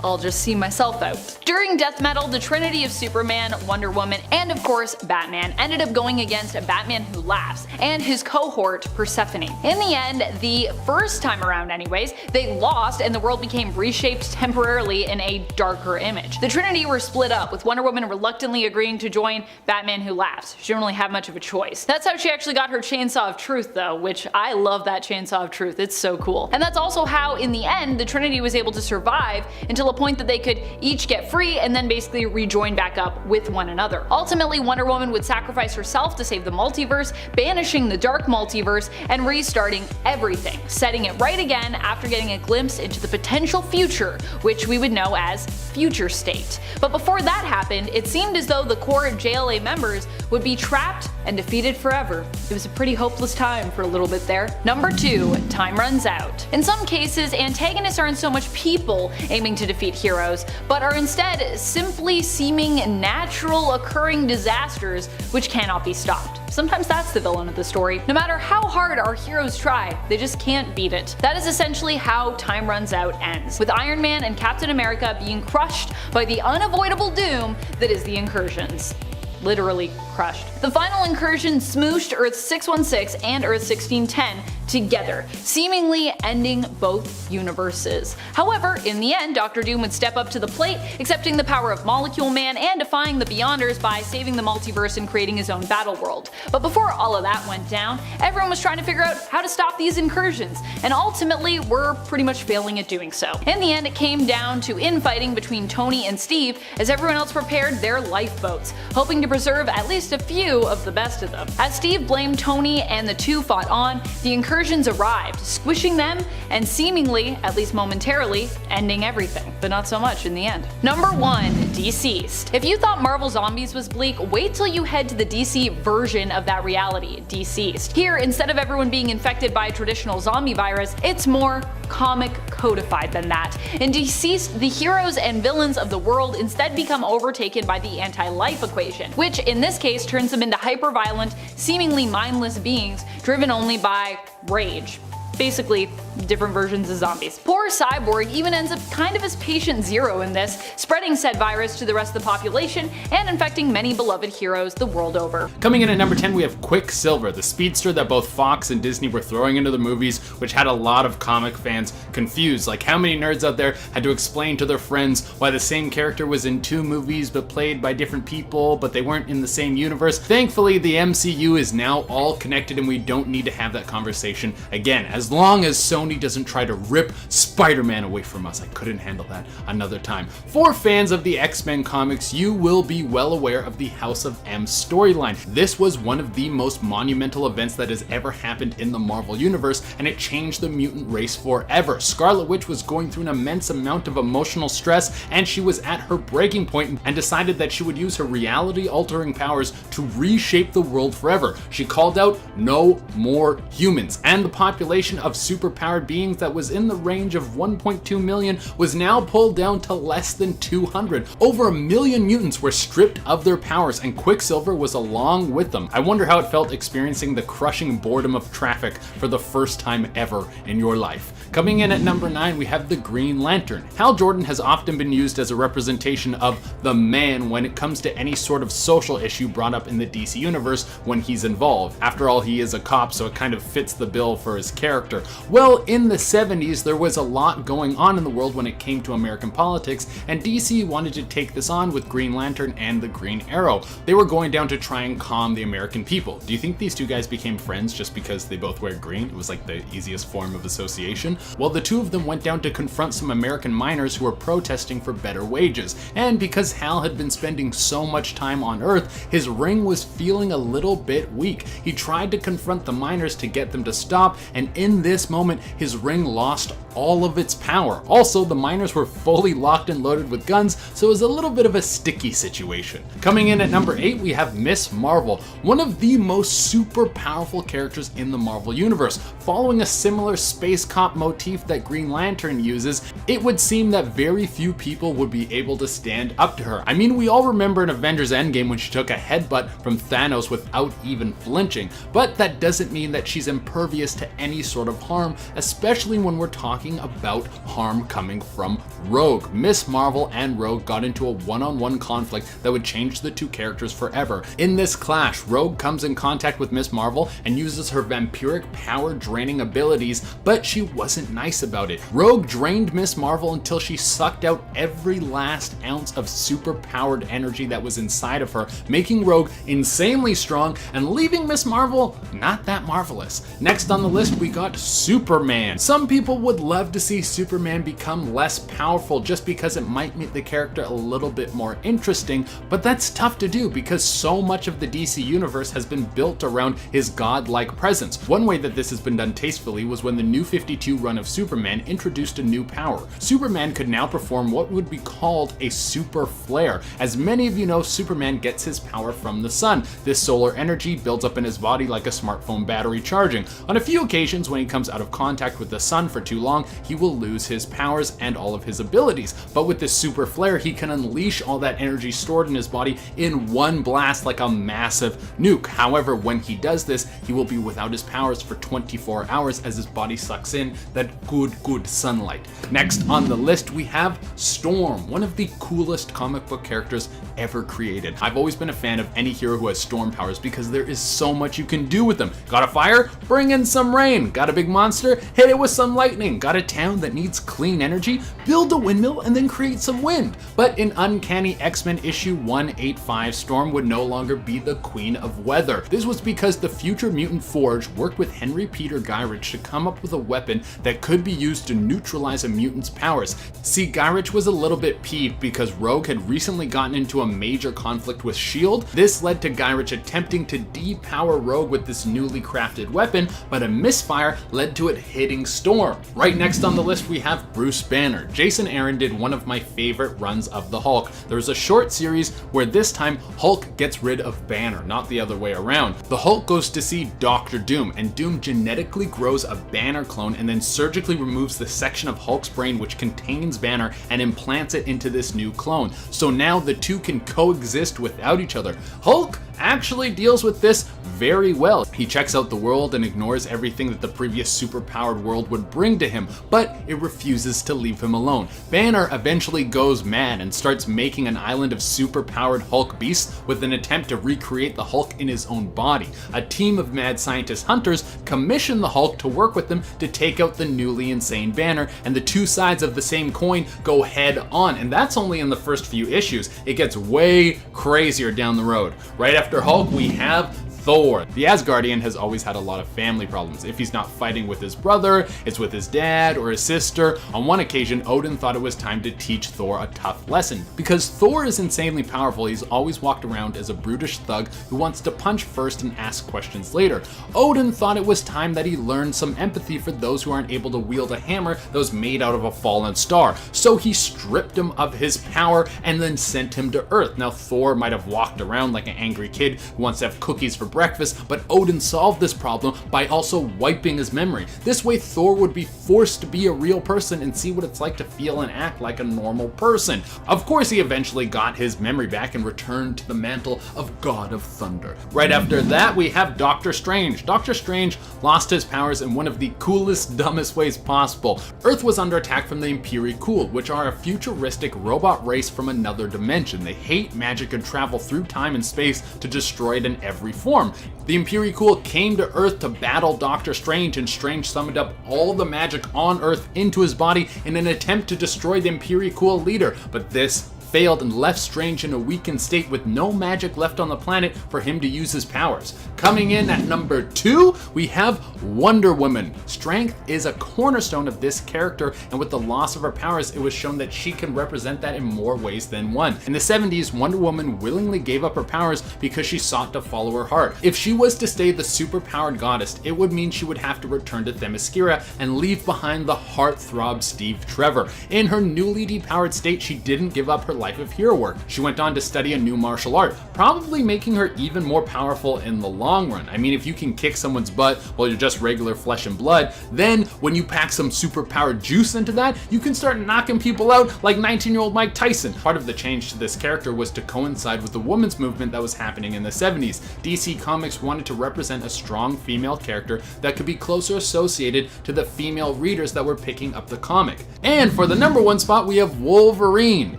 I'll just see myself out. During Death Metal, the trinity of Superman, Wonder Woman, and of course Batman ended up going against a Batman Who Laughs and his cohort Persephone. In the end, the first time around anyways, they lost and the world became reshaped temporarily in a darker image. The trinity were split up, with Wonder Woman reluctantly agreeing to join Batman Who Laughs. She didn't really have much of a choice. That's how she actually got her Chainsaw of Truth though, which I love that Chainsaw of Truth, it's so cool. And that's also how in the end the trinity was able to survive until a point that they could each get free and then basically rejoin back up with one another. Ultimately, Wonder Woman would sacrifice herself to save the multiverse, banishing the dark multiverse and restarting everything, setting it right again after getting a glimpse into the potential future, which we would know as Future State. But before that happened, it seemed as though the core JLA members would be trapped and defeated forever. It was a pretty hopeless time for a little bit there. Number 2, time runs out. In some cases, antagonists aren't so much people aiming to defeat heroes, but are instead simply seeming natural occurring disasters which cannot be stopped. Sometimes that's the villain of the story. No matter how hard our heroes try, they just can't beat it. That is essentially how Time Runs Out ends, with Iron Man and Captain America being crushed by the unavoidable doom that is the Incursions. Literally crushed. The final incursion smooshed Earth 616 and Earth 1610 together, seemingly ending both universes. However, in the end, Doctor Doom would step up to the plate, accepting the power of Molecule Man and defying the Beyonders by saving the multiverse and creating his own battle world. But before all of that went down, everyone was trying to figure out how to stop these incursions, and ultimately were pretty much failing at doing so. In the end, it came down to infighting between Tony and Steve as everyone else prepared their lifeboats, hoping to preserve at least a few of the best of them. As Steve blamed Tony and the two fought on, the incursions arrived, squishing them and seemingly, at least momentarily, ending everything, but not so much in the end. Number 1, DCeased. If you thought Marvel Zombies was bleak, wait till you head to the DC version of that reality, DCeased. Here, instead of everyone being infected by a traditional zombie virus, it's more comic codified than that. In DCeased, the heroes and villains of the world instead become overtaken by the anti-life equation, which in this case turns them into hyper-violent, seemingly mindless beings driven only by rage. Basically, different versions of zombies. Poor Cyborg even ends up kind of as patient zero in this, spreading said virus to the rest of the population and infecting many beloved heroes the world over. Coming in at number 10, we have Quicksilver, the speedster that both Fox and Disney were throwing into the movies, which had a lot of comic fans confused. Like, how many nerds out there had to explain to their friends why the same character was in 2 movies but played by different people, but they weren't in the same universe? Thankfully, the MCU is now all connected and we don't need to have that conversation again, as long as Sony doesn't try to rip Spider-Man away from us. I couldn't handle that another time. For fans of the X-Men comics, you will be well aware of the House of M storyline. This was one of the most monumental events that has ever happened in the Marvel Universe, and it changed the mutant race forever. Scarlet Witch was going through an immense amount of emotional stress, and she was at her breaking point and decided that she would use her reality-altering powers to reshape the world forever. She called out, "No more humans," and the population of superpowered beings that was in the range of 1.2 million was now pulled down to less than 200. Over 1 million mutants were stripped of their powers, and Quicksilver was along with them. I wonder how it felt experiencing the crushing boredom of traffic for the first time ever in your life. Coming in at number 9, we have the Green Lantern. Hal Jordan has often been used as a representation of the man when it comes to any sort of social issue brought up in the DC universe when he's involved. After all, he is a cop, so it kind of fits the bill for his character. Well, in the 70s, there was a lot going on in the world when it came to American politics, and DC wanted to take this on with Green Lantern and the Green Arrow. They were going down to try and calm the American people. Do you think these two guys became friends just because they both wear green? It was like the easiest form of association. Well, the two of them went down to confront some American miners who were protesting for better wages, and because Hal had been spending so much time on Earth, his ring was feeling a little bit weak. He tried to confront the miners to get them to stop, and in this moment, his ring lost all of its power. Also, the miners were fully locked and loaded with guns, so it was a little bit of a sticky situation. Coming in at number 8, we have Miss Marvel, one of the most super powerful characters in the Marvel Universe. Following a similar space cop motif that Green Lantern uses, it would seem that very few people would be able to stand up to her. I mean, we all remember in Avengers Endgame when she took a headbutt from Thanos without even flinching, but that doesn't mean that she's impervious to any sort of harm, especially when we're talking talking about harm coming from Rogue. Miss Marvel and Rogue got into a one-on-one conflict that would change the two characters forever. In this clash, Rogue comes in contact with Miss Marvel and uses her vampiric power draining abilities, but she wasn't nice about it. Rogue drained Miss Marvel until she sucked out every last ounce of super powered energy that was inside of her, making Rogue insanely strong and leaving Miss Marvel not that marvelous. Next on the list, we got Superman. Some people would love to see Superman become less powerful just because it might make the character a little bit more interesting, but that's tough to do because so much of the DC universe has been built around his godlike presence. One way that this has been done tastefully was when the New 52 run of Superman introduced a new power. Superman could now perform what would be called a super flare. As many of you know, Superman gets his power from the sun. This solar energy builds up in his body like a smartphone battery charging. On a few occasions, when he comes out of contact with the sun for too long, he will lose his powers and all of his abilities. But with this super flare, he can unleash all that energy stored in his body in one blast like a massive nuke. However, when he does this, he will be without his powers for 24 hours as his body sucks in that good sunlight. Next on the list, we have Storm, one of the coolest comic book characters ever created. I've always been a fan of any hero who has storm powers because there is so much you can do with them. Got a fire? Bring in some rain. Got a big monster? Hit it with some lightning. Got a town that needs clean energy? Build a windmill and then create some wind. But in Uncanny X-Men issue 185, Storm would no longer be the queen of weather. This was because the Future Mutant Forge worked with Henry Peter Gyrich to come up with a weapon that could be used to neutralize a mutant's powers. See, Gyrich was a little bit peeved because Rogue had recently gotten into a major conflict with S.H.I.E.L.D. This led to Gyrich attempting to depower Rogue with this newly crafted weapon, but a misfire led to it hitting Storm. Right next on the list, we have Bruce Banner. Jason Aaron did one of my favorite runs of the Hulk. There's a short series where this time Hulk gets rid of Banner, not the other way around. The Hulk goes to see Dr. Doom, and Doom genetically grows a Banner clone and then surgically removes the section of Hulk's brain which contains Banner and implants it into this new clone. So now the two can coexist without each other. Hulk actually deals with this very well. He checks out the world and ignores everything that the previous superpowered world would bring to him, but it refuses to leave him alone. Banner eventually goes mad and starts making an island of superpowered Hulk beasts with an attempt to recreate the Hulk in his own body. A team of mad scientist hunters commission the Hulk to work with them to take out the newly insane Banner, and the two sides of the same coin go head on, and that's only in the first few issues. It gets way crazier down the road. Right after Hulk, we have Thor. The Asgardian has always had a lot of family problems. If he's not fighting with his brother, it's with his dad or his sister. On one occasion, Odin thought it was time to teach Thor a tough lesson. Because Thor is insanely powerful, he's always walked around as a brutish thug who wants to punch first and ask questions later. Odin thought it was time that he learned some empathy for those who aren't able to wield a hammer that was made out of a fallen star. So he stripped him of his power and then sent him to Earth. Now Thor might have walked around like an angry kid who wants to have cookies for breakfast, but Odin solved this problem by also wiping his memory. This way Thor would be forced to be a real person and see what it's like to feel and act like a normal person. Of course, he eventually got his memory back and returned to the mantle of God of Thunder. Right after that, we have Doctor Strange. Doctor Strange lost his powers in one of the coolest, dumbest ways possible. Earth was under attack from the Impericul, which are a futuristic robot race from another dimension. They hate magic and travel through time and space to destroy it in every form. The Impericul came to Earth to battle Doctor Strange, and Strange summoned up all the magic on Earth into his body in an attempt to destroy the Impericul leader, but this failed and left Strange in a weakened state with no magic left on the planet for him to use his powers. Coming in at number 2, we have Wonder Woman. Strength is a cornerstone of this character, and with the loss of her powers, it was shown that she can represent that in more ways than one. In the 70s, Wonder Woman willingly gave up her powers because she sought to follow her heart. If she was to stay the superpowered goddess, it would mean she would have to return to Themyscira and leave behind the heartthrob Steve Trevor. In her newly depowered state, she didn't give up her life of hero work. She went on to study a new martial art, probably making her even more powerful in the long run. I mean, if you can kick someone's butt while you're just regular flesh and blood, then when you pack some superpowered juice into that, you can start knocking people out like 19-year-old Mike Tyson. Part of the change to this character was to coincide with the women's movement that was happening in the 70s. DC Comics wanted to represent a strong female character that could be closer associated to the female readers that were picking up the comic. And for the number one spot, we have Wolverine.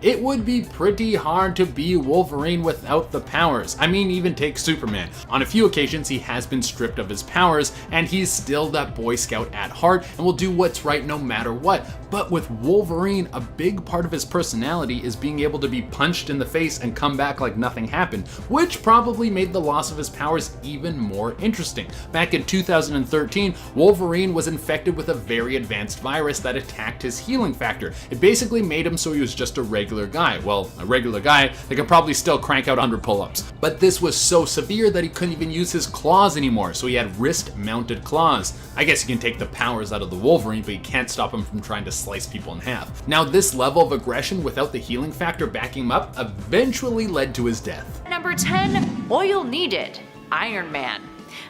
It would be pretty hard to be Wolverine without the powers. I mean, even take Superman. On a few occasions, he has been stripped of his powers, and he's still that Boy Scout at heart and will do what's right no matter what. But with Wolverine, a big part of his personality is being able to be punched in the face and come back like nothing happened, which probably made the loss of his powers even more interesting. Back in 2013, Wolverine was infected with a very advanced virus that attacked his healing factor. It basically made him so he was just a regular guy. Well, a regular guy that could probably still crank out 100 pull-ups. But this was so severe that he couldn't even use his claws anymore, so he had wrist-mounted claws. I guess you can take the powers out of the Wolverine, but you can't stop him from trying to slice people in half. Now, this level of aggression without the healing factor backing him up eventually led to his death. Number 10, oil needed, Iron Man.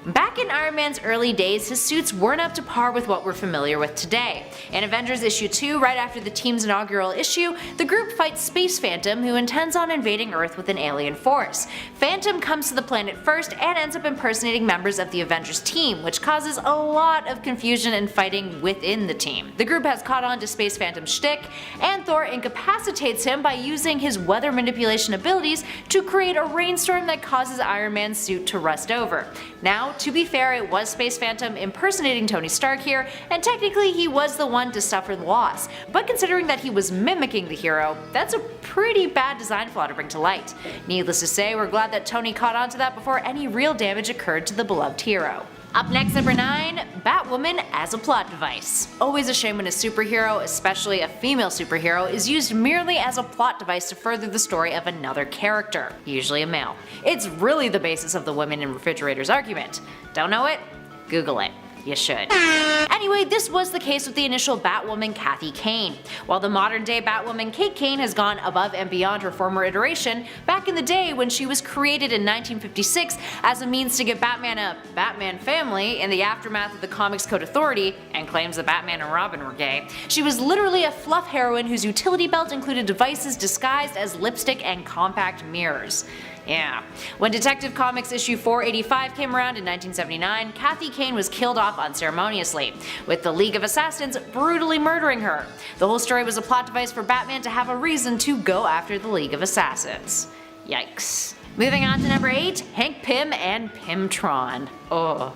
Back in Iron Man's early days, his suits weren't up to par with what we're familiar with today. In Avengers issue 2, right after the team's inaugural issue, the group fights Space Phantom, who intends on invading Earth with an alien force. Phantom comes to the planet first and ends up impersonating members of the Avengers team, which causes a lot of confusion and fighting within the team. The group has caught on to Space Phantom's shtick, and Thor incapacitates him by using his weather manipulation abilities to create a rainstorm that causes Iron Man's suit to rust over. Now, to be fair, it was Space Phantom impersonating Tony Stark here, and technically he was the one to suffer the loss. But considering that he was mimicking the hero, that's a pretty bad design flaw to bring to light. Needless to say, we're glad that Tony caught on to that before any real damage occurred to the beloved hero. Up next, number 9, Batwoman as a plot device. Always a shame when a superhero, especially a female superhero, is used merely as a plot device to further the story of another character, usually a male. It's really the basis of the women in refrigerators argument. Don't know it? Google it. You should. Anyway, this was the case with the initial Batwoman, Kathy Kane. While the modern day Batwoman, Kate Kane, has gone above and beyond her former iteration, back in the day when she was created in 1956 as a means to give Batman a Batman family in the aftermath of the Comics Code Authority, and claims that Batman and Robin were gay, she was literally a fluff heroine whose utility belt included devices disguised as lipstick and compact mirrors. Yeah. When Detective Comics issue 485 came around in 1979, Kathy Kane was killed off unceremoniously, with the League of Assassins brutally murdering her. The whole story was a plot device for Batman to have a reason to go after the League of Assassins. Yikes. Moving on to number 8, Hank Pym and Pymtron. Oh,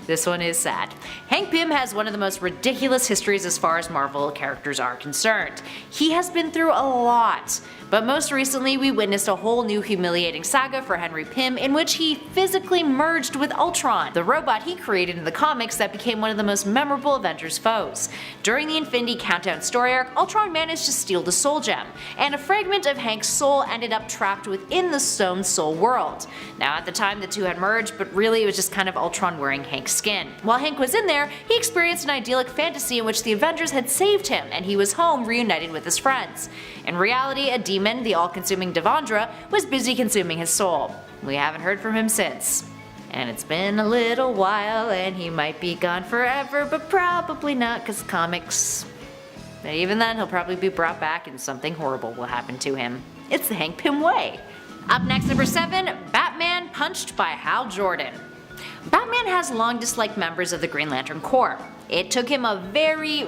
this one is sad. Hank Pym has one of the most ridiculous histories as far as Marvel characters are concerned. He has been through a lot. But most recently, we witnessed a whole new humiliating saga for Henry Pym in which he physically merged with Ultron, the robot he created in the comics that became one of the most memorable Avengers foes. During the Infinity Countdown story arc, Ultron managed to steal the Soul Gem, and a fragment of Hank's soul ended up trapped within the Stone Soul world. Now at the time the two had merged, but really it was just kind of Ultron wearing Hank's skin. While Hank was in there, he experienced an idyllic fantasy in which the Avengers had saved him and he was home reunited with his friends. In reality, a demon, the all-consuming Devondra, was busy consuming his soul. We haven't heard from him since. And it's been a little while and he might be gone forever, but probably not, cause comics. But even then, he'll probably be brought back and something horrible will happen to him. It's the Hank Pym way. Up next, number 7, Batman punched by Hal Jordan. Batman has long disliked members of the Green Lantern Corps. It took him a very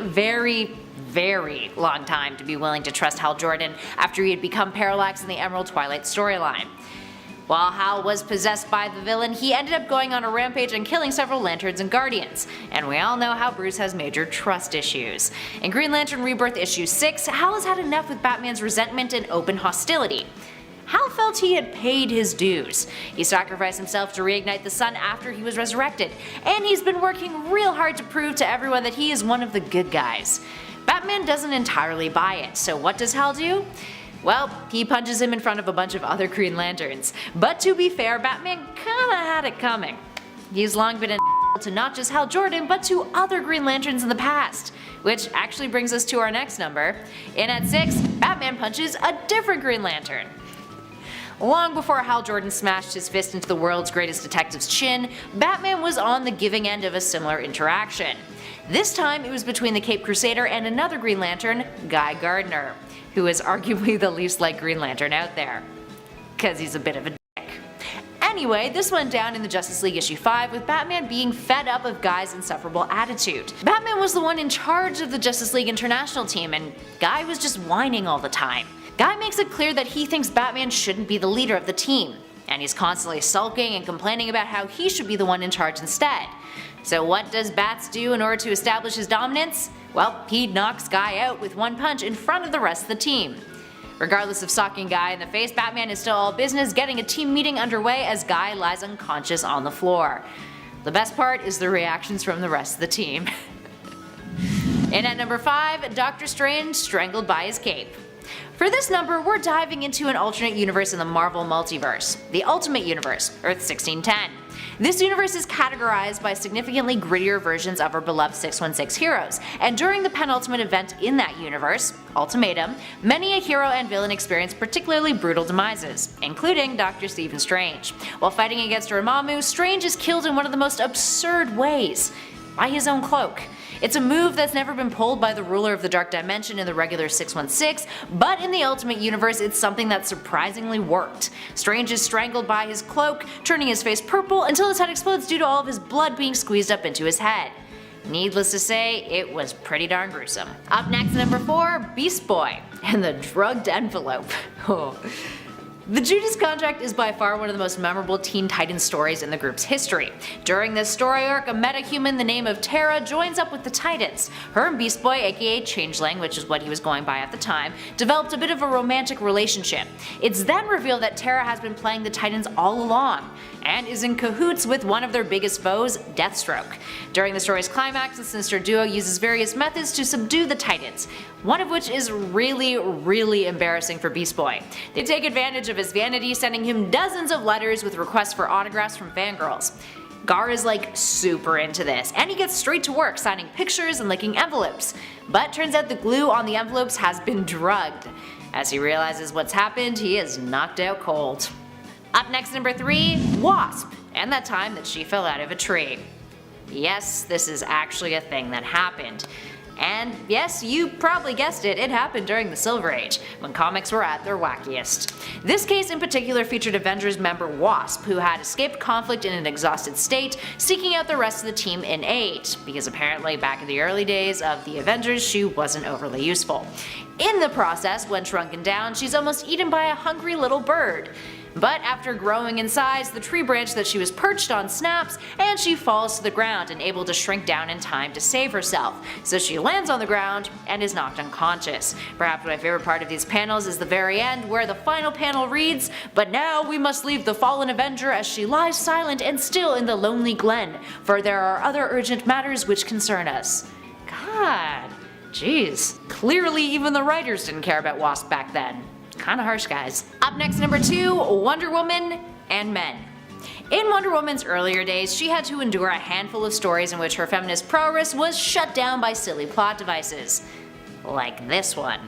long time to be willing to trust Hal Jordan after he had become Parallax in the Emerald Twilight storyline. While Hal was possessed by the villain, he ended up going on a rampage and killing several Lanterns and Guardians. And we all know how Bruce has major trust issues. In Green Lantern Rebirth issue 6, Hal has had enough with Batman's resentment and open hostility. Hal felt he had paid his dues. He sacrificed himself to reignite the sun after he was resurrected, and he's been working real hard to prove to everyone that he is one of the good guys. Batman doesn't entirely buy it, so what does Hal do? Well, he punches him in front of a bunch of other Green Lanterns. But to be fair, Batman kinda had it coming. He's long been an to not just Hal Jordan, but to other Green Lanterns in the past. Which actually brings us to our next number. In at 6, Batman Batman punches a different Green Lantern. Long before Hal Jordan smashed his fist into the world's greatest detective's chin, Batman was on the giving end of a similar interaction. This time it was between the Caped Crusader and another Green Lantern, Guy Gardner, who is arguably the least like Green Lantern out there. 'Cause he's a bit of a dick. Anyway, this went down in the Justice League issue 5 with Batman being fed up of Guy's insufferable attitude. Batman was the one in charge of the Justice League International team and Guy was just whining all the time. Guy makes it clear that he thinks Batman shouldn't be the leader of the team, and he's constantly sulking and complaining about how he should be the one in charge instead. So what does Bats do in order to establish his dominance? Well, he knocks Guy out with one punch in front of the rest of the team. Regardless of socking Guy in the face, Batman is still all business, getting a team meeting underway as Guy lies unconscious on the floor. The best part is the reactions from the rest of the team. And at number 5, Doctor Strange strangled by his cape. For this number, we're diving into an alternate universe in the Marvel Multiverse, the Ultimate Universe, Earth 1610. This universe is categorized by significantly grittier versions of our beloved 616 heroes, and during the penultimate event in that universe, Ultimatum, many a hero and villain experience particularly brutal demises, including Dr. Stephen Strange. While fighting against Dormammu, Strange is killed in one of the most absurd ways, by his own cloak. It's a move that's never been pulled by the ruler of the Dark Dimension in the regular 616, but in the Ultimate Universe it's something that surprisingly worked. Strange is strangled by his cloak, turning his face purple until his head explodes due to all of his blood being squeezed up into his head. Needless to say, it was pretty darn gruesome. Up next at number 4, Beast Boy and the Drugged Envelope. The Judas Contract is by far one of the most memorable Teen Titans stories in the group's history. During this story arc, a metahuman the name of Terra joins up with the Titans. Her and Beast Boy, aka Changeling, which is what he was going by at the time, developed a bit of a romantic relationship. It's then revealed that Terra has been playing the Titans all along, and is in cahoots with one of their biggest foes, Deathstroke. During the story's climax, the sinister duo uses various methods to subdue the Titans, one of which is really embarrassing for Beast Boy. They take advantage of his vanity, sending him dozens of letters with requests for autographs from fangirls. Gar is like super into this, and he gets straight to work signing pictures and licking envelopes. But turns out the glue on the envelopes has been drugged. As he realizes what's happened, he is knocked out cold. Up next, number 3, Wasp, and that time that she fell out of a tree. Yes, this is actually a thing that happened. And yes, you probably guessed it, it happened during the Silver Age, when comics were at their wackiest. This case in particular featured Avengers member Wasp, who had escaped conflict in an exhausted state, seeking out the rest of the team in aid, because apparently back in the early days of the Avengers she wasn't overly useful. In the process, when shrunken down, she's almost eaten by a hungry little bird. But after growing in size, the tree branch that she was perched on snaps, and she falls to the ground, unable to shrink down in time to save herself. So she lands on the ground and is knocked unconscious. Perhaps my favorite part of these panels is the very end, where the final panel reads, "But now we must leave the fallen Avenger as she lies silent and still in the lonely glen, for there are other urgent matters which concern us." God, jeez. Clearly even the writers didn't care about Wasp back then. Kinda harsh, guys. Up next, number 2, Wonder Woman and Men. In Wonder Woman's earlier days, she had to endure a handful of stories in which her feminist prowess was shut down by silly plot devices. Like this one.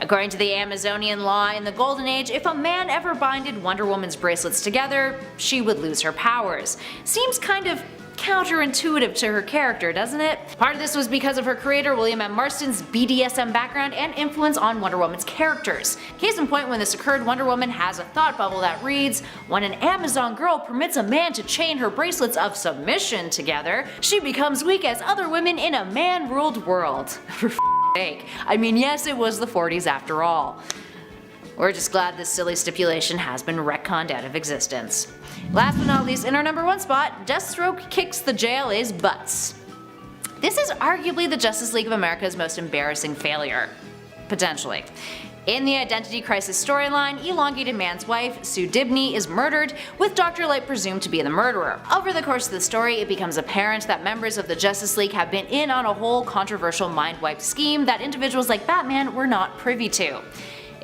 According to the Amazonian law in the Golden Age, if a man ever binded Wonder Woman's bracelets together, she would lose her powers. Seems kind of counterintuitive to her character, doesn't it? Part of this was because of her creator William M. Marston's BDSM background and influence on Wonder Woman's characters. Case in point, when this occurred, Wonder Woman has a thought bubble that reads, "When an Amazon girl permits a man to chain her bracelets of submission together, she becomes weak as other women in a man-ruled world." For f***ing sake. I mean, yes, it was the 40s after all. We're just glad this silly stipulation has been retconned out of existence. Last but not least, in our number 1 spot, Deathstroke kicks the JLA's butts. This is arguably the Justice League of America's most embarrassing failure. Potentially. In the Identity Crisis storyline, Elongated Man's wife, Sue Dibney, is murdered, with Dr. Light presumed to be the murderer. Over the course of the story, it becomes apparent that members of the Justice League have been in on a whole controversial mind-wipe scheme that individuals like Batman were not privy to.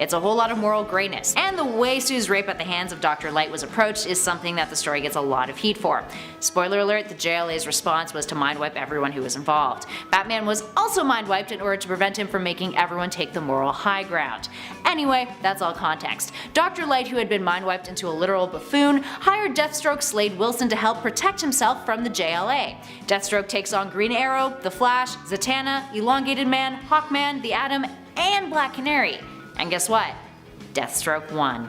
It's a whole lot of moral grayness, and the way Sue's rape at the hands of Dr. Light was approached is something that the story gets a lot of heat for. Spoiler alert, the JLA's response was to mind wipe everyone who was involved. Batman was also mind wiped in order to prevent him from making everyone take the moral high ground. Anyway, that's all context. Dr. Light, who had been mind wiped into a literal buffoon, hired Deathstroke Slade Wilson to help protect himself from the JLA. Deathstroke takes on Green Arrow, The Flash, Zatanna, Elongated Man, Hawkman, The Atom, and Black Canary. And guess what? Deathstroke won.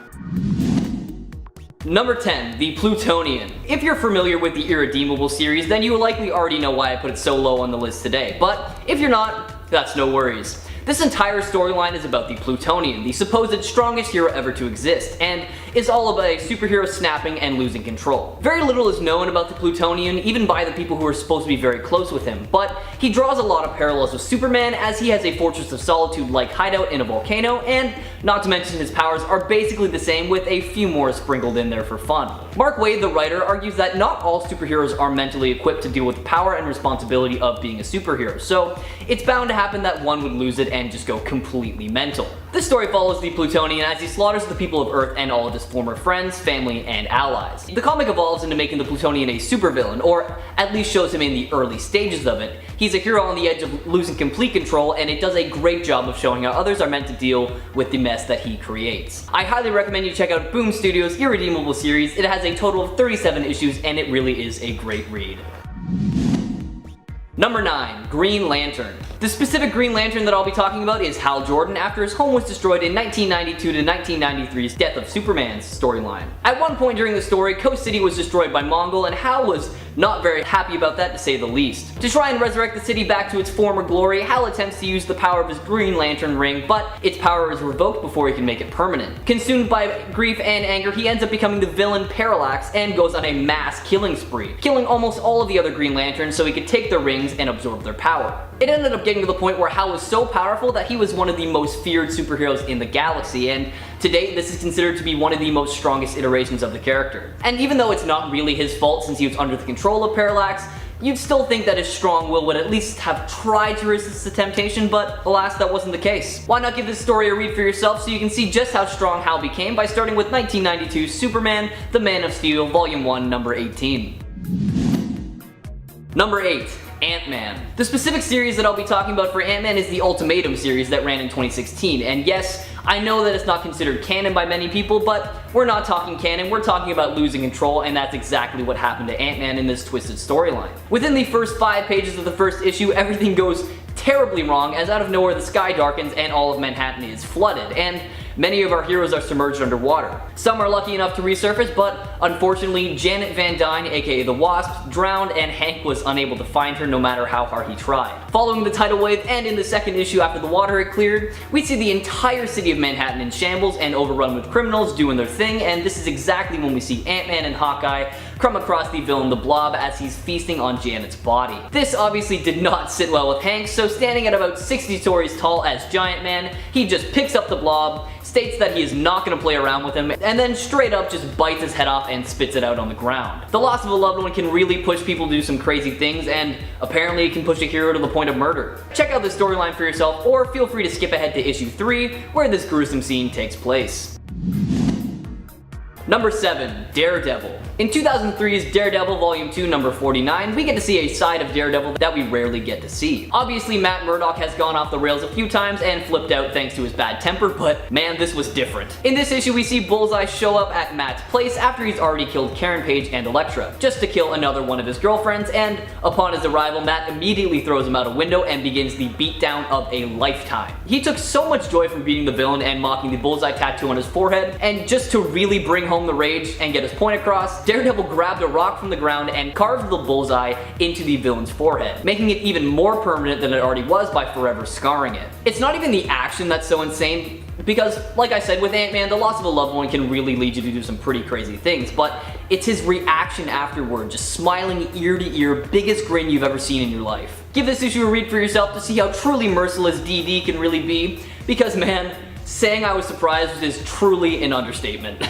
Number 10, the Plutonian. If you're familiar with the Irredeemable series, then you will likely already know why I put it so low on the list today. But if you're not, that's no worries. This entire storyline is about the Plutonian, the supposed strongest hero ever to exist, and is all about a superhero snapping and losing control. Very little is known about the Plutonian, even by the people who are supposed to be very close with him, but he draws a lot of parallels with Superman, as he has a Fortress of Solitude-like hideout in a volcano, and not to mention his powers are basically the same with a few more sprinkled in there for fun. Mark Waid, the writer, argues that not all superheroes are mentally equipped to deal with the power and responsibility of being a superhero, so it's bound to happen that one would lose it and just go completely mental. This story follows the Plutonian as he slaughters the people of Earth and all of his former friends, family, and allies. The comic evolves into making the Plutonian a supervillain, or at least shows him in the early stages of it. He's a hero on the edge of losing complete control, and it does a great job of showing how others are meant to deal with the mess that he creates. I highly recommend you check out Boom Studios' Irredeemable series. It has a total of 37 issues, and it really is a great read. Number 9, Green Lantern. The specific Green Lantern that I'll be talking about is Hal Jordan after his home was destroyed in 1992 to 1993's Death of Superman's storyline. At one point during the story, Coast City was destroyed by Mongul, and Hal was not very happy about that, to say the least. To try and resurrect the city back to its former glory, Hal attempts to use the power of his Green Lantern ring, but its power is revoked before he can make it permanent. Consumed by grief and anger, he ends up becoming the villain Parallax and goes on a mass killing spree, killing almost all of the other Green Lanterns so he could take their rings and absorb their power. It ended up getting to the point where Hal was so powerful that he was one of the most feared superheroes in the galaxy, and to date this is considered to be one of the most strongest iterations of the character. And even though it's not really his fault since he was under the control of Parallax, you'd still think that his strong will would at least have tried to resist the temptation, but alas, that wasn't the case. Why not give this story a read for yourself so you can see just how strong Hal became by starting with 1992's Superman, The Man of Steel, Volume 1, number 18. Number 8. Ant-Man. The specific series that I'll be talking about for Ant-Man is the Ultimatum series that ran in 2016, and yes, I know that it's not considered canon by many people, but we're not talking canon, we're talking about losing control, and that's exactly what happened to Ant-Man in this twisted storyline. Within the first 5 pages of the first issue, everything goes terribly wrong as out of nowhere the sky darkens and all of Manhattan is flooded, and many of our heroes are submerged underwater. Some are lucky enough to resurface, but unfortunately Janet Van Dyne, aka the Wasp, drowned and Hank was unable to find her no matter how hard he tried. Following the tidal wave and in the second issue after the water had cleared, we see the entire city of Manhattan in shambles and overrun with criminals doing their thing, and this is exactly when we see Ant-Man and Hawkeye come across the villain the Blob as he's feasting on Janet's body. This obviously did not sit well with Hank, so standing at about 60 stories tall as Giant Man, he just picks up the Blob, states that he is not going to play around with him, and then straight up just bites his head off and spits it out on the ground. The loss of a loved one can really push people to do some crazy things, and apparently it can push a hero to the point of murder. Check out this storyline for yourself, or feel free to skip ahead to issue 3, where this gruesome scene takes place. Number 7, Daredevil. In 2003's Daredevil Volume 2 number 49, we get to see a side of Daredevil that we rarely get to see. Obviously Matt Murdock has gone off the rails a few times and flipped out thanks to his bad temper, but man, this was different. In this issue we see Bullseye show up at Matt's place after he's already killed Karen Page and Elektra, just to kill another one of his girlfriends, and upon his arrival Matt immediately throws him out a window and begins the beatdown of a lifetime. He took so much joy from beating the villain and mocking the Bullseye tattoo on his forehead, and just to really bring home the rage and get his point across, Daredevil grabbed a rock from the ground and carved the bullseye into the villain's forehead, making it even more permanent than it already was by forever scarring it. It's not even the action that's so insane, because like I said with Ant-Man, the loss of a loved one can really lead you to do some pretty crazy things, but it's his reaction afterward, just smiling ear to ear, biggest grin you've ever seen in your life. Give this issue a read for yourself to see how truly merciless DD can really be, because man, saying I was surprised is truly an understatement.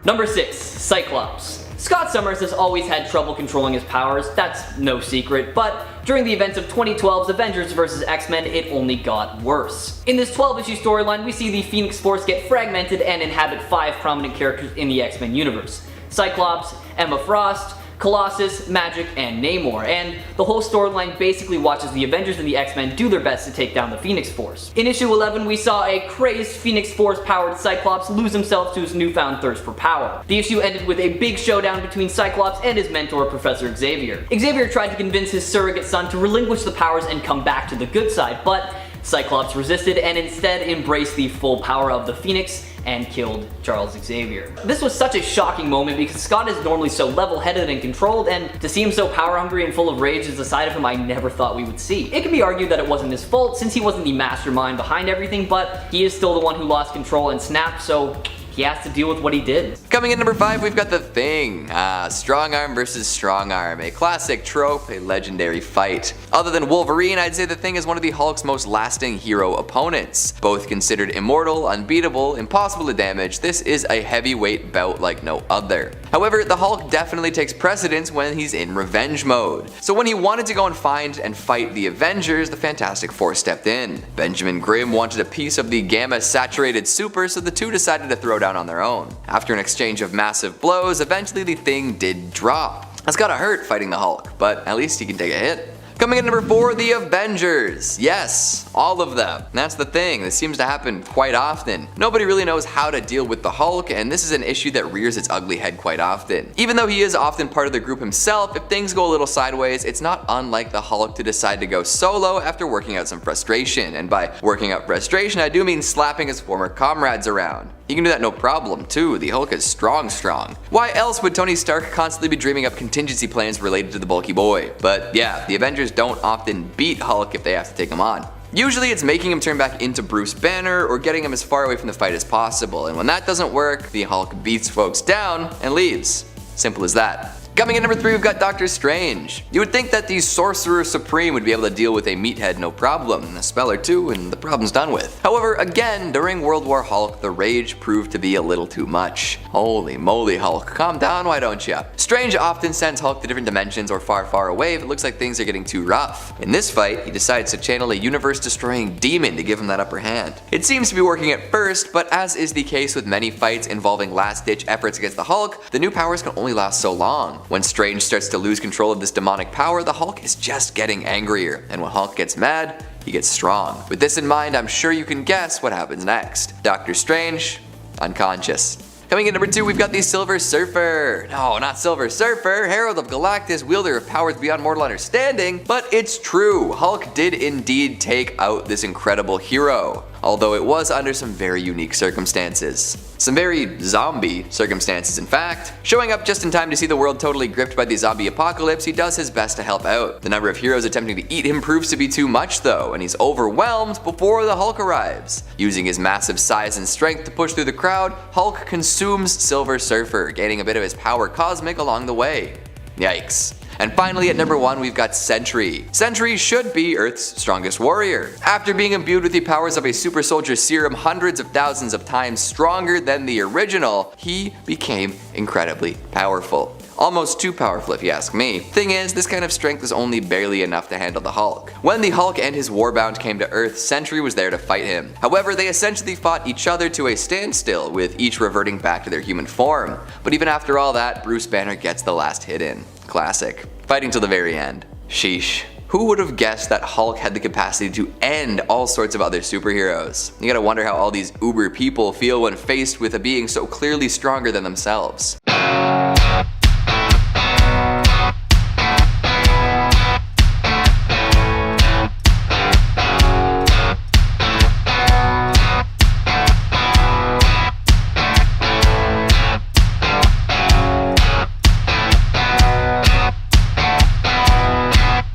Number 6, Cyclops. Scott Summers has always had trouble controlling his powers, that's no secret, but during the events of 2012's Avengers vs. X-Men, it only got worse. In this 12-issue storyline, we see the Phoenix Force get fragmented and inhabit 5 prominent characters in the X-Men universe: Cyclops, Emma Frost, Colossus, Magik, and Namor, and the whole storyline basically watches the Avengers and the X-Men do their best to take down the Phoenix Force. In issue 11, we saw a crazed Phoenix Force-powered Cyclops lose himself to his newfound thirst for power. The issue ended with a big showdown between Cyclops and his mentor, Professor Xavier. Xavier tried to convince his surrogate son to relinquish the powers and come back to the good side, but Cyclops resisted and instead embraced the full power of the Phoenix and killed Charles Xavier. This was such a shocking moment because Scott is normally so level-headed and controlled, and to see him so power-hungry and full of rage is a side of him I never thought we would see. It can be argued that it wasn't his fault since he wasn't the mastermind behind everything, but he is still the one who lost control and snapped, so he has to deal with what he did. Coming in number 5, we've got The Thing. Strong arm versus strong arm. A classic trope, a legendary fight. Other than Wolverine, I'd say The Thing is one of the Hulk's most lasting hero opponents. Both considered immortal, unbeatable, impossible to damage, this is a heavyweight bout like no other. However, the Hulk definitely takes precedence when he's in revenge mode. So when he wanted to go and find and fight the Avengers, the Fantastic Four stepped in. Benjamin Grimm wanted a piece of the gamma-saturated super, so the two decided to throw down on their own. After an exchange of massive blows, eventually the Thing did drop. It's gotta hurt fighting the Hulk, but at least he can take a hit. Coming in number 4, the Avengers. Yes, all of them. That's the thing, this seems to happen quite often. Nobody really knows how to deal with the Hulk, and this is an issue that rears its ugly head quite often. Even though he is often part of the group himself, if things go a little sideways, it's not unlike the Hulk to decide to go solo after working out some frustration. And by working out frustration, I do mean slapping his former comrades around. He can do that no problem too, the Hulk is strong. Why else would Tony Stark constantly be dreaming up contingency plans related to the bulky boy? But yeah, the Avengers don't often beat Hulk if they have to take him on. Usually it's making him turn back into Bruce Banner or getting him as far away from the fight as possible, and when that doesn't work, the Hulk beats folks down and leaves. Simple as that. Coming in number 3, we've got Doctor Strange. You would think that the Sorcerer Supreme would be able to deal with a meathead no problem, a spell or two, and the problem's done with. However, again, during World War Hulk, the rage proved to be a little too much. Holy moly, Hulk, calm down, why don't ya? Strange often sends Hulk to different dimensions or far away if it looks like things are getting too rough. In this fight, he decides to channel a universe-destroying demon to give him that upper hand. It seems to be working at first, but as is the case with many fights involving last-ditch efforts against the Hulk, the new powers can only last so long. When Strange starts to lose control of this demonic power, the Hulk is just getting angrier, and when Hulk gets mad, he gets strong. With this in mind, I'm sure you can guess what happens next. Doctor Strange, unconscious. Coming in number 2, we've got the Silver Surfer. No, not Silver Surfer, Herald of Galactus, wielder of powers beyond mortal understanding. But it's true, Hulk did indeed take out this incredible hero, although it was under some very unique circumstances. Some very zombie circumstances, in fact. Showing up just in time to see the world totally gripped by the zombie apocalypse, he does his best to help out. The number of heroes attempting to eat him proves to be too much though, and he's overwhelmed before the Hulk arrives. Using his massive size and strength to push through the crowd, Hulk consumes Silver Surfer, gaining a bit of his power cosmic along the way. Yikes. And finally at number 1, we've got Sentry. Sentry should be Earth's strongest warrior. After being imbued with the powers of a super soldier serum hundreds of thousands of times stronger than the original, he became incredibly powerful. Almost too powerful if you ask me. Thing is, this kind of strength is only barely enough to handle the Hulk. When the Hulk and his Warbound came to Earth, Sentry was there to fight him. However, they essentially fought each other to a standstill, with each reverting back to their human form. But even after all that, Bruce Banner gets the last hit in. Classic. Fighting till the very end. Sheesh. Who would have guessed that Hulk had the capacity to end all sorts of other superheroes? You gotta wonder how all these uber people feel when faced with a being so clearly stronger than themselves.